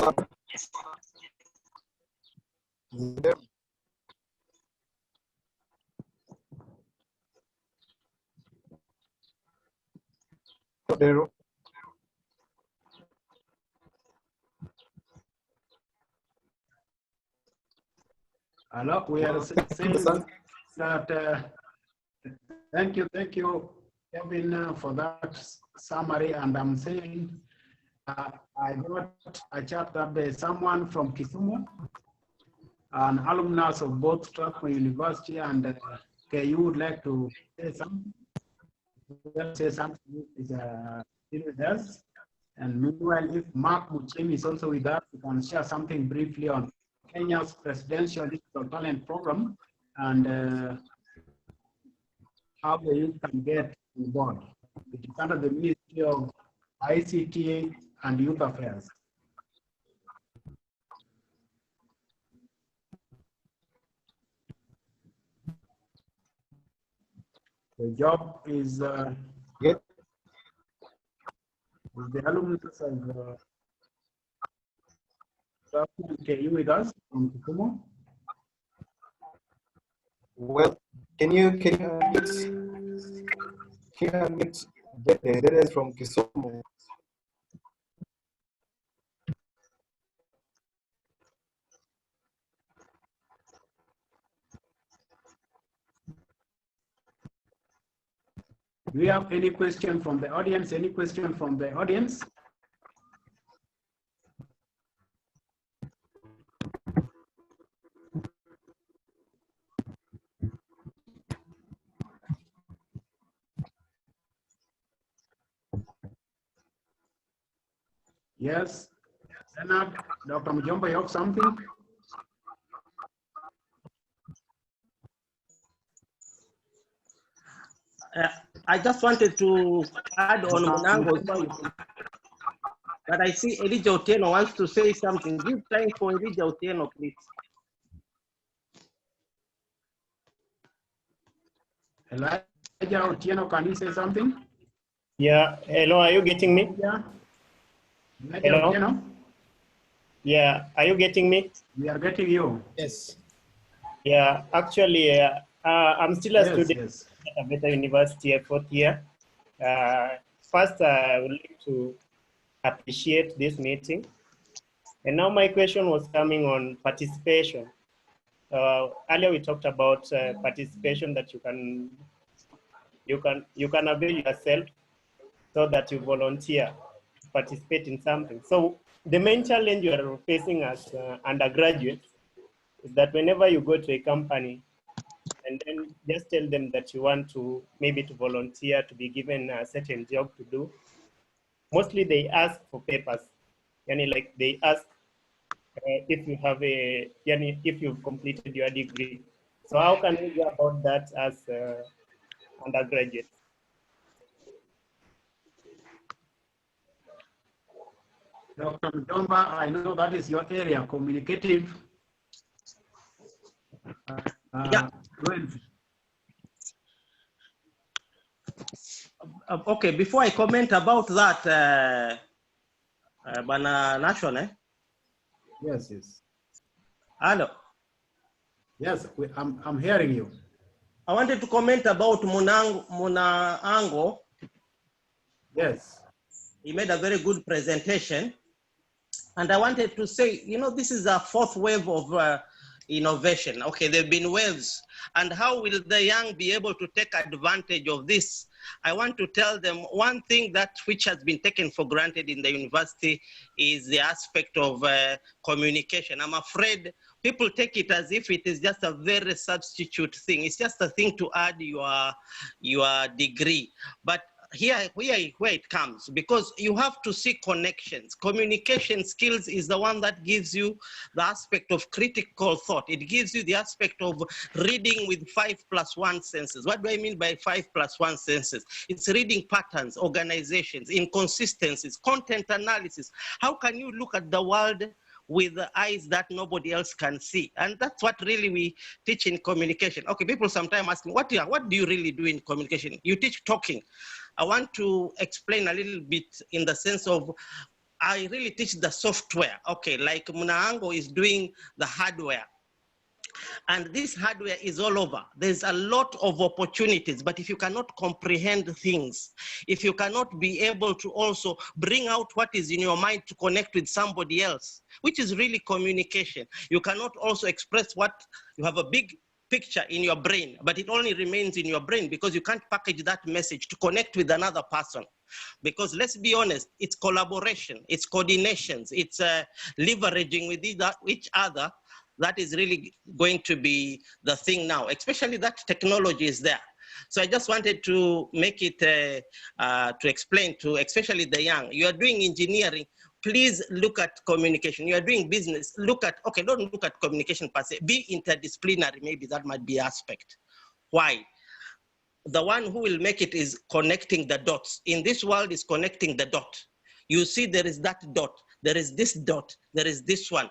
Dero. Hello, we are saying that thank you, Kevin, for that summary. And I'm saying I got a chat that there's someone from Kisumu, an alumnus of both Strathmore University and KU would like to say something. Say something is still with us. And meanwhile, if Mark Muchemi is also with us, we can share something briefly on Kenya's presidential digital talent program and how the youth can get involved. It is under the Ministry of ICT and Youth Affairs. The job is with the alumnus of KU with us from Kisumu. Well, can you admit the data is from Kisumu? Do we have any question from the audience? Any question from the audience? Yes, Leonard, Dr. Mujomba, you have something? I just wanted to add on Munango's point, but I see Elijah Otieno wants to say something. Give time for Elijah Otieno, please. Elijah Otieno, can you say something? Yeah, hello, are you getting me? Yeah. Hello? Otieno? Yeah, are you getting me? We are getting you. Yes. Yeah, actually, I'm still a student at Beta University, fourth year. First, I would like to appreciate this meeting. And now my question was coming on participation. Earlier we talked about participation that you can avail yourself so that you volunteer, participate in something. So the main challenge you are facing as undergraduates is that whenever you go to a company and then just tell them that you want to maybe to volunteer, to be given a certain job to do, mostly they ask for papers. Like they ask if you have if you've completed your degree. So how can we go about that as undergraduates? Dr. Mujomba, I know that is your area, communicative. Yeah. Okay, before I comment about that, Bana Nation, Yes, yes. Hello. Yes, I'm hearing you. I wanted to comment about Munaango. Yes. He made a very good presentation. And I wanted to say, you know, this is a fourth wave of innovation. Okay, there have been waves. And how will the young be able to take advantage of this? I want to tell them one thing that which has been taken for granted in the university is the aspect of communication. I'm afraid people take it as if it is just a very substitute thing. It's just a thing to add your degree. But here where it comes, because you have to see connections. Communication skills is the one that gives you the aspect of critical thought. It gives you the aspect of reading with 5+1 senses. What do I mean by 5+1 senses? It's reading patterns, organizations, inconsistencies, content analysis. How can you look at the world with the eyes that nobody else can see? And that's what really we teach in communication. Okay, people sometimes ask me, what do you really do in communication? You teach talking. I want to explain a little bit in the sense of, I really teach the software. Okay, like Munaango is doing the hardware. And this hardware is all over. There's a lot of opportunities, but if you cannot comprehend things, if you cannot be able to also bring out what is in your mind to connect with somebody else, which is really communication, you cannot also express what you have a big picture in your brain, but it only remains in your brain because you can't package that message to connect with another person. Because let's be honest, it's collaboration, it's coordinations, it's leveraging with each other. That is really going to be the thing now, especially that technology is there. So I just wanted to make it, to explain to especially the young, you are doing engineering, please look at communication. You are doing business, look at, okay, don't look at communication per se, be interdisciplinary, maybe that might be aspect. Why? The one who will make it is connecting the dots. In this world is connecting the dot. You see there is that dot, there is this dot, there is this one.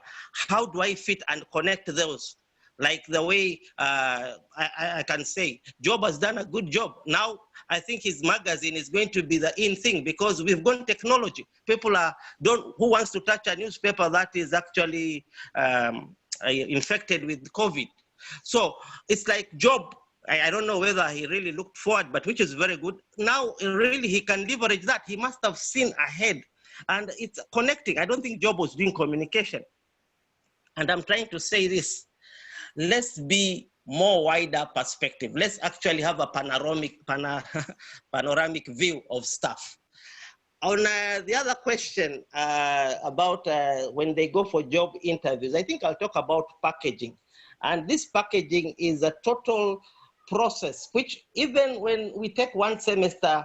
How do I fit and connect those? Like the way I can say, Job has done a good job. Now, I think his magazine is going to be the in thing because we've gone technology. People who wants to touch a newspaper that is actually infected with COVID. So it's like Job, I don't know whether he really looked forward, but which is very good. Now, really, he can leverage that. He must have seen ahead. And it's connecting. I don't think Job was doing communication. And I'm trying to say this. Let's be more wider perspective. Let's actually have a panoramic view of stuff. On the other question about when they go for job interviews, I think I'll talk about packaging. And this packaging is a total process, which even when we take one semester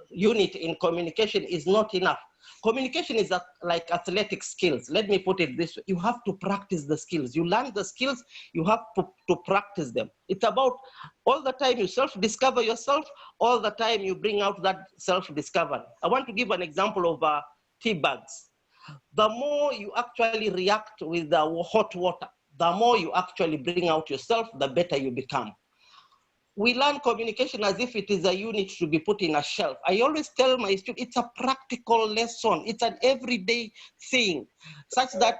unit in communication is not enough. Communication is like athletic skills. Let me put it this way. You have to practice the skills. You learn the skills, you have to practice them. It's about all the time you self-discover yourself, all the time you bring out that self-discovery. I want to give an example of tea bags. The more you actually react with the hot water, the more you actually bring out yourself, the better you become. We learn communication as if it is a unit to be put in a shelf. I always tell my students, it's a practical lesson. It's an everyday thing, such that,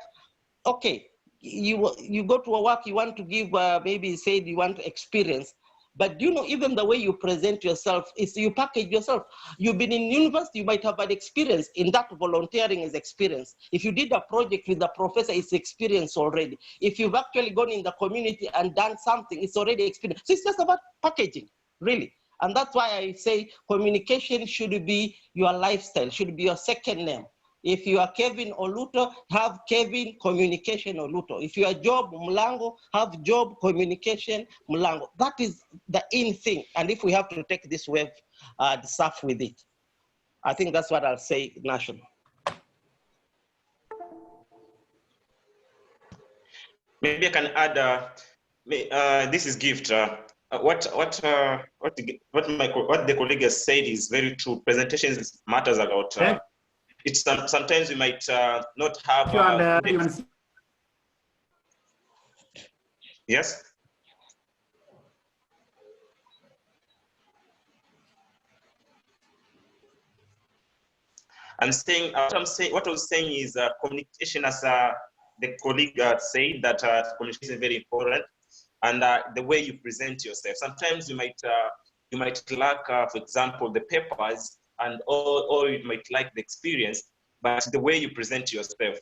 okay, you go to a work, you want to give, maybe say you want to experience, but do you know, even the way you present yourself is you package yourself. You've been in university, you might have had experience. In that, volunteering is experience. If you did a project with the professor, it's experience already. If you've actually gone in the community and done something, it's already experience. So it's just about packaging, really. And that's why I say communication should be your lifestyle, should be your second name. If you are Kevin Oluto, have Kevin Communication Oluto. If you are Job Mlango, have Job Communication Mlango. That is the in thing. And if we have to take this wave, the stuff with it, I think that's what I'll say, Nation. Maybe I can add, this is Gift. What the colleague has said is very true. Presentations matters a lot. It's sometimes we might not have. Yes. What I was saying is communication, as the colleague said, that communication is very important, and the way you present yourself. Sometimes you might lack, for example, the papers, and or you might lack the experience, but the way you present yourself,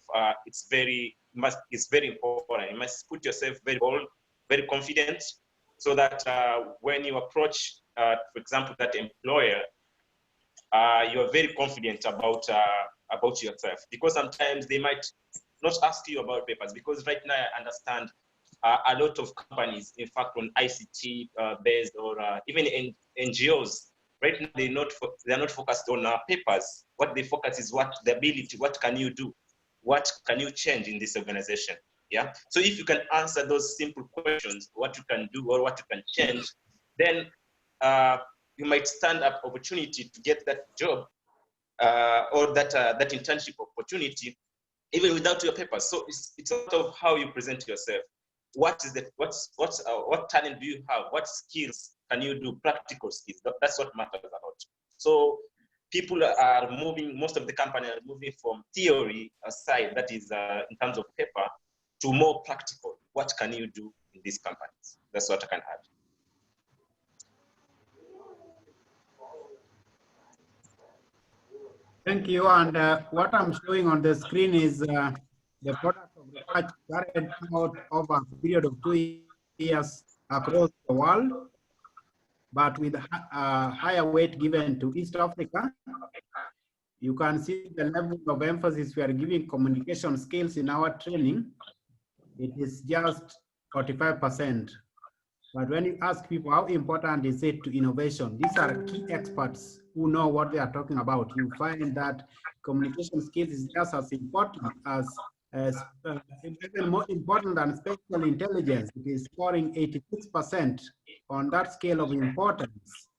it's very important. You must put yourself very bold, very confident, so that when you approach, for example, that employer, you are very confident about yourself, because sometimes they might not ask you about papers, because right now I understand a lot of companies, in fact, on ICT based, or even in NGOs, right now they're not focused on papers. What they focus is what the ability, what can you do, what can you change in this organization. Yeah. So if you can answer those simple questions, what you can do or what you can change, then you might stand up opportunity to get that job or that internship opportunity, even without your papers. So it's sort of how you present yourself. What talent do you have? What skills can you do? Practical skills. That's what matters a lot. So people are moving. Most of the companies are moving from theory side, that is in terms of paper, to more practical. What can you do in these companies? That's what I can add. Thank you. And what I'm showing on the screen is the product of research carried out over a period of 2 years across the world, but with a higher weight given to East Africa. You can see the level of emphasis we are giving communication skills in our training. It is just 45%. But when you ask people how important is it to innovation, these are key experts who know what they are talking about. You find that communication skills is just as important as even more important than spatial intelligence. It is scoring 86% on that scale of importance.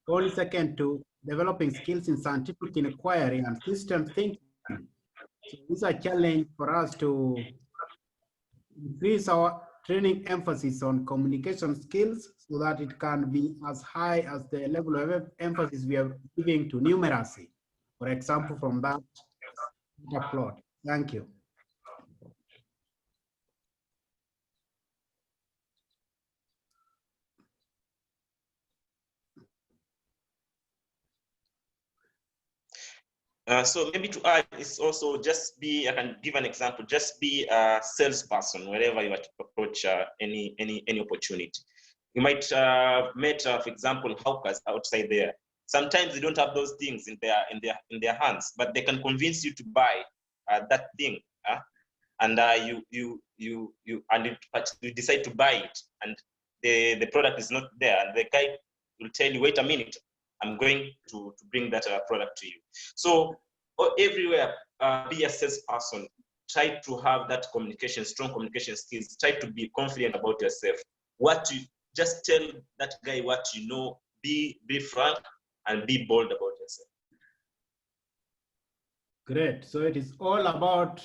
Only second to developing skills in scientific inquiry and system thinking. So it's a challenge for us to increase our training emphasis on communication skills so that it can be as high as the level of emphasis we are giving to numeracy, for example, from that plot. Thank you. So maybe to add, it's also just be, I can give an example, just be a salesperson wherever you are to approach any opportunity. You might meet, for example, hawkers outside there. Sometimes they don't have those things in their hands, but they can convince you to buy that thing, and you decide to buy it, and the product is not there, and the guy will tell you, wait a minute, I'm going to bring that product to you. So everywhere, be a salesperson. Try to have that communication, strong communication skills. Try to be confident about yourself. Just tell that guy what you know. Be frank and be bold about yourself. Great. So it is all about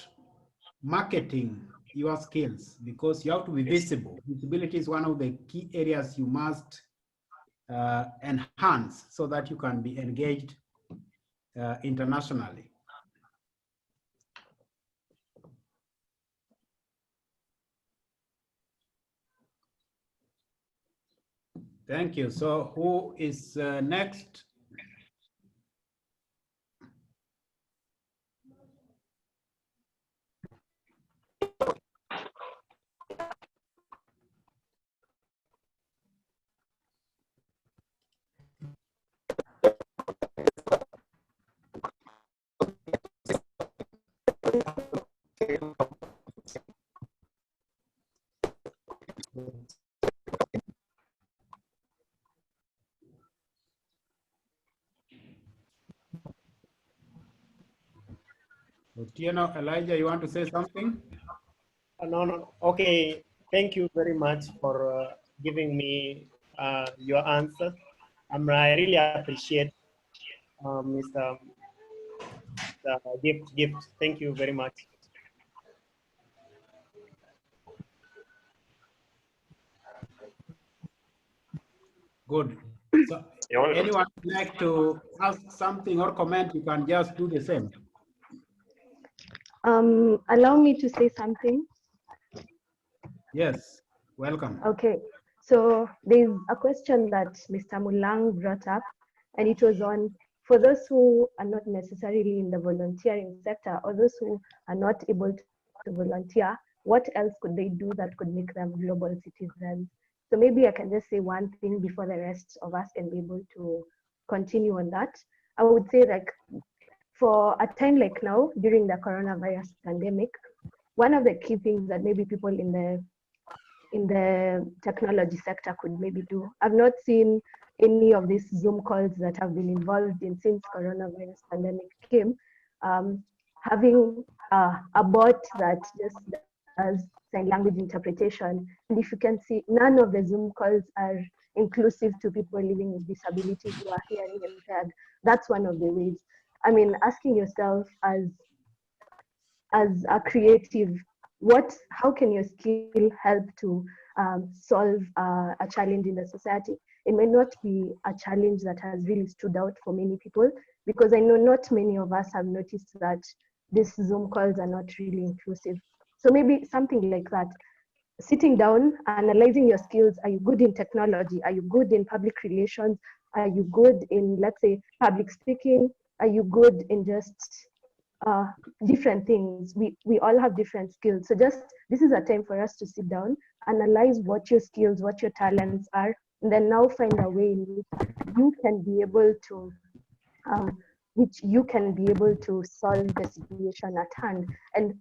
marketing your skills, because you have to be visible. Visibility is one of the key areas you must enhance so that you can be engaged internationally. Thank you. So who is next? Otieno, Elijah, you want to say something? No. Okay. Thank you very much for giving me your answer. I really appreciate Mr. Gift. Thank you very much. Good. So You're welcome. Anyone would like to ask something or comment, you can just do the same. Allow me to say something. Yes, welcome. Okay, so there's a question that Mr. Mulang brought up, and it was on, for those who are not necessarily in the volunteering sector or those who are not able to volunteer, what else could they do that could make them global citizens? So maybe I can just say one thing before the rest of us can be able to continue on that. I would say, like, for a time like now, during the coronavirus pandemic, one of the key things that maybe people in the technology sector could maybe do. I've not seen any of these Zoom calls that have been involved in since coronavirus pandemic came, having a bot that just does sign language interpretation. And if you can see, none of the Zoom calls are inclusive to people living with disabilities who are hearing impaired. That's one of the ways. I mean, asking yourself as a creative, how can your skill help to solve a challenge in the society? It may not be a challenge that has really stood out for many people, because I know not many of us have noticed that these Zoom calls are not really inclusive. So maybe something like that, sitting down, analyzing your skills. Are you good in technology? Are you good in public relations? Are you good in, let's say, public speaking? Are you good in just different things? We all have different skills. So just, this is a time for us to sit down, analyze what your skills, what your talents are, and then now find a way in which you can be able to solve the situation at hand. And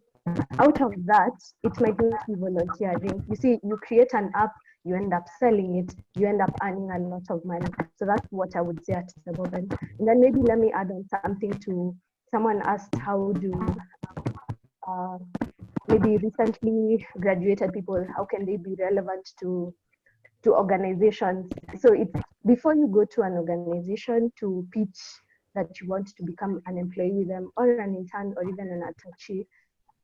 out of that, it might not be volunteering. You see, you create an app, you end up selling it, you end up earning a lot of money. So that's what I would say at the moment. And then maybe let me add on something to, someone asked, how do maybe recently graduated people, how can they be relevant to organizations? So it's, before you go to an organization to pitch that you want to become an employee with them, or an intern, or even an attaché,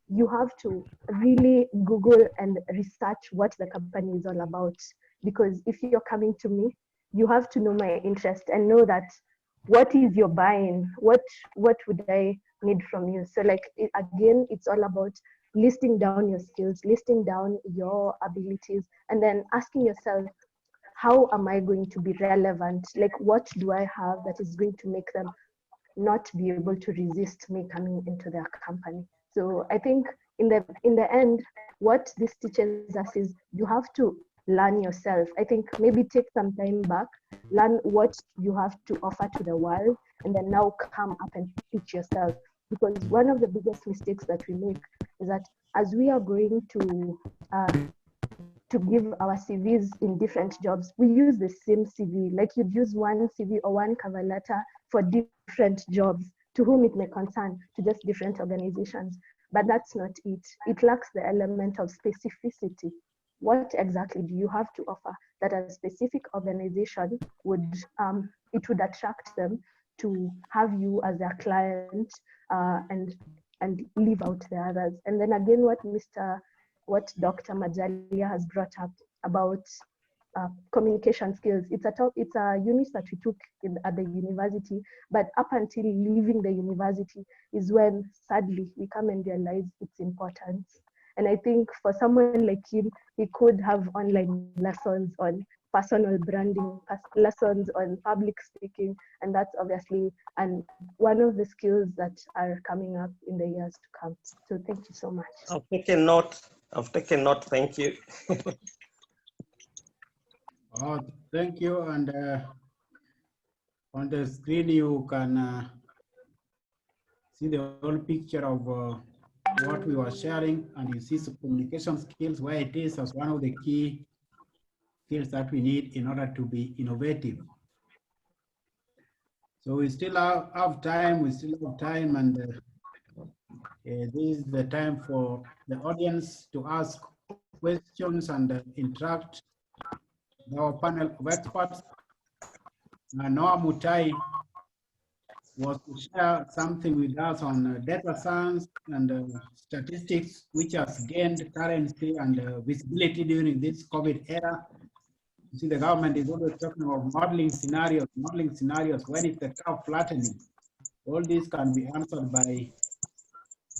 you have to really Google and research what the company is all about. Because if you're coming to me, you have to know my interest and know that what is your buying, what would I need from you. So like, again, it's all about listing down your skills, listing down your abilities, and then asking yourself, how am I going to be relevant? Like, what do I have that is going to make them not be able to resist me coming into their company? So I think in the end, what this teaches us is you have to learn yourself. I think maybe take some time back, learn what you have to offer to the world, and then now come up and pitch yourself. Because one of the biggest mistakes that we make is that as we are going to give our CVs in different jobs, we use the same CV. Like, you'd use one CV or one cover letter for different jobs, to whom it may concern, to just different organizations. But that's not it. It lacks the element of specificity. What exactly do you have to offer that a specific organization would attract them to have you as their client, and leave out the others? And then again, what Dr. Majalia has brought up about communication skills. It's a unit that we took at the university, but up until leaving the university is when, sadly, we come and realize its importance. And I think for someone like him, he could have online lessons on personal branding, lessons on public speaking, and that's obviously one of the skills that are coming up in the years to come. So thank you so much. I've taken note. Thank you. Oh, thank you. And on the screen, you can see the whole picture of what we were sharing, and you see some communication skills, where it is as one of the key skills that we need in order to be innovative. So we still have time, and this is the time for the audience to ask questions and interact with our panel of experts. Noah Mutai was to share something with us on data science and statistics, which has gained currency and visibility during this COVID era. You see, the government is always talking of modeling scenarios. When is the curve flattening? All these can be answered by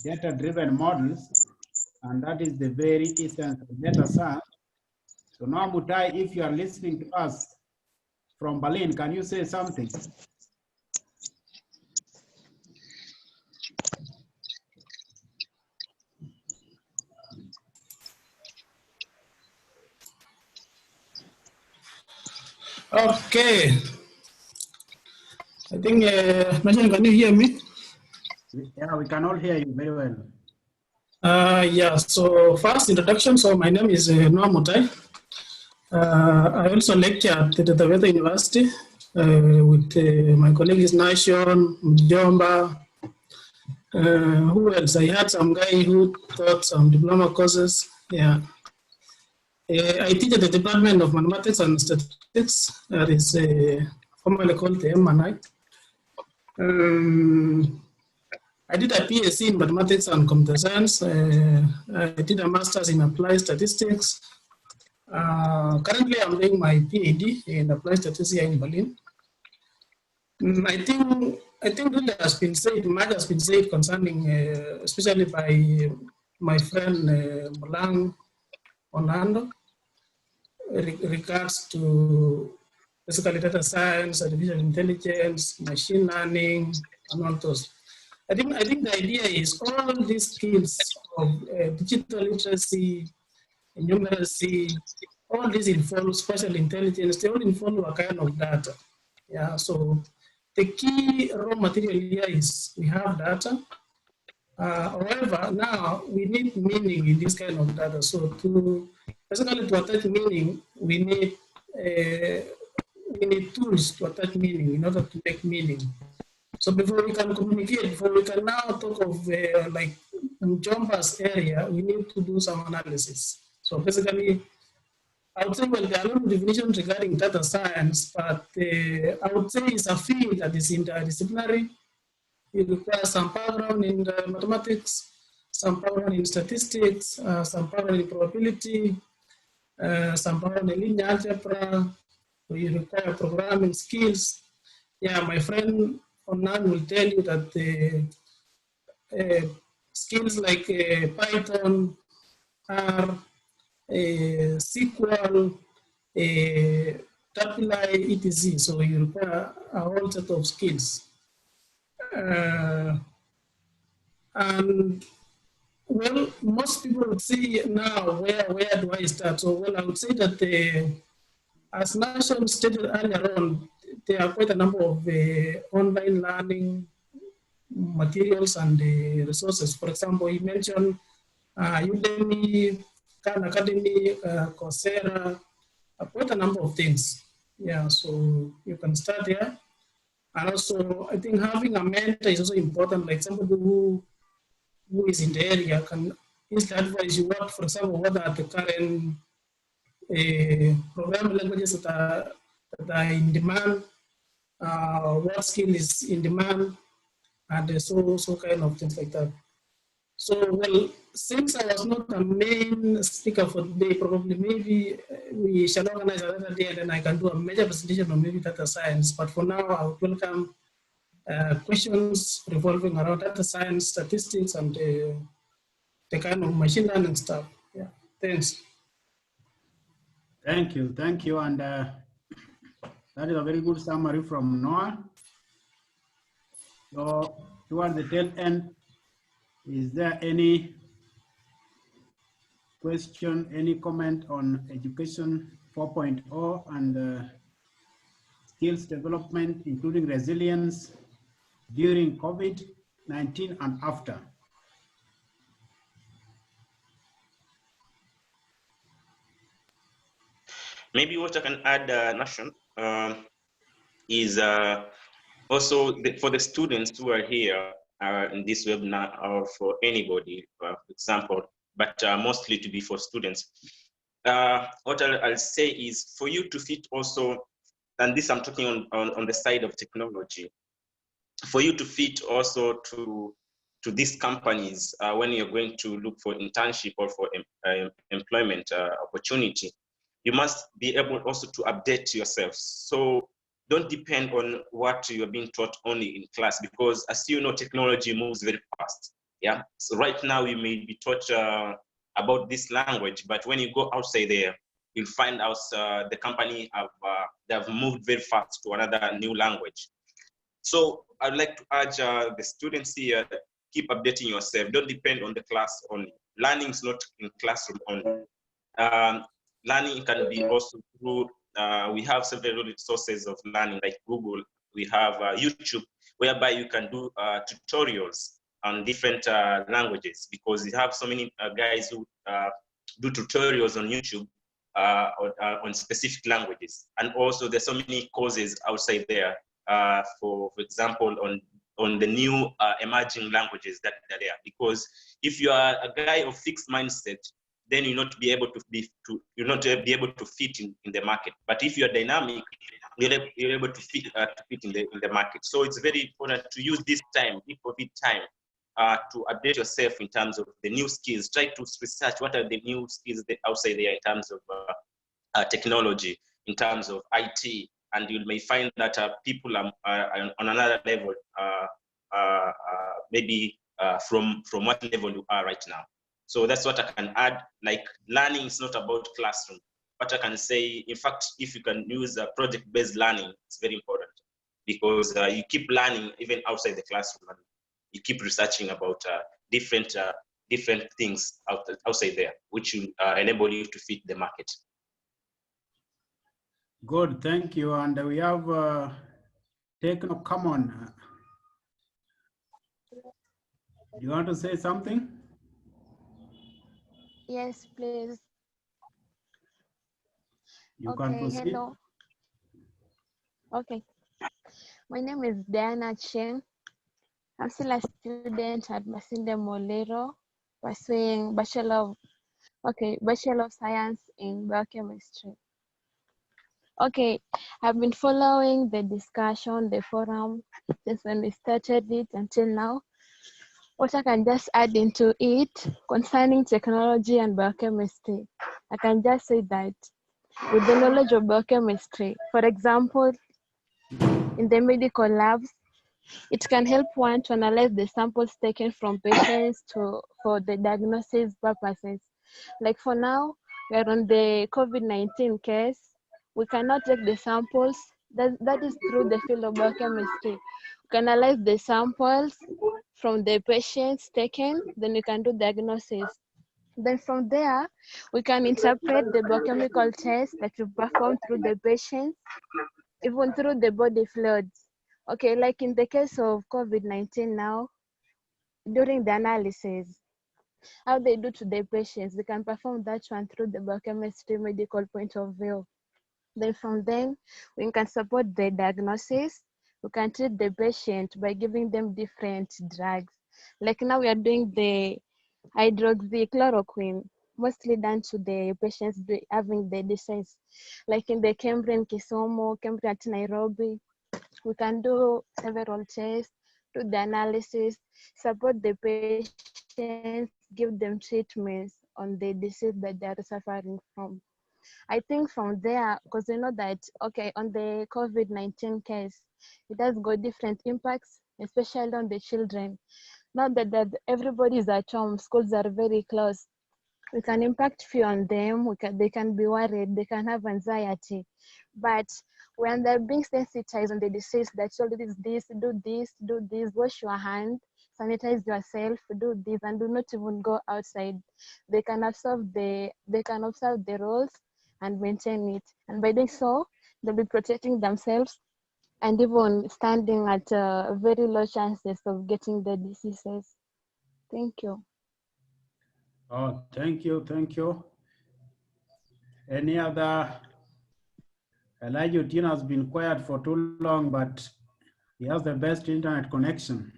data-driven models, and that is the very essence of data science. So now, Mutai, if you are listening to us from Berlin, can you say something? Okay. I think, Najan, can you hear me? Yeah, we can all hear you very well. Yeah, so first introduction. So my name is Noah Mutai. I also lecture at the Weather University with my colleagues Nation, Mjomba. Who else? I had some guy who taught some diploma courses. Yeah. I teach at the Department of Mathematics and Statistics. That is formerly called the MNI. I did a PhD in Mathematics and Computer Science. I did a Master's in Applied Statistics. Currently, I'm doing my PhD in Applied Statistics here in Berlin. I think really has been said, much has been said concerning, especially by my friend Malang Orlando, regards to basically data science, artificial intelligence, machine learning, and all those. I think the idea is all these skills of digital literacy, numeracy, all these involve spatial intelligence, they all involve a kind of data. Yeah, so the key raw material here is we have data. However, now we need meaning in this kind of data. So to basically to attach meaning, we need tools to attach meaning in order to make meaning. So before we can communicate, before we can now talk of like Jomba's area, we need to do some analysis. So basically, I would say, well, there are a lot of definitions regarding data science, but I would say it's a field that is interdisciplinary. It requires some background in the mathematics, some background in statistics, some background in probability, some background in linear algebra. So you require programming skills. Yeah, my friend Onan will tell you that the skills like Python, R, SQL, Tabular, etc. So you require a whole set of skills. And well, most people would say now, where do I start? So well, I would say that as Nation stated earlier on, there are quite a number of online learning materials and resources. For example, you mentioned Udemy, Khan Academy, Coursera, quite a number of things. Yeah, so you can start there. And also, I think having a mentor is also important, like somebody who is in the area can easily advise you what, for example, what are the current programming languages that are in demand, what skill is in demand, and so kind of things like that. So, well, since I was not a main speaker for today, probably maybe we shall organize another day and then I can do a major presentation on maybe data science. But for now, I would welcome questions revolving around data science, statistics, and the kind of machine learning stuff. Yeah, thanks. Thank you. And that is a very good summary from Noah. So towards the tail end, is there any question, any comment on education 4.0 and skills development, including resilience during COVID-19 and after? Maybe what I can add, Nation, is also for the students who are here in this webinar, or for anybody, for example, but mostly to be for students. What I'll say is for you to fit also, and this I'm talking on the side of technology, for you to fit also to these companies when you're going to look for internship or for employment opportunity, you must be able also to update yourself. So don't depend on what you are being taught only in class, because as you know, technology moves very fast. Yeah. So right now you may be taught about this language, but when you go outside there, you'll find out the company they have moved very fast to another new language. So I'd like to urge the students here, keep updating yourself. Don't depend on the class only. Learning is not in classroom only. Learning can be also through, we have several sources of learning like Google. We have YouTube, whereby you can do tutorials on different languages, because you have so many guys who do tutorials on YouTube on specific languages. And also there's so many courses outside there, for example, on the new emerging languages that are there. Because if you are a guy of fixed mindset, then you'll not be able to fit in the market. But if you're dynamic, you're able to fit in the market. So it's very important to use this time, COVID time, to update yourself in terms of the new skills. Try to research what are the new skills outside there in terms of technology, in terms of IT, and you may find that people are on another level, maybe from what level you are right now. So that's what I can add. Like, learning is not about classroom. What I can say, in fact, if you can use project-based learning, it's very important, because you keep learning even outside the classroom. And you keep researching about different things outside there, which will enable you to fit the market. Good, thank you. And we have Techno, come on. Do you want to say something? Yes, please. You can proceed. Hello. Okay. My name is Diana Chen. I'm still a student at Masinde Molero, pursuing Bachelor of Science in Biochemistry. Okay, I've been following the discussion, the forum, since when we started it until now. What I can just add into it concerning technology and biochemistry, I can just say that with the knowledge of biochemistry, for example, in the medical labs, it can help one to analyze the samples taken from patients for the diagnosis purposes. Like for now, we are on the COVID-19 case. We cannot take the samples. That is through the field of biochemistry. We can analyze the samples from the patients taken, then we can do diagnosis. Then from there, we can interpret the biochemical test that we perform through the patients, even through the body fluids. Okay, like in the case of COVID-19 now, during the analysis, how they do to the patients, we can perform that one through the biochemistry medical point of view. Then from then, we can support the diagnosis. We can treat the patient by giving them different drugs. Like now we are doing the hydroxychloroquine, mostly done to the patients having the disease. Like in the Cambrian Kisomo, Cambrian at Nairobi, we can do several tests, do the analysis, support the patients, give them treatments on the disease that they are suffering from. I think from there, because we know that, okay, on the COVID-19 case, it has got different impacts, especially on the children. Now that everybody is at home, schools are very close. We can impact few on them. They can be worried. They can have anxiety. But when they're being sensitized on the disease, that you do this, wash your hand, sanitize yourself, do this, and do not even go outside. They can observe the rules and maintain it. And by doing so, they'll be protecting themselves and even standing at very low chances of getting the diseases. Thank you. Oh, thank you, thank you. Any other? Elijah Otieno has been quiet for too long, but he has the best internet connection.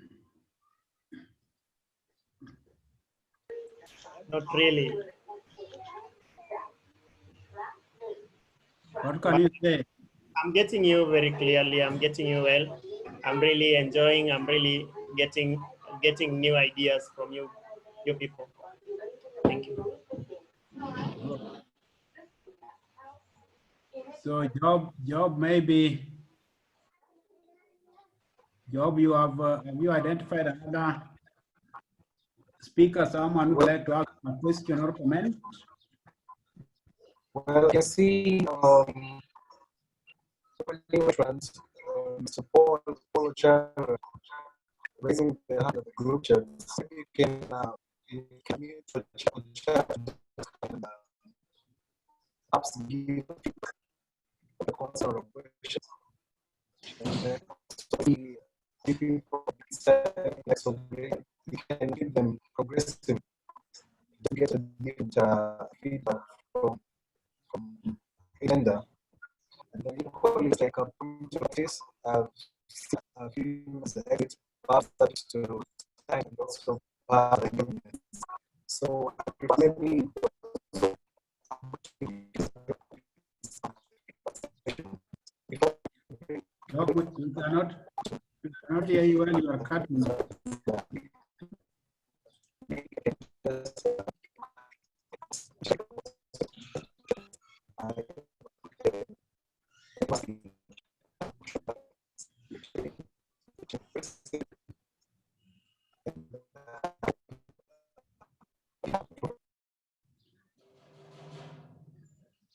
Not really. What can you say? I'm getting you very clearly. I'm getting you well. I'm really enjoying. I'm really getting new ideas from you people. Thank you. So Job, maybe, Job, have you identified another speaker, someone would like to ask a question or comment? Well, I can see Mr. Paul Chan raising the hand of the group chat. So you can mute the chat and perhaps give the concern or questions. And then if you you can give them progressive to get a different feedback from agenda. And then you probably like a practice a few minutes edit to time and also so maybe No, we cannot hear you when you are cutting.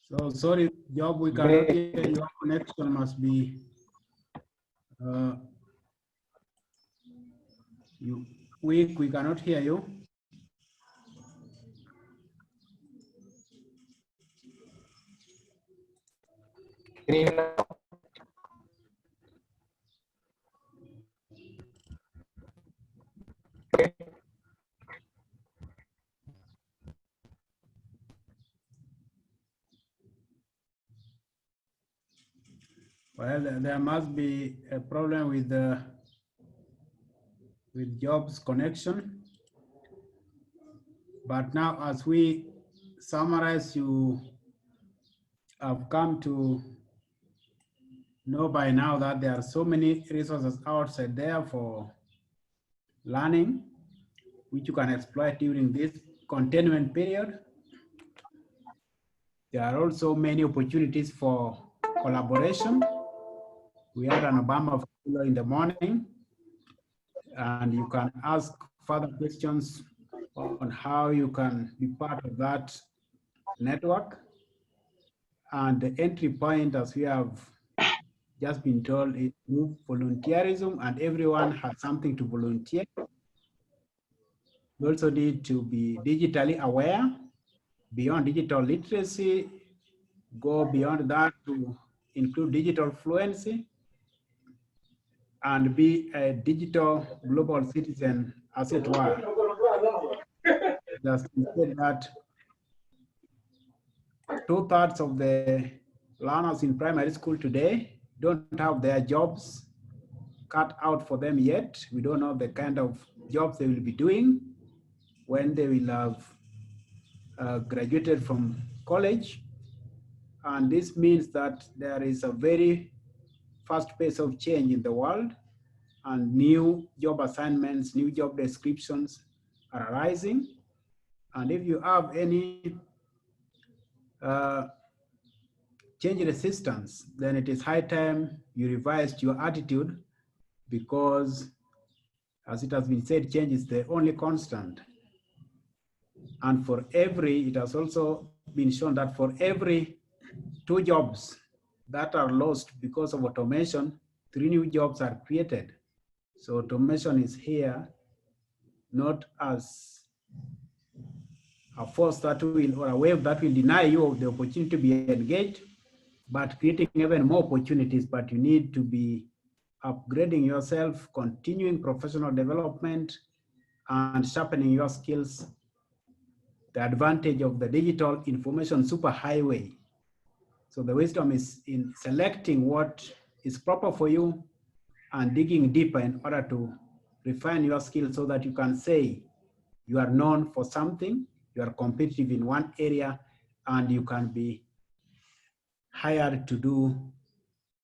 So sorry, Job, we cannot hear. Your connection must be weak. We cannot hear you. Can you hear now? Well, there must be a problem with Job's connection. But now, as we summarize, you have come to know by now that there are so many resources outside there for learning, which you can exploit during this containment period. There are also many opportunities for collaboration. We had an Obama in the morning, and you can ask further questions on how you can be part of that network. And the entry point, as we have just been told, is volunteerism, and everyone has something to volunteer. You also need to be digitally aware, beyond digital literacy, go beyond that to include digital fluency, and be a digital global citizen, as it were. Just said that 2/3 of the learners in primary school today don't have their jobs cut out for them yet. We don't know the kind of jobs they will be doing when they will have graduated from college. And this means that there is a very fast pace of change in the world, and new job assignments, new job descriptions are arising. And if you have any change resistance, then it is high time you revised your attitude, because as it has been said, change is the only constant. And for every, it has also been shown that for every 2 jobs that are lost because of automation, 3 new jobs are created. So automation is here not as a force that will, or a wave that will deny you of the opportunity to be engaged, but creating even more opportunities. But you need to be upgrading yourself, continuing professional development, and sharpening your skills. The advantage of the digital information superhighway. So the wisdom is in selecting what is proper for you and digging deeper in order to refine your skills so that you can say you are known for something, you are competitive in one area, and you can be hired to do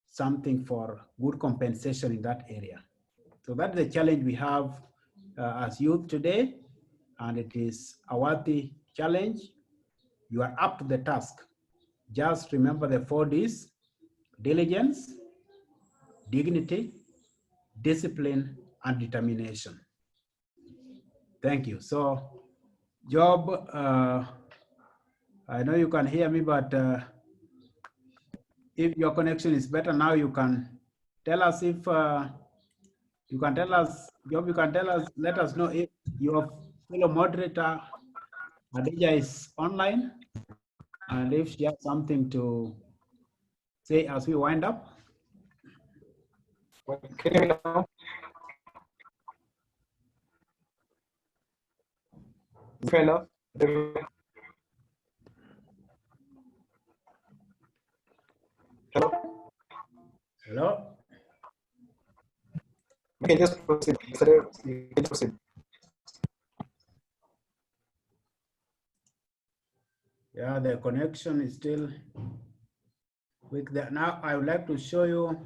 something for good compensation in that area. So that's the challenge we have as youth today, and it is a worthy challenge. You are up to the task. Just remember the 4 Ds: diligence, dignity, discipline, and determination. Thank you. So, Job, I know you can hear me, but if your connection is better now, you can tell us if you can tell us, Job, you can tell us, let us know if your fellow moderator, Adija, is online and if she has something to say as we wind up. Can you hear me now? Fair enough. Hello? Hello? You can just proceed. You can proceed. Yeah, the connection is still weak there. Now I would like to show you,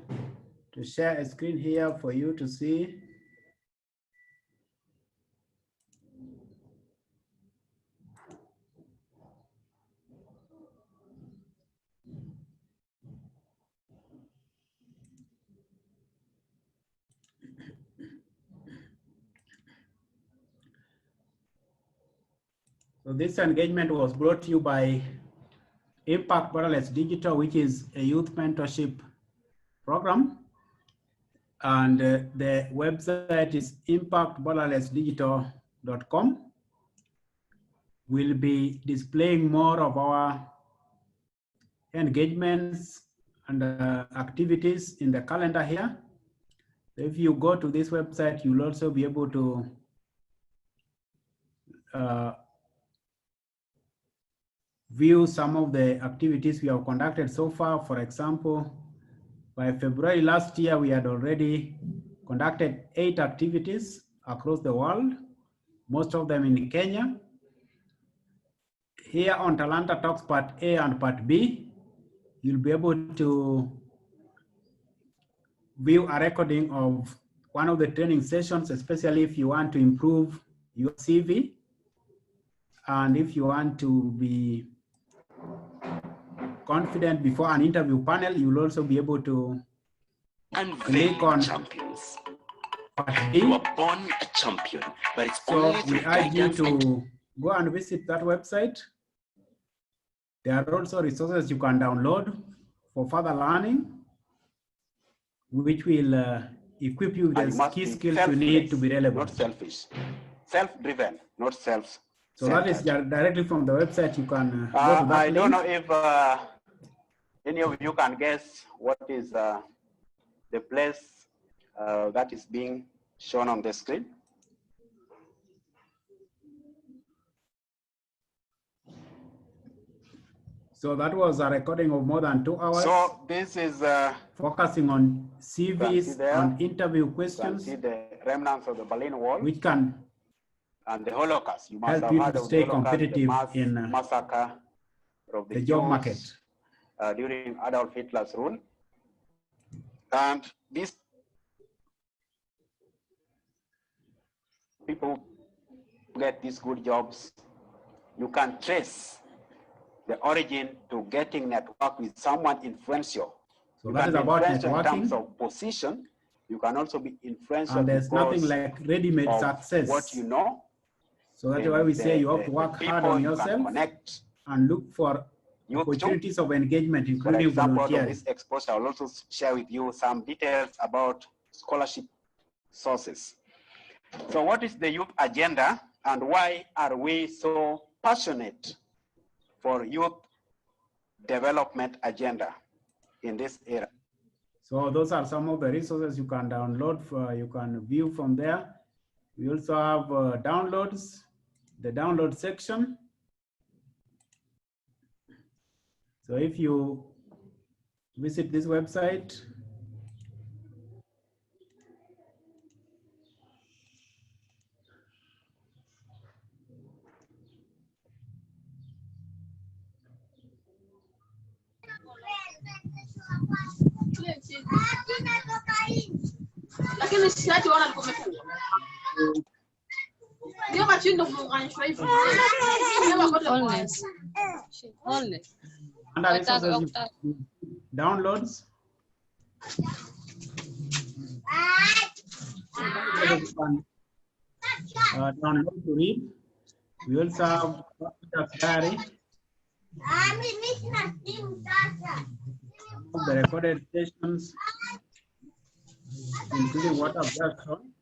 to share a screen here for you to see. So this engagement was brought to you by Impact Borderless Digital, which is a youth mentorship program. And the website is impactborderlessdigital.com. We'll be displaying more of our engagements and activities in the calendar here. If you go to this website, you'll also be able to view some of the activities we have conducted so far. For example, by February last year, we had already conducted 8 activities across the world, most of them in Kenya. Here on Talanta Talks Part A and Part B, you'll be able to view a recording of one of the training sessions, especially if you want to improve your CV and if you want to be confident before an interview panel. You'll also be able to click on champions. Part B. You are born a champion, but it's So only we through urge you guidance to go and visit that website. There are also resources you can download for further learning, which will equip you with and you the must key be skills you need to be selfless, relevant. not selfish. Self-driven, not self. So that is directly from the website. You can go to that I link. don't know if any of you can guess what is the place that is being shown on the screen. So that was a recording of more than 2 hours. So this is focusing on CVs there, and interview you questions, can see the remnants of the Berlin Wall which can and the Holocaust. You must help have you heard to of stay the Holocaust, competitive the in massacre of the job market. During Adolf Hitler's rule. And these people get these good jobs. You can trace the origin to getting network with someone influential. So you that can is be about influential in terms networking. of position. You can also be influential And there's nothing because like ready-made of success. what you know. So that's why we say you have to work hard on yourself and look for opportunities of engagement, including For example, out of volunteering. this exposure, I'll also share with you some details about scholarship sources. So what is the youth agenda and why are we so passionate for youth development agenda in this era? So those are some of the resources you can download, you can view from there. We also have downloads, the download section. So if you visit this website, under resources, downloads, Download to read. We also have Peter's diary. The recorded sessions, including what I've just shown.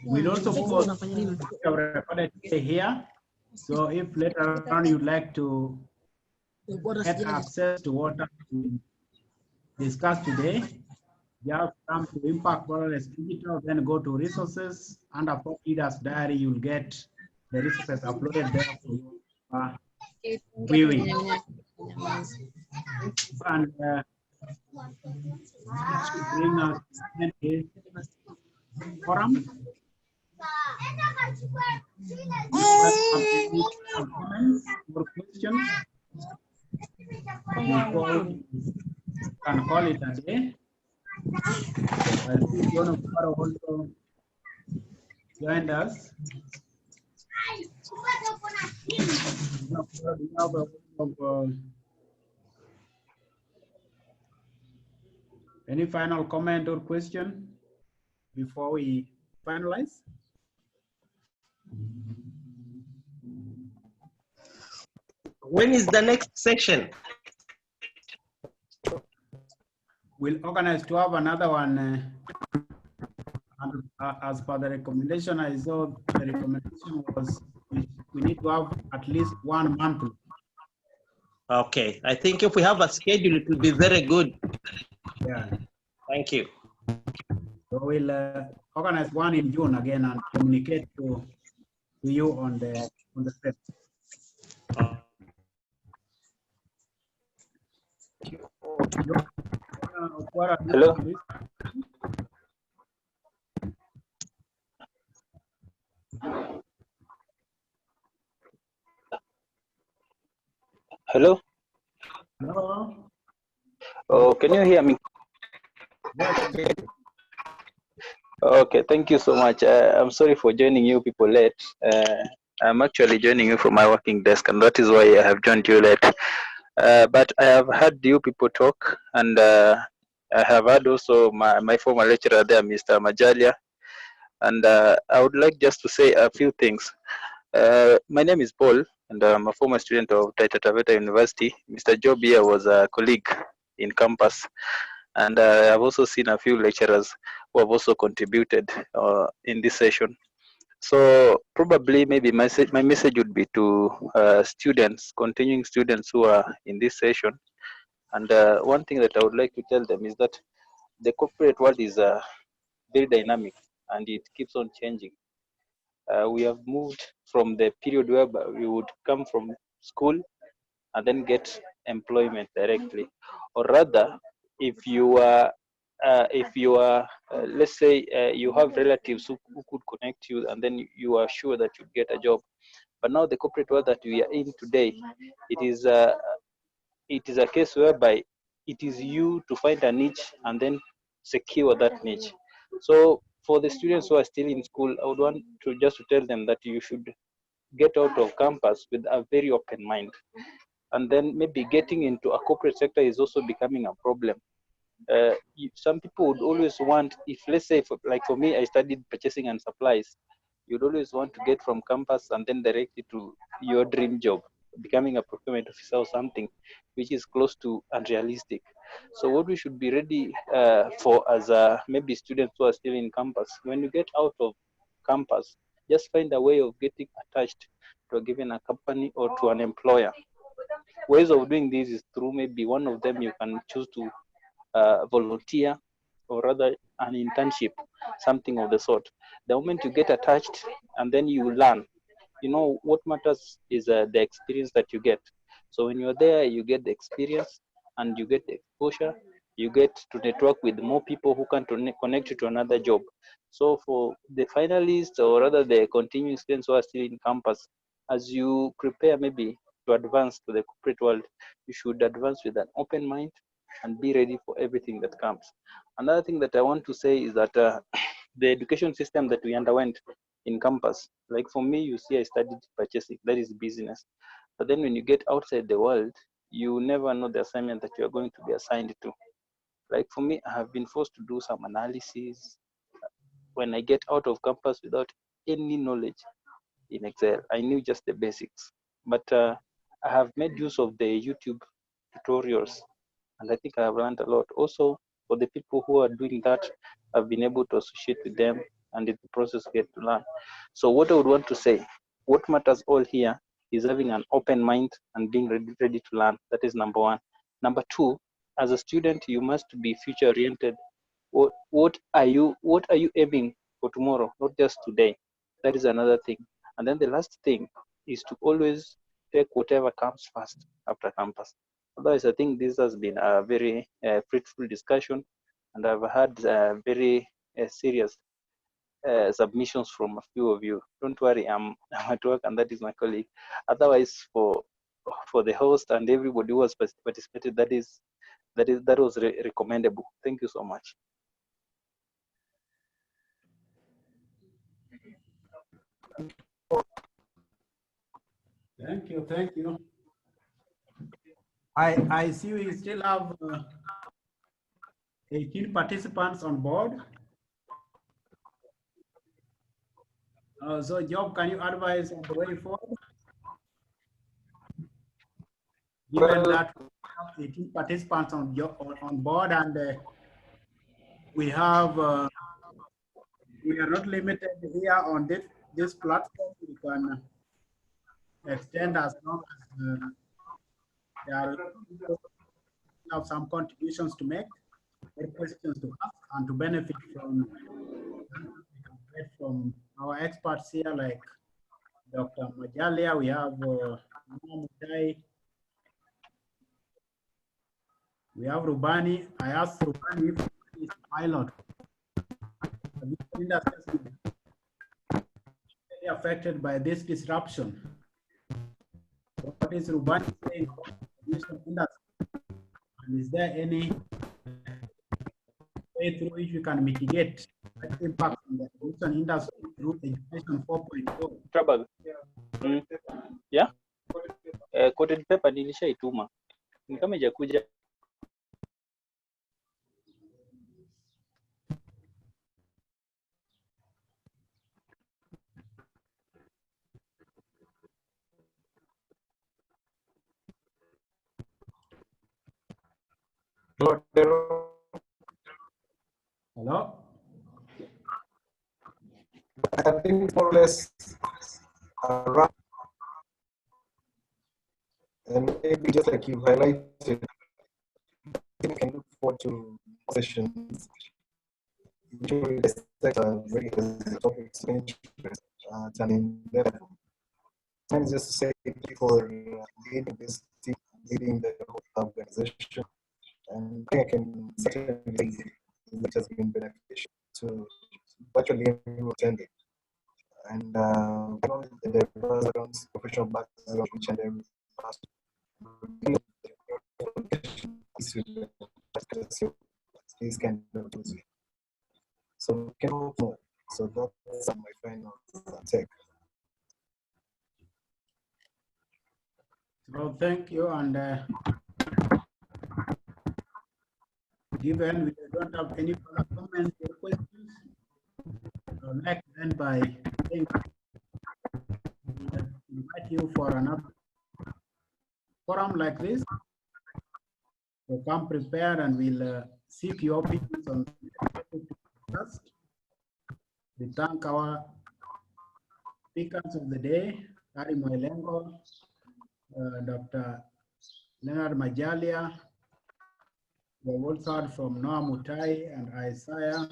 We'll also post what we have recorded here. So if later on you'd like to get access to what we discussed today, just come to Impact Borderless Digital, then go to resources. Under Reader's Diary, you'll get the resources uploaded there for viewing. And bring us forum. Comments or questions before we can call it a day. I think John also joined us. Any final comment or question before we finalize? When is the next session? We'll organize to have another one. And, as per the recommendation, I saw the recommendation was we need to have at least 1 month. Okay, I think if we have a schedule, it will be very good. Yeah. Thank you. So we'll organize one in June again and communicate to you on the step. Hello. Hello. Hello. Oh, can you hear me? Okay, thank you so much. I'm sorry for joining you people late. I'm actually joining you from my working desk, and that is why I have joined you late. But I have heard you people talk, and I have heard also my former lecturer there, Mr. Majalia, and I would like just to say a few things. My name is Paul, and I'm a former student of Taita Taveta University. Mr. Job here was a colleague in campus, and I've also seen a few lecturers who have also contributed in this session. So probably maybe my message would be to students, continuing students who are in this session. And one thing that I would like to tell them is that the corporate world is very dynamic and it keeps on changing. We have moved from the period where we would come from school and then get employment directly, or rather, if you are let's say you have relatives who could connect you, and then you are sure that you get a job. But now the corporate world that we are in today, it is a case whereby it is you to find a niche and then secure that niche. So for the students who are still in school, I would want to just tell them that you should get out of campus with a very open mind. And then maybe getting into a corporate sector is also becoming a problem. Some people would always want, if let's say, like for me, I studied purchasing and supplies, you'd always want to get from campus and then directly to your dream job, becoming a procurement officer or something, which is close to unrealistic. So what we should be ready for as maybe students who are still in campus, when you get out of campus, just find a way of getting attached to a given a company or to an employer. Ways of doing this is through maybe one of them you can choose to volunteer, or rather an internship, something of the sort. The moment you get attached and then you learn, what matters is the experience that you get. So when you're there, you get the experience and you get the exposure, you get to network with more people who can connect you to another job. So for the finalists, or rather the continuing students who are still in campus, as you prepare maybe to advance to the corporate world, you should advance with an open mind and be ready for everything that comes. Another thing that I want to say is that the education system that we underwent in campus, like for me, you see, I studied purchasing, that is business. But then when you get outside the world, you never know the assignment that you are going to be assigned to. Like for me, I have been forced to do some analysis when I get out of campus without any knowledge in Excel. I knew just the basics, but I have made use of the YouTube tutorials, and I think I have learned a lot. Also, for the people who are doing that, I've been able to associate with them and in the process get to learn. So what I would want to say, what matters all here is having an open mind and being ready to learn. That is number one. Number two, as a student, you must be future oriented. What are you aiming for tomorrow, not just today? That is another thing. And then the last thing is to always take whatever comes first after campus. Otherwise, I think this has been a very fruitful discussion, and I've had very serious submissions from a few of you. Don't worry, I'm at work, and that is my colleague. Otherwise, for the host and everybody who has participated, that was recommendable. Thank you so much. Thank you, thank you. I see we still have 18 participants on board. So Job, can you advise on the way forward? Given that we have 18 participants on board, and we have we are not limited here on this platform. We can extend as long as there have some contributions to make, or questions to ask, and to benefit from our experts here, like Dr. Majalia. We have Mutai. We have Rubani. I asked Rubani if he's a pilot. Industry is affected by this disruption. What is Rubani saying about the industry? And is there any way through which we can mitigate the impact on the aviation industry through education 4.0? Trouble. Yeah. Coated paper nilishaituma. Ni kama ijakuja. Hello? I think more or less around, and maybe just like you highlighted, we can look forward to sessions. Usually the sector very topics of interest and in depth. And just to say thank you for leading this team, leading the whole organization, and I think I can certainly say it has been beneficial to virtually everyone attending. And the backgrounds, professional background, each and every past. These kind of tools. So can hope more. So that's my final take. So thank you, and given we don't have any further comments or questions, I'll like then by saying invite you for another forum like this. So come prepared, and we'll seek your opinions on first. We thank our speakers of the day, Harry Mwelengo, Dr. Leonard Majalia. We've also heard from Noah Mutai and Isaiah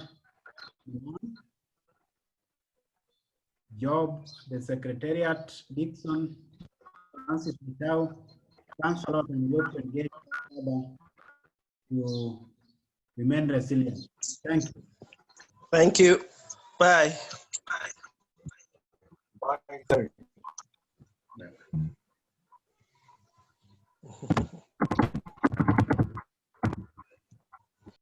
Job, the Secretariat, Dixon, Francis Mitau. Thanks a lot, and we hope to engage to remain resilient. Thank you. Thank you. Bye. Bye.